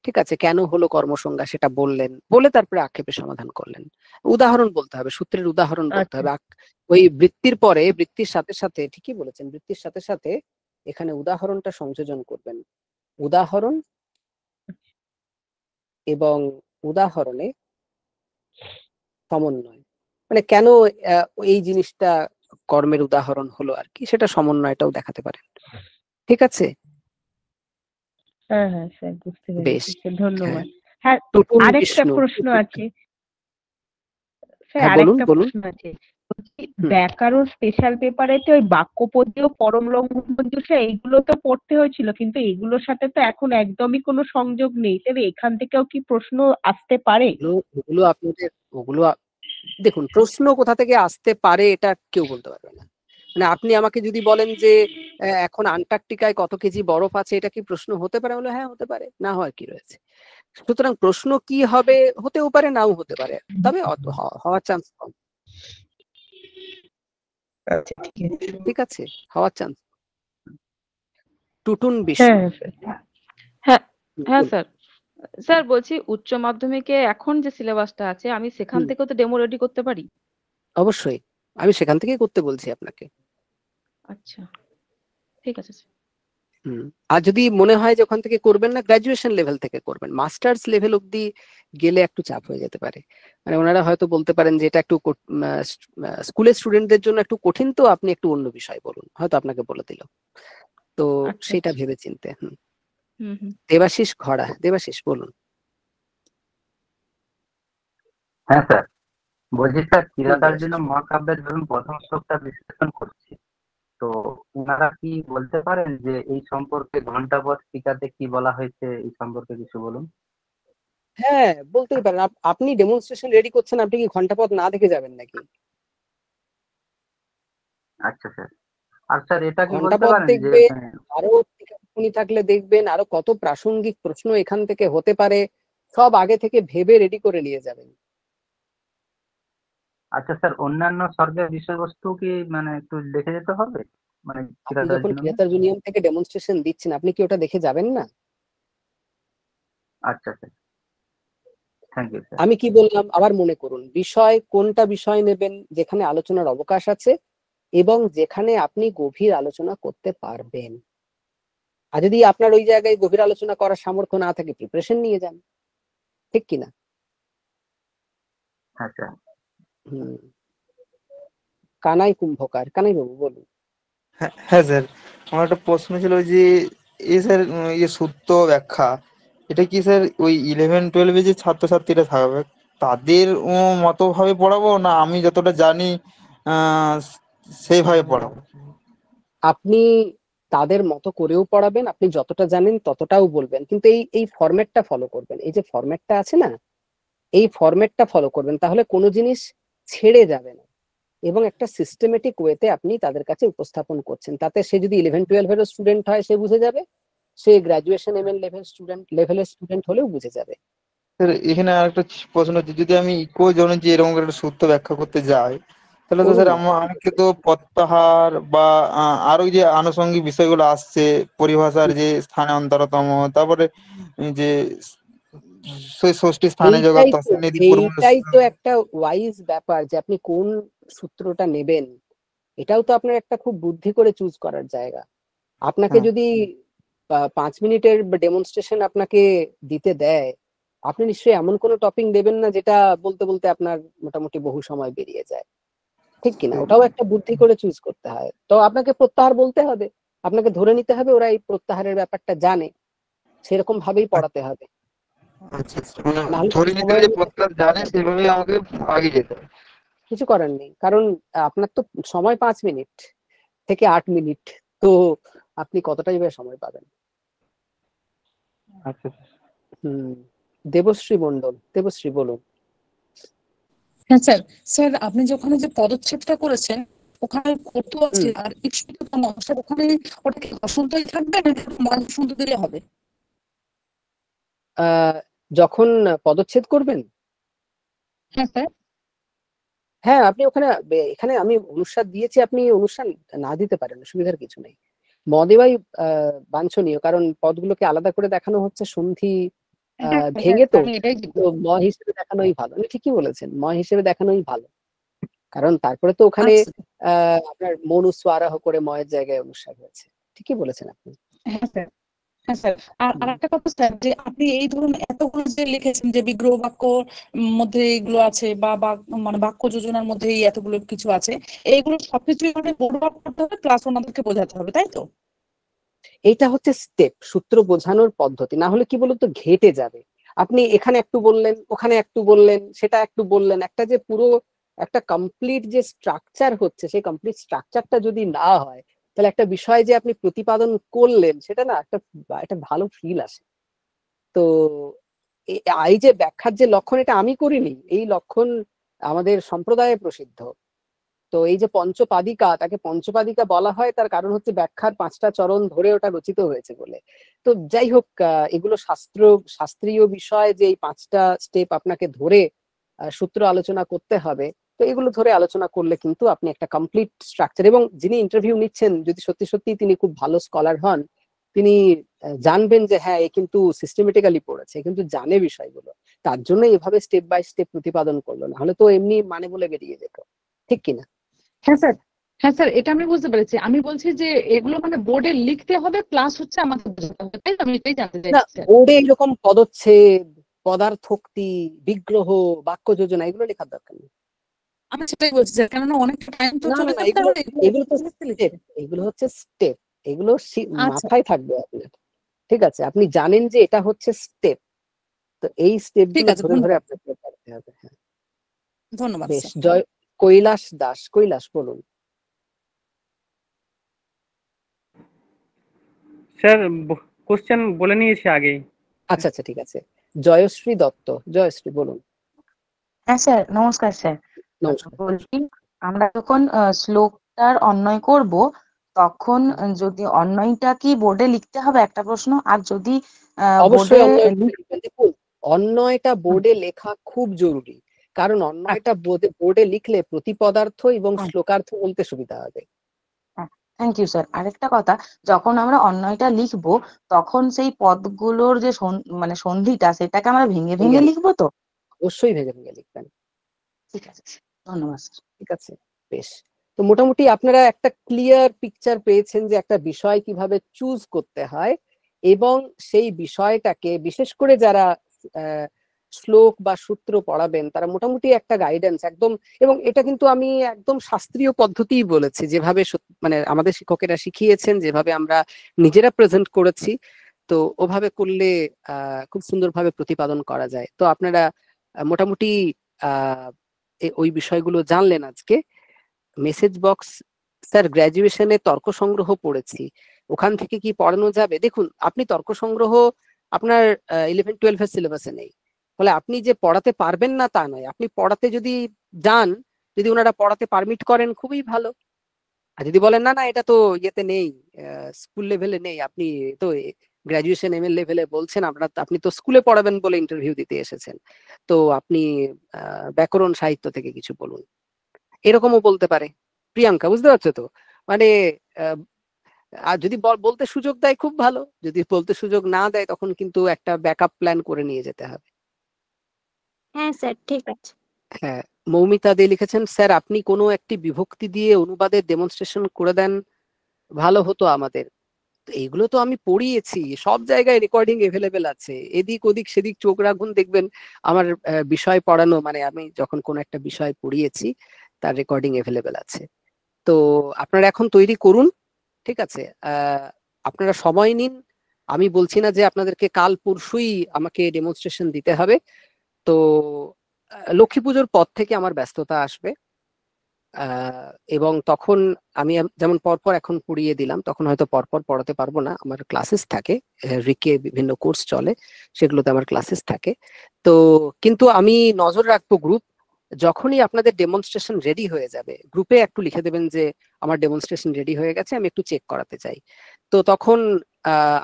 ঠিক আছে, কেন হলো কর্মসংজ্ঞা সেটা বললেন, বলে তারপরে আক্ষেপের সমাধান করলেন। উদাহরণ বলতে হবে, সূত্রের উদাহরণ বলতে আচ্ছা। হবে। ওই বৃত্তির পরে, বৃত্তির সাথে সাথে, ঠিকই বলেছেন, বৃত্তির সাথে সাথে এখানে উদাহরণটা সংযোজন করবেন। উদাহরণ এবং উদাহরণে সমন্বয়, মানে কেন এই জিনিসটা কর্মের উদাহরণ হলো আর কি, সেটা সমন্বয়টাও দেখাতে পারেন। ঠিক আছে। হ্যাঁ হ্যাঁ স্যার, বুঝতে বেশ, পেরেছি স্যার, ধন্যবাদ। হ্যাঁ। হ্যাঁ টুটুল আরেকটা বিষ্ণু, প্রশ্ন আছে স্যার, হ্যাঁ বলুন আরেকটা বলুন। প্রশ্ন আছে। বলছি ব্যাকরণ স্পেশাল পেপারেতে ওই বাক্যপদীয় পরম লঘুমঞ্জুষা এইগুলো তো পড়তে হয়েছিল, কিন্তু এগুলোর সাথে তো এখন একদমই কোনো সংযোগ নেই, তবে এখান থেকেও কি প্রশ্ন আসতে পারে? ওগুলো আপনাদের, ওগুলো দেখুন, প্রশ্ন কোথা থেকে আসতে পারে এটা কেউ বলতে পারবে না। মানে আপনি আমাকে যদি বলেন যে এখন আন্টার্কটিকায় কত কেজি বরফ আছে, এটা কি প্রশ্ন হতে পারে? বলে হ্যাঁ হতে পারে, না হয় কি রয়েছে। সুতরাং প্রশ্ন কি হবে, হতেও পারে নাও হতে পারে, তবে হওয়ার চান্স কম। ঠিক আছে, হওয়ার চান্স। টুটুন বিষ্ণু। হ্যাঁ হ্যাঁ বলুন। স্যার। স্যার বলছি উচ্চ মাধ্যমিকে এখন যে সিলেবাসটা আছে আমি সেখান হুম, থেকেও তো ডেমো রেডি করতে পারি? অবশ্যই আমি সেখান থেকেই করতে বলছি আপনাকে। আচ্ছা, ঠিক আছে স্যার। আর যদি মনে হয় যে ওখান থেকে করবেন না, গ্রাজুয়েশন লেভেল থেকে করবেন, মাস্টার্স লেভেল অব্দি গেলে একটু চাপ হয়ে যেতে পারে। মানে ওনারা হয়তো বলতে পারেন যে এটা একটু স্কুলের স্টুডেন্টদের জন্য একটু কঠিন, তো আপনি একটু অন্য বিষয় বলুন, হয়তো আপনাকে বলে দিল। তো আচ্ছা সেটা আচ্ছা। ভেবে চিন্তে। হুম। দেবাশিস খরা, দেবাশিস বলুন। হ্যাঁ স্যার, বলছি স্যার দেবাশিস। চিরাকার্জুন মহাকাব্যের ধরুন প্রথম শ্লোকটা বিশ্লেষণ করছি, তো ওনারা কি বলতে পারেন যে এই সম্পর্কে ঘণ্টাপদ টিকাতে কি বলা হয়েছে, এই সম্পর্কে কিছু বলুন। হ্যাঁ, বলতেই পারেন। আপনি ডেমনস্ট্রেশন রেডি করছেন, আপনি কি ঘন্টাপথ না দেখে যাবেন নাকি? আচ্ছা স্যার। আর স্যার এটা কি বলতে ঘন্টাপথ পারেন যে দেখবেন, আরো টিকাপুনি থাকলে দেখবেন, আরো কত প্রাসঙ্গিক প্রশ্ন এখান থেকে হতে পারে, সব আগে থেকে ভেবে রেডি করে নিয়ে যাবেন। আচ্ছা স্যার, অন্যান্য স্বর্গের বিষয়বস্তু কি মানে একটু দেখে যেতে হবে, মানে আপনি যখন চিরাকার্জুন? কিরাতার্জুনিয়াম থেকে ডেমনস্ট্রেশন দিচ্ছেন, আপনি কি ওটা দেখে যাবেন না? আচ্ছা স্যার, থ্যাংক ইউ স্যার। আমি কি বললাম আবার মনে করুন, বিষয় কোনটা বিষয় নেবেন যেখানে আলোচনার অবকাশ আছে এবং যেখানে আপনি গভীর আলোচনা করতে পারবেন। আর যদি আপনার ওই জায়গায় গভীর আলোচনা করার সামর্থ্য না থাকে, প্রিপারেশন নিয়ে যান, ঠিক কিনা? হ্যাঁ স্যার। কানাই কুম্ভকার, কানাই বাবু বলুন। হ্যাঁ স্যার, আমার একটা প্রশ্ন ছিল যে স্যার সূত্র ব্যাখ্যা, এটা কি স্যার ওই 11-12 যে ছাত্রছাত্রীরা থাকবে তাদের মতভাবে পড়াবো, না আমি যতটা জানি সেইভাবে পড়াবো? আপনি তাদের মতো করেও পড়াবেন, আপনি যতটা জানেন ততটাও বলবেন, কিন্তু এই ফরম্যাটটা ফলো করবেন। এই যে ফরম্যাটটা আছে না, এই ফরম্যাটটা ফলো করবেন, তাহলে কোনো জিনিস ছেড়ে যাবে না এবং একটা সিস্টেমেটিক ওয়েতে আপনি তাদের কাছে উপস্থাপন করছেন। তাতে সে যদি 11-12 এর স্টুডেন্ট হয় সে বুঝে যাবে, সে গ্রাজুয়েশন এমএল লেভেলের স্টুডেন্ট হলেও বুঝে যাবে। স্যার এখানে আরেকটা প্রশ্ন হচ্ছে, যদি আমি ইকো জোনে যে এরকম একটা সূত্র ব্যাখ্যা করতে যাই, তাহলে তো স্যার আমাকে তো প্রত্যাহার বা আরো যে আনুষঙ্গিক বিষয়গুলো আসছে, পরিভাষার যে স্থানে অন্তরতম, তারপরে যে ষষ্ঠী স্থানে যোগ, এইটাই তো একটা ওয়াইজ ব্যাপার যে আপনি কোন সূত্রটা নেবেন। এটাও তো আপনার একটা খুব বুদ্ধি করে চুজ করার জায়গা। আপনাকে যদি 5 মিনিটের ডেমনস্ট্রেশন আপনাকে দিতে দেয়, আপনি নিশ্চয়ই এমন কোনো টপিক দেবেন না যেটা বলতে বলতে আপনার মোটামুটি বহু সময় বেরিয়ে যায়, ঠিক কিনা? ওটাও একটা বুদ্ধি করে চুজ করতে হয়। তো আপনাকে প্রত্যাহার বলতে হবে, আপনাকে ধরে নিতে হবে ওরা এই প্রত্যাহারের ব্যাপারটা জানে, সেরকম ভাবেই পড়াতে হবে। কিছু করার নেই, কারণ আপনার তো সময় 5 মিনিট থেকে 8 মিনিট, তো আপনি কতটাই বা সময় পাবেন। আচ্ছা। দেবশ্রী মন্ডল, দেবশ্রী বলুন। হ্যাঁ স্যার, স্যার আপনি যে ওখানে যে পদচ্ছেদটা করেছেন ওখানে কত আছে আর ইষ্টতম, স্যার ওখানে ওটা কি অসন্তই থাকবে না মান শুনতে দিলে হবে? যখন পদচ্ছেদ করবেন, হ্যাঁ স্যার। হ্যাঁ আপনি ওখানে, এখানে আমি অনুষ্ঠান দিয়েছি, আপনি অনুষ্ঠান না দিতে পারেন, অসুবিধার কিছু নেই। ম দেওয়াই বাঞ্ছনীয়, কারণ পদগুলোকে আলাদা করে দেখানো হচ্ছে সন্ধি ভেঙে, তো ম হিসেবে দেখানোই ভালো। আপনি ঠিকই বলেছেন, ম হিসেবে দেখানোই ভালো, কারণ তারপরে তো ওখানে আপনার মনু সোয়ারাহ করে ময়ের জায়গায় অনুষ্ঠান হয়েছে। ঠিকই বলেছেন আপনি। হ্যাঁ স্যার। হ্যাঁ স্যার, আর একটা কথা স্যার, যে আপনি এই ধরুন এতগুলো যে লিখেছেন যে বিগ্রহ বাক্য মধ্যে এইগুলো আছে বা মানে বাক্য যোজনার মধ্যে এই এতগুলো কিছু আছে, এইগুলো সবকিছুই মানে বড় করতে হবে প্লাস ওনাদেরকে বোঝাতে হবে, তাই তো? এইটা হচ্ছে স্টেপ, সূত্র বোঝানোর পদ্ধতি, না হলে কি বলুন তো ঘেটে যাবে। আপনি এখানে একটু বললেন, ওখানে একটু বললেন, সেটা একটু বললেন, একটা যে পুরো একটা কমপ্লিট যে স্ট্রাকচার হচ্ছে, সেই কমপ্লিট স্ট্রাকচারটা যদি না হয়, তাহলে একটা বিষয় যে আপনি প্রতিপাদন করলেন সেটা না একটা ভালো ফিল আসে। তো এই যে ব্যাখ্যার যে লক্ষণ, এটা আমি করিনি, এই লক্ষণ আমাদের সম্প্রদায়ে প্রসিদ্ধ। তো এই যে পঞ্চপাদিকা, তাকে পঞ্চপাদিকা বলা হয়, তার কারণ হচ্ছে ব্যাখ্যার 5টা চরণ ধরে ওটা রচিত হয়েছে বলে। তো যাই হোক, এগুলো শাস্ত্রীয় বিষয় যে এই 5টা স্টেপ আপনাকে ধরে সূত্র আলোচনা করতে হবে। তো এগুলো ধরে আলোচনা করলে কিন্তু আপনি একটা কমপ্লিট স্ট্রাকচার, এবং যিনি ইন্টারভিউ নিচ্ছেন যদি সত্যি সত্যি তিনি খুব ভালো স্কলার হন, তিনি জানবেন যে হ্যাঁ এ কিন্তু সিস্টেমেটিক্যালি পড়েছে, কিন্তু জানে বিষয়গুলো, তার জন্য এভাবে স্টেপ বাই স্টেপ প্রতিপাদন করলো, না হলে তো এমনি মানে বলে বেরিয়ে যেত, ঠিক কিনা? হ্যাঁ স্যার, হ্যাঁ স্যার, এটা আমি বুঝতে পেরেছি। আমি বলছি যে এগুলো মানে বোর্ডে লিখতে হবে প্লাস হচ্ছে আমাকে বোঝাতে হবে, তাই তো? আমি এটাই জানতে না, চাইছি স্যার। বোর্ডে এরকম পদচ্ছেদ, পদার্থোক্তি, বিগ্রহ, বাক্য যোজনা এগুলো লেখার দরকার নেই। আমি সেটাই বলছি স্যার, কেননা অনেকটা টাইম তো না না চলে না, যাবে, এগুলো তাহলে এগুলো তো লিখতে স্টেপ, এগুলো হচ্ছে স্টেপ, এগুলো আচ্ছা মাথায় থাকবে আপনার, ঠিক আছে? আপনি জানেন যে এটা হচ্ছে স্টেপ, তো এই স্টেপ ঠিক গুলো আছে, ধরে ধরে ধন্যবাদ আপনাকে করতে হবে। হ্যাঁ, ধন্যবাদ বেশ। স্যার। কৈলাস দাস, কৈলাস বলুন। স্যার কোশ্চেন বলে নিয়েছি আগেই। আচ্ছা আচ্ছা, ঠিক আছে। জয়শ্রী দত্ত, জয়শ্রী বলুন। হ্যাঁ স্যার, নমস্কার স্যার। নমস্কার। বলছি আমরা যখন শ্লোকটার অন্বয় করব তখন যদি অন্বয়টা কি বোর্ডে লিখতে হবে, একটা প্রশ্ন, আর যদি বোর্ডে অবশ্যই অন্বয় করে লিখবেন। দেখুন, অন্বয়টা বোর্ডে লেখা খুব জরুরি, কারণ অন্বয়টা বোর্ডে লিখলে প্রতিপদার্থ এবং শ্লোকার্থ বলতে সুবিধা হবে। Thank you sir. আরেকটা কথা, যখন আমরা অন্বয়টা লিখবো তখন সেই পদগুলোর যে মানে সন্ধিটা সেটাকে আমরা ভেঙে ভেঙে লিখবো তো? অবশ্যই ভেঙে ভেঙে লিখবেন। ঠিক আছে, ধন্যবাদ স্যার। ঠিক আছে, বেশ। তো মোটামুটি আপনারা একটা ক্লিয়ার পিকচার পেয়েছেন যে একটা বিষয় কিভাবে চুজ করতে হয়, এবং সেই বিষয়টাকে বিশেষ করে যারা শ্লোক বা সূত্র পড়াবেন তারা মোটামুটি একটা গাইডেন্স একদম, এবং এটা কিন্তু আমি একদম শাস্ত্রীয় পদ্ধতিই বলেছি, যেভাবে মানে আমাদের শিক্ষকেরা শিখিয়েছেন, যেভাবে আমরা নিজেরা প্রেজেন্ট করেছি, তো ওভাবে করলে খুব সুন্দরভাবে প্রতিপাদন করা যায়। তো আপনারা মোটামুটি ওই বিষয়গুলো জানলেন আজকে। মেসেজ বক্স, স্যার গ্র্যাজুয়েশনে তর্ক সংগ্রহ পড়েছি, ওখান থেকে কি পড়ানো যাবে? দেখুন, আপনি তর্ক সংগ্রহ আপনার 11-12 সিলেবাসে নেই, ফলে আপনি যে পড়াতে পারবেন না তা নয়, আপনি পড়াতে যদি যান, যদি ওনারা পড়াতে পারমিট করেন খুবই ভালো, আর যদি বলেন না না এটা তো ইয়েতে নেই, স্কুল লেভেলে নেই, আপনি তো গ্রাজুয়েশন এমএ লেভেলে বলছেন, আপনি তো স্কুলে পড়াবেন বলে ইন্টারভিউ দিতে এসেছেন, তো আপনি ব্যাকরণ সাহিত্য থেকে কিছু বলুন, এরকমও বলতে পারে। প্রিয়াঙ্কা, বুঝতে পারছো তো? মানে আর যদি বলতে সুযোগ দেয় খুব ভালো, যদি বলতে সুযোগ না দেয় তখন কিন্তু একটা ব্যাকআপ প্ল্যান করে নিয়ে যেতে হবে। হ্যাঁ স্যার, ঠিক আছে। হ্যাঁ, মৌমিতা দে লিখেছেন, স্যার আপনি কোনো একটি বিভক্তি দিয়ে অনুবাদের ডেমনস্ট্রেশন করে দেন, ভালো হতো আমাদের। তো এইগুলো তো আমি পড়িয়েছি, সব জায়গায় রেকর্ডিং এভেলেবেল আছে, এদিক ওদিক সেদিক চোখ রাখুন, দেখবেন আমার বিষয় পড়ানো, মানে আমি যখন কোনো একটা বিষয় পড়িয়েছি তার রেকর্ডিং এভেলেবেল আছে। তো আপনারা এখন তৈরি করুন, ঠিক আছে? আপনারা সময় নিন, আমি বলছি না যে আপনাদেরকে কাল পরশুই আমাকে ডেমনস্ট্রেশন দিতে হবে। তো লক্ষ্মী পুজোর পর থেকে আমার ব্যস্ততা আসবে, এবং তখন আমি যেমন পরপর এখন পড়িয়ে দিলাম, তখন হয়তো পরপর পড়াতে পারবো না, আমার ক্লাসেস থাকে, রিকে বিভিন্ন কোর্স চলে, সেগুলোতে আমার ক্লাসেস থাকে। তো কিন্তু আমি নজর রাখবো গ্রুপ, যখনই আপনাদের ডেমনস্ট্রেশন রেডি হয়ে যাবে গ্রুপে একটু লিখে দেবেন যে আমার ডেমনস্ট্রেশন রেডি হয়ে গেছে, আমি একটু চেক করাতে চাই। তো তখন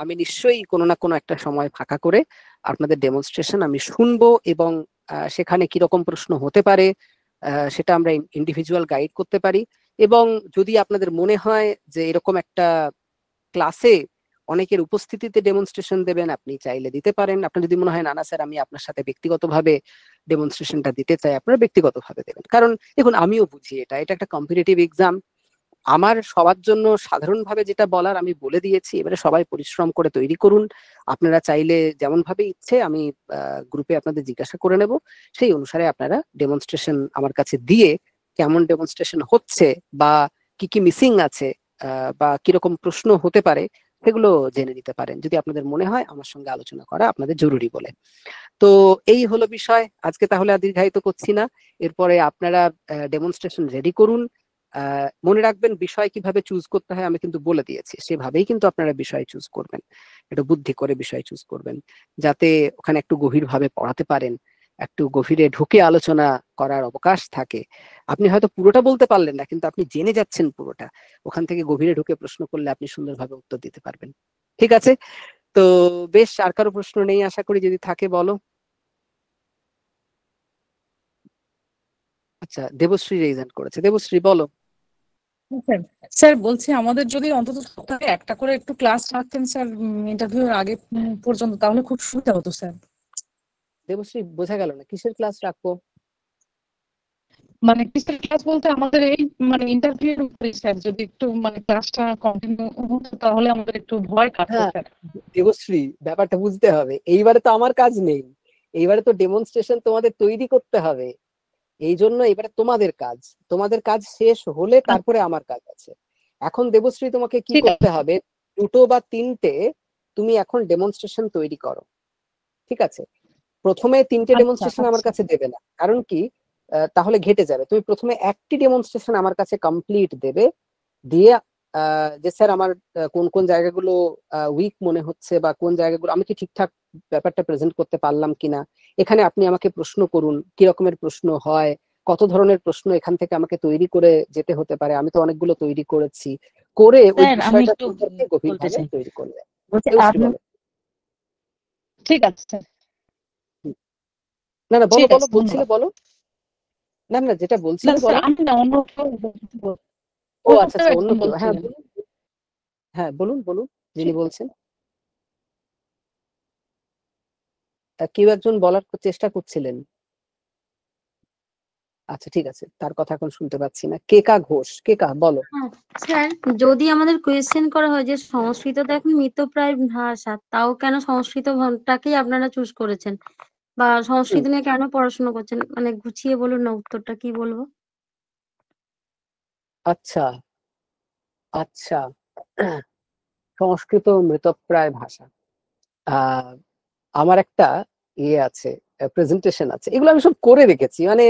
আমি নিশ্চয়ই কোনো না কোনো একটা সময় ফাঁকা করে আপনাদের ডেমনস্ট্রেশন আমি শুনবো, এবং সেখানে কিরকম প্রশ্ন হতে পারে সেটা আমরা ইন্ডিভিজুয়াল গাইড করতে পারি। এবং যদি আপনাদের মনে হয় যে এরকম একটা ক্লাসে অনেকের উপস্থিতিতে ডেমনস্ট্রেশন দেবেন, আপনি চাইলে দিতে পারেন। আপনার যদি মনে হয় না না স্যার আমি আপনার সাথে ব্যক্তিগতভাবে ডেমনস্ট্রেশনটা দিতে চাই, আপনারা ব্যক্তিগতভাবে দেবেন। কারণ দেখুন, আমিও বুঝি এটা একটা কম্পিটিটিভ এক্সাম, আমার সবার জন্য সাধারণভাবে যেটা বলার আমি বলে দিয়েছি, এবারে সবাই পরিশ্রম করে তৈরি করুন। আপনারা চাইলে যেমন ভাবে ইচ্ছে আমি গ্রুপে আপনাদের জিজ্ঞাসা করে নেব, সেই অনুসারে আপনারা ডেমনস্ট্রেশন আমার কাছে দিয়ে কেমন ডেমনস্ট্রেশন হচ্ছে বা কি কি মিসিং আছে বা কিরকম প্রশ্ন হতে পারে সেগুলো জেনে নিতে পারেন, যদি আপনাদের মনে হয় আমার সঙ্গে আলোচনা করা আপনাদের জরুরি বলে। তো এই হলো বিষয় আজকে, তাহলে আর দীর্ঘায়িত করছি না। এরপরে আপনারা ডেমনস্ট্রেশন রেডি করুন। মনে রাখবেন বিষয় কিভাবে চুজ করতে হয় আমি কিন্তু বলে দিয়েছি, সেভাবেই কিন্তু আপনারা বিষয় চুজ করবেন, একটু বুদ্ধি করে বিষয় চুজ করবেন, যাতে ওখানে একটু গভীরভাবে পড়াতে পারেন, একটু গভীরে ঢুকে আলোচনা করার অবকাশ থাকে। আপনি হয়তো পুরোটা বলতে পারলেন না, কিন্তু আপনি জেনে যাচ্ছেন পুরোটা, ওখান থেকে গভীরে ঢুকে প্রশ্ন করলে আপনি সুন্দরভাবে উত্তর দিতে পারবেন। ঠিক আছে? তো বেশ, আর কারো প্রশ্ন নেই আশা করি, যদি থাকে বলো। আচ্ছা, দেবশ্রী রেজেন্ট করেছে, দেবশ্রী বলো। স্যার স্যার বলছি আমাদের যদি অন্তত সপ্তাহে একটা করে একটু ক্লাস রাখতেন স্যার ইন্টারভিউ আগে পর্যন্ত, তাহলে খুব সুবিধা হতো স্যার। দেবশ্রী, বোঝা গেল না, কিসের ক্লাস রাখবো? মানে কিসের ক্লাস বলতে আমাদের এই মানে ইন্টারভিউ এর উপরে স্যার, যদি একটু মানে ক্লাসটা কন্টিনিউ হতো তাহলে আমাদের একটু ভয় কাটতো হ্যাঁ স্যার। দেবশ্রী, ব্যাপারটা বুঝতে হবে, এইবারে তো আমার কাজ নেই, এইবারে তো ডেমনস্ট্রেশন তোমাদের তৈরি করতে হবে, এই জন্য এবারে তোমাদের কাজ শেষ হলে তারপরে আমার কাজ আছে। এখন দেবশ্রী তোমাকে কি ঠিক করতে আছে। হবে, 2টো বা 3টে তুমি এখন ডেমনস্ট্রেশন তৈরি করো, ঠিক আছে? প্রথমে 3টে আচ্ছা ডেমনস্ট্রেশন আমার আচ্ছা কাছে দেবে না, কারণ কি, তাহলে ঘেটে যাবে। তুমি প্রথমে একটি ডেমনস্ট্রেশন আমার কাছে কমপ্লিট দেবে, দিয়ে যে স্যার আমার কোন কোন জায়গাগুলো উইক মনে হচ্ছে, বা কোন জায়গাগুলো আমি কি ঠিকঠাক ব্যাপারটা প্রেজেন্ট করতে পারলাম কিনা, এখানে আপনি আমাকে প্রশ্ন করুন, কি রকমের প্রশ্ন হয়, কত ধরনের প্রশ্ন এখান থেকে আমাকে তৈরি করে যেতে হতে পারে, আমি তো অনেকগুলো তৈরি করেছি, করে ওই স্যার আমি বিষয়টা একটু সম্পর্কে বলতে গভীরভাবে চাই, তৈরি করলে। বলছি দেবশ্রী আপনি বলো। ঠিক আছে স্যার। না না, বলো ঠিক বলো, আছে, বলছিলে ধন্যবাদ। বলো। না না, যেটা না বলছিলে স্যার বলো। আমি না, অন্য কেউ ও অন্য আচ্ছা কেউ আচ্ছা, অন্য একজন কেউ, হ্যাঁ বলছিলেন। বলুন। হ্যাঁ বলুন বলুন, যিনি বলছেন। কেউ একজন বলার চেষ্টা করছিলেন। আচ্ছা ঠিক আছে, তার কথা এখন শুনতে পাচ্ছি না। কেকা ঘোষ, কেকা বলো। হ্যাঁ স্যার, যদি আমাদের কোয়েশ্চেন করা হয় যে সংস্কৃত তো এখন মৃতপ্রায় ভাষা, তাও কেন সংস্কৃতটাকেই আপনারা চুজ করেছেন, বা সংস্কৃত নিয়ে কেন পড়াশোনা করছেন, মানে গুছিয়ে বলুন না, উত্তরটা কি বলবো। আচ্ছা আচ্ছা, সংস্কৃত মৃতপ্রায় ভাষা। আহ আমার একটা ইয়ে আছে, প্রেজেন্টেশন আছে, এগুলো আমি সব করে রেখেছি, মানে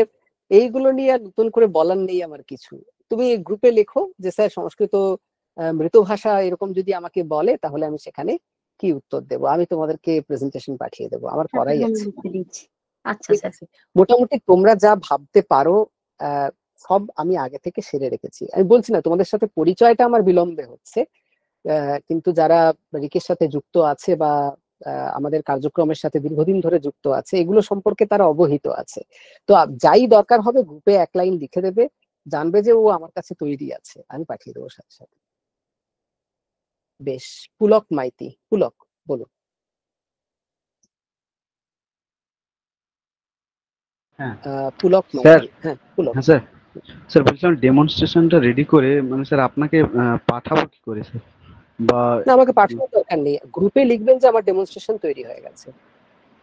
এইগুলো নিয়ে আর নতুন করে বলার নেই আমার কিছু। তুমি গ্রুপে লেখো যে স্যার সংস্কৃত মৃত ভাষা এরকম যদি আমাকে বলে, তাহলে আমি সেখানে কি উত্তর দেবো, আমি তোমাদেরকে প্রেজেন্টেশন পাঠিয়ে দেবো, আমার আচ্ছা করাই আমি আছে। লিখে দিচ্ছি। আচ্ছা ঠিক স্যার। আছে, মোটামুটি তোমরা যা ভাবতে পারো সব আমি আগে থেকে সেরে রেখেছি। আমি বলছি না তোমাদের সাথে পরিচয়টা আমার বিলম্বে হচ্ছে, কিন্তু যারা রিকের সাথে যুক্ত আছে, বা আমাদের কার্যক্রমের সাথে দীর্ঘদিন ধরে যুক্ত আছে, এগুলো সম্পর্কে তারা অবহিত আছে। তো যাই দরকার হবে গ্রুপে এক লাইন লিখে দেবে, জানবে যে ও আমার কাছে তৈরি আছে, আমি পাঠিয়ে দেবো সাথে সাথে। বেশ, পুলক মাইতি, পুলক বলো। হ্যাঁ পুলক স্যার। মাইতি, হ্যাঁ পুলক। হ্যাঁ স্যার। স্যার বলছিলাম ডেমনস্ট্রেশনটা রেডি করে মানে স্যার আপনাকে পাঠাবো কি করে স্যার, বা না, আমাকে পাঠানোর দরকার নেই, গ্রুপে লিখবেন যে আমার ডেমনস্ট্রেশন তৈরি হয়ে গেছে।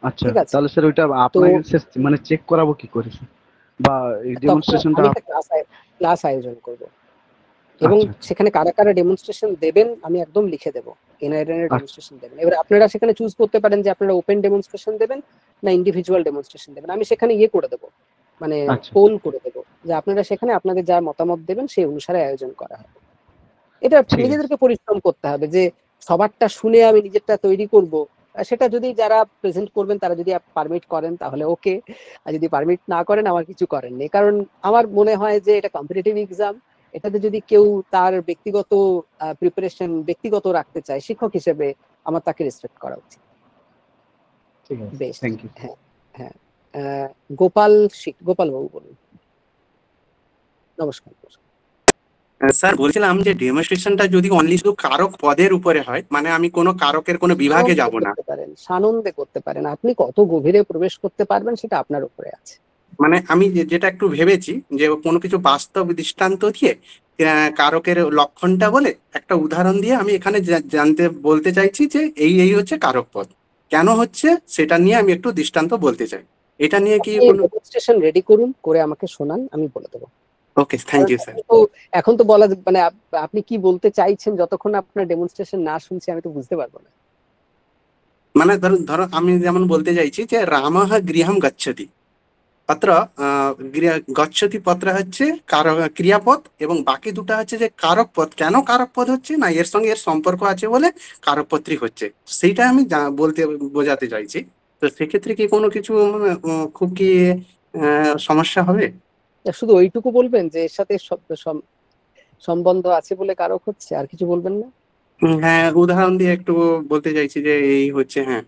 আচ্ছা ঠিক আছে, তাহলে স্যার ওইটা তো আপনাকে মানে চেক করাবো কি করে স্যার, বা এই তখন ডেমনস্ট্রেশনটা আমি একটা ক্লাস আয়োজন করব, এবং আচ্ছা আচ্ছা সেখানে কারা কারা ডেমনস্ট্রেশন দেবেন আমি একদম লিখে দেবো, এনআইএন এর ডেমনস্ট্রেশন দেবেন। এবার আপনারা সেখানে চুজ করতে পারেন যে আপনারা ওপেন ডেমনস্ট্রেশন দেবেন না ইন্ডিভিজুয়াল ডেমনস্ট্রেশন দেবেন। আমি সেখানে ইয়ে করে দেবো, মানে আচ্ছা পোল করে দেবো, যে আপনারা সেখানে আপনাদের যা মতামত দেবেন সেই অনুসারে আয়োজন করা হবে। এটা ঠিক আছে। নিজেদেরকে পরিশ্রম করতে হবে, যে সবারটা শুনে আমি নিজেরটা তৈরি করব, সেটা যদি যারা প্রেজেন্ট করবেন তারা যদি পারমিট করেন তাহলে ওকে, আর যদি পারমিট না করেন আমার কিছু করার নেই। কারণ আমার মনে হয় যে এটা কম্পিটিটিভ এক্সাম, এটাতে যদি কেউ তার ব্যক্তিগত প্রিপারেশন ব্যক্তিগত রাখতে চায় শিক্ষক হিসেবে, আমার তাকে রেসপেক্ট করা উচিত। ঠিক আছে, বেশ, থ্যাংক ইউ। হ্যাঁ হ্যাঁ, গোপাল গোপাল বাবু বলুন। নমস্কার। স্যার বলছিলাম যে ডেমনস্ট্রেশনটা যদি অনলি শুধু কারক পদের উপরে হয়, মানে আমি কোনো কারকের কোনো বিভাগে সানন্দে যাব না, করতে পারেন, সানন্দে করতে পারেন, আপনি কত গভীরে প্রবেশ করতে পারবেন সেটা আপনার উপরে আছে। মানে আমি যেটা একটু ভেবেছি যে কোনো কিছু বাস্তব দৃষ্টান্ত দিয়ে কারকের লক্ষণটা বলে একটা উদাহরণ দিয়ে আমি এখানে জানতে বলতে চাইছি যে এই এই হচ্ছে কারক পদ, কেন হচ্ছে সেটা নিয়ে আমি একটু দৃষ্টান্ত বলতে চাই। এটা নিয়ে কি আপনি কোনো? ডেমনস্ট্রেশন রেডি করুন, করে আমাকে শোনান, আমি বলে দেবো। ওকে, থ্যাংক ইউ স্যার। এখন তো বলা মানে আপনি কি বলতে চাইছেন, যতক্ষণ আপনার ডেমনস্ট্রেশন না শুনছি আমি তো বুঝতে পারবো না। মানে ধরো ধরো আমি যেমন বলতে চাইছি যে রামঃ গৃহম গচ্ছতি, পত্র গচ্ছতি পত্র হচ্ছে ক্রিয়াপদ, এবং বাকি দুটো হচ্ছে যে কারক পদ। কেন কারক পদ হচ্ছে না, এর সঙ্গে এর সম্পর্ক আছে বলে কারক পত্রী হচ্ছে, সেইটা আমি বলতে বোঝাতে চাইছি। তো সেক্ষেত্রে কি কোনো কিছু খুব কি সমস্যা হবে? শুধু ওইটুকু বলবেন যে এর সাথে সম্বন্ধ আছে বলে কারক হচ্ছে, আর কিছু বলবেন না? হ্যাঁ, উদাহরণ দিয়ে একটু বলতে চাইছি যে এই হচ্ছে। হ্যাঁ,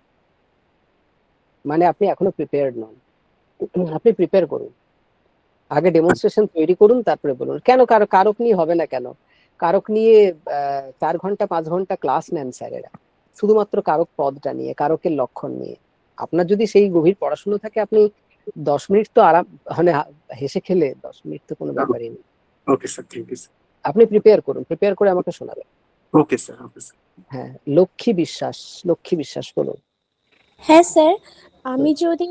মানে আপনি এখনো প্রিপেয়ার্ড নন, আপনি প্রিপেয়ার করুন। আগে ডেমনস্ট্রেশন তৈরি করুন, তারপরে বলুন। কেন কারক নিয়ে হবে না কেন? কারক নিয়ে 4 ঘন্টা 5 ঘন্টা ক্লাস নেন স্যারেরা, শুধুমাত্র কারক পদটা নিয়ে, কারকের লক্ষণ নিয়ে। আপনার যদি সেই গভীর পড়াশোনা থাকে, আপনি 10 মিনিট তো আরাম, মানে হেসে খেলে 10 মিনিট তো কোনো ব্যাপারই নেই। Okay sir, thank you sir. আপনি প্রিপেয়ার করুন, প্রিপেয়ার করে আমাকে শোনাবেন। Okay sir, okay sir. হ্যাঁ, লক্ষ্মী বিশ্বাস বলুন। হ্যাঁ স্যার, আমি যদি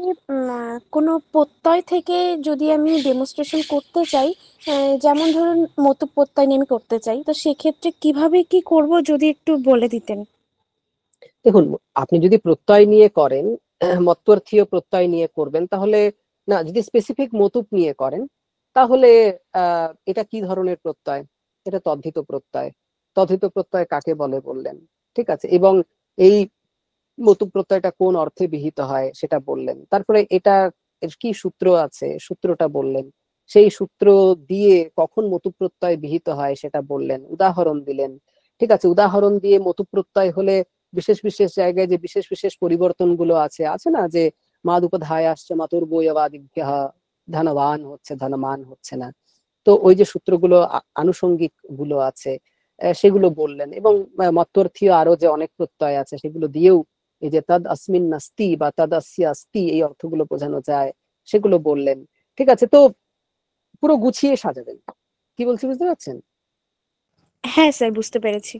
কোনো প্রত্যয় থেকে যদি আমি ডেমনস্ট্রেশন করতে চাই, যেমন ধরুন মতু প্রত্যয় নিয়ে আমি করতে চাই, তো সেক্ষেত্রে কিভাবে কি করব যদি একটু বলে দিতেন। দেখুন, আপনি যদি প্রত্যয় নিয়ে করেন, মত্বর্থীয় প্রত্যয় নিয়ে করবেন, তাহলে না, যদি স্পেসিফিক মতুপ নিয়ে করেন তাহলে এটা কি ধরনের প্রত্যয়? এটা তদ্ধিত প্রত্যয়। তদ্ধিত প্রত্যয় কাকে বলে বললেন, ঠিক আছে, এবং এই মতুপ প্রত্যয়টা কোন অর্থে বিহিত হয় সেটা বললেন। তারপরে এটা এর কি সূত্র আছে, সূত্রটা বললেন। সেই সূত্র দিয়ে কখন মতুপ প্রত্যয় বিহিত হয় সেটা বললেন, উদাহরণ দিলেন। ঠিক আছে, উদাহরণ দিয়ে মতুপ প্রত্যয় হলে বিশেষ বিশেষ জায়গায় যে বিশেষ বিশেষ পরিবর্তন গুলো আছে না, যে মাদুপধায় আসছে মাতুর বইবাদিভ্যঃ, ধনবান হচ্ছে ধনমান হচ্ছে না। তো ওই যে সূত্রগুলো আনুষঙ্গিক গুলো আছে সেগুলো বললেন, এবং মত্বর্থীয় আরো যে অনেক প্রত্যয় আছে সেগুলো দিয়েও এই যে তদ আসমিন নাস্তি বা তদ আসি আস্তি এই অর্থগুলো বোঝানো যায় সেগুলো বললেন। ঠিক আছে, তো পুরো গুছিয়ে সাজাবেন। কি বলছি বুঝতে পারছেন? হ্যাঁ স্যার, বুঝতে পেরেছি।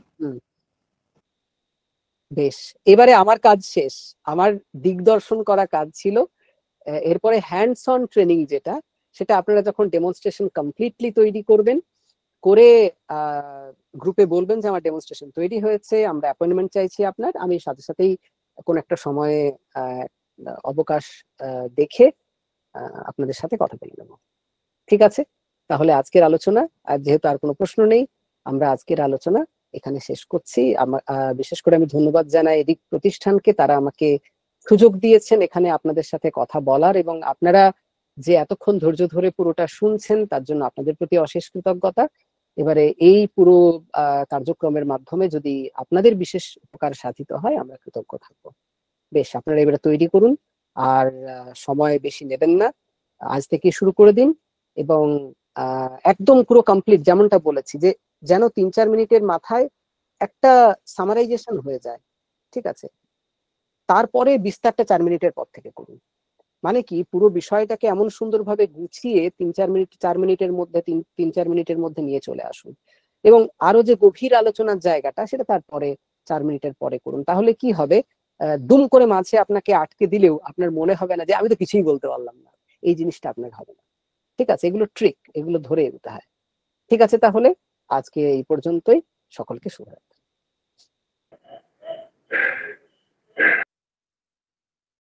বেশ, এবারে আমার কাজ শেষ, আমার দিগদর্শন করা কাজ ছিল। এরপরে হ্যান্ডস অন ট্রেনিং যেটা, সেটা আপনারা যখন ডেমনস্ট্রেশন কমপ্লিটলি তৈরি করবেন, করে গ্রুপে বলবেন যে আমার ডেমনস্ট্রেশন তৈরি হয়েছে, আমরা অ্যাপয়েন্টমেন্ট চাইছি আপনার, আমি সাথে সাথেই কোন একটা সময়ে অবকাশ দেখে আপনাদের সাথে কথা বলে নেব। ঠিক আছে, তাহলে আজকের আলোচনা, আর যেহেতু আর কোনো প্রশ্ন নেই, আমরা আজকের আলোচনা এখানে শেষ করছি। বিশেষ করে আমি ধন্যবাদ জানাই এদিক প্রতিষ্ঠানকে, তারা আমাকে সুযোগ দিয়েছেন এখানে আপনাদের সাথে কথা বলার, এবং আপনারা যে এতক্ষণ ধৈর্য ধরে পুরোটা শুনছেন তার জন্য আপনাদের প্রতি অশেষ কৃতজ্ঞতা। এবারে এই পুরো কার্যক্রমের মাধ্যমে যদি আপনাদের বিশেষ উপকার সাধিত হয়, আমরা কৃতজ্ঞ থাকবো। বেশ, আপনারা এবারে তৈরি করুন, আর সময় বেশি নেবেন না, আজ থেকে শুরু করে দিন, এবং একদম পুরো কমপ্লিট যেমনটা বলেছি, যে যেন 3-4 মিনিটের মাথায় একটা সামারাইজেশন হয়ে যায়। ঠিক আছে, তারপরে বিস্তারটা 4 মিনিটের পর থেকে করুন। মানে কি, পুরো বিষয়টাকে এমন সুন্দরভাবে গুছিয়ে 4 মিনিটের মধ্যে 3-4 মিনিটের মধ্যে নিয়ে চলে আসুন, এবং আরো যে গভীর আলোচনার জায়গাটা সেটা তারপরে 4 মিনিটের পরে করুন। তাহলে কি হবে, দুম করে মাঝে আপনাকে আটকে দিলেও আপনার মনে হবে না যে আমি তো কিছুই বলতে পারলাম না, এই জিনিসটা আপনার হবে না। ঠিক আছে, এগুলো ট্রিক, এগুলো ধরে এগোতে হয়। ঠিক আছে, তাহলে আজকে এই পর্যন্তই। সকলকে শুভরাত্রি।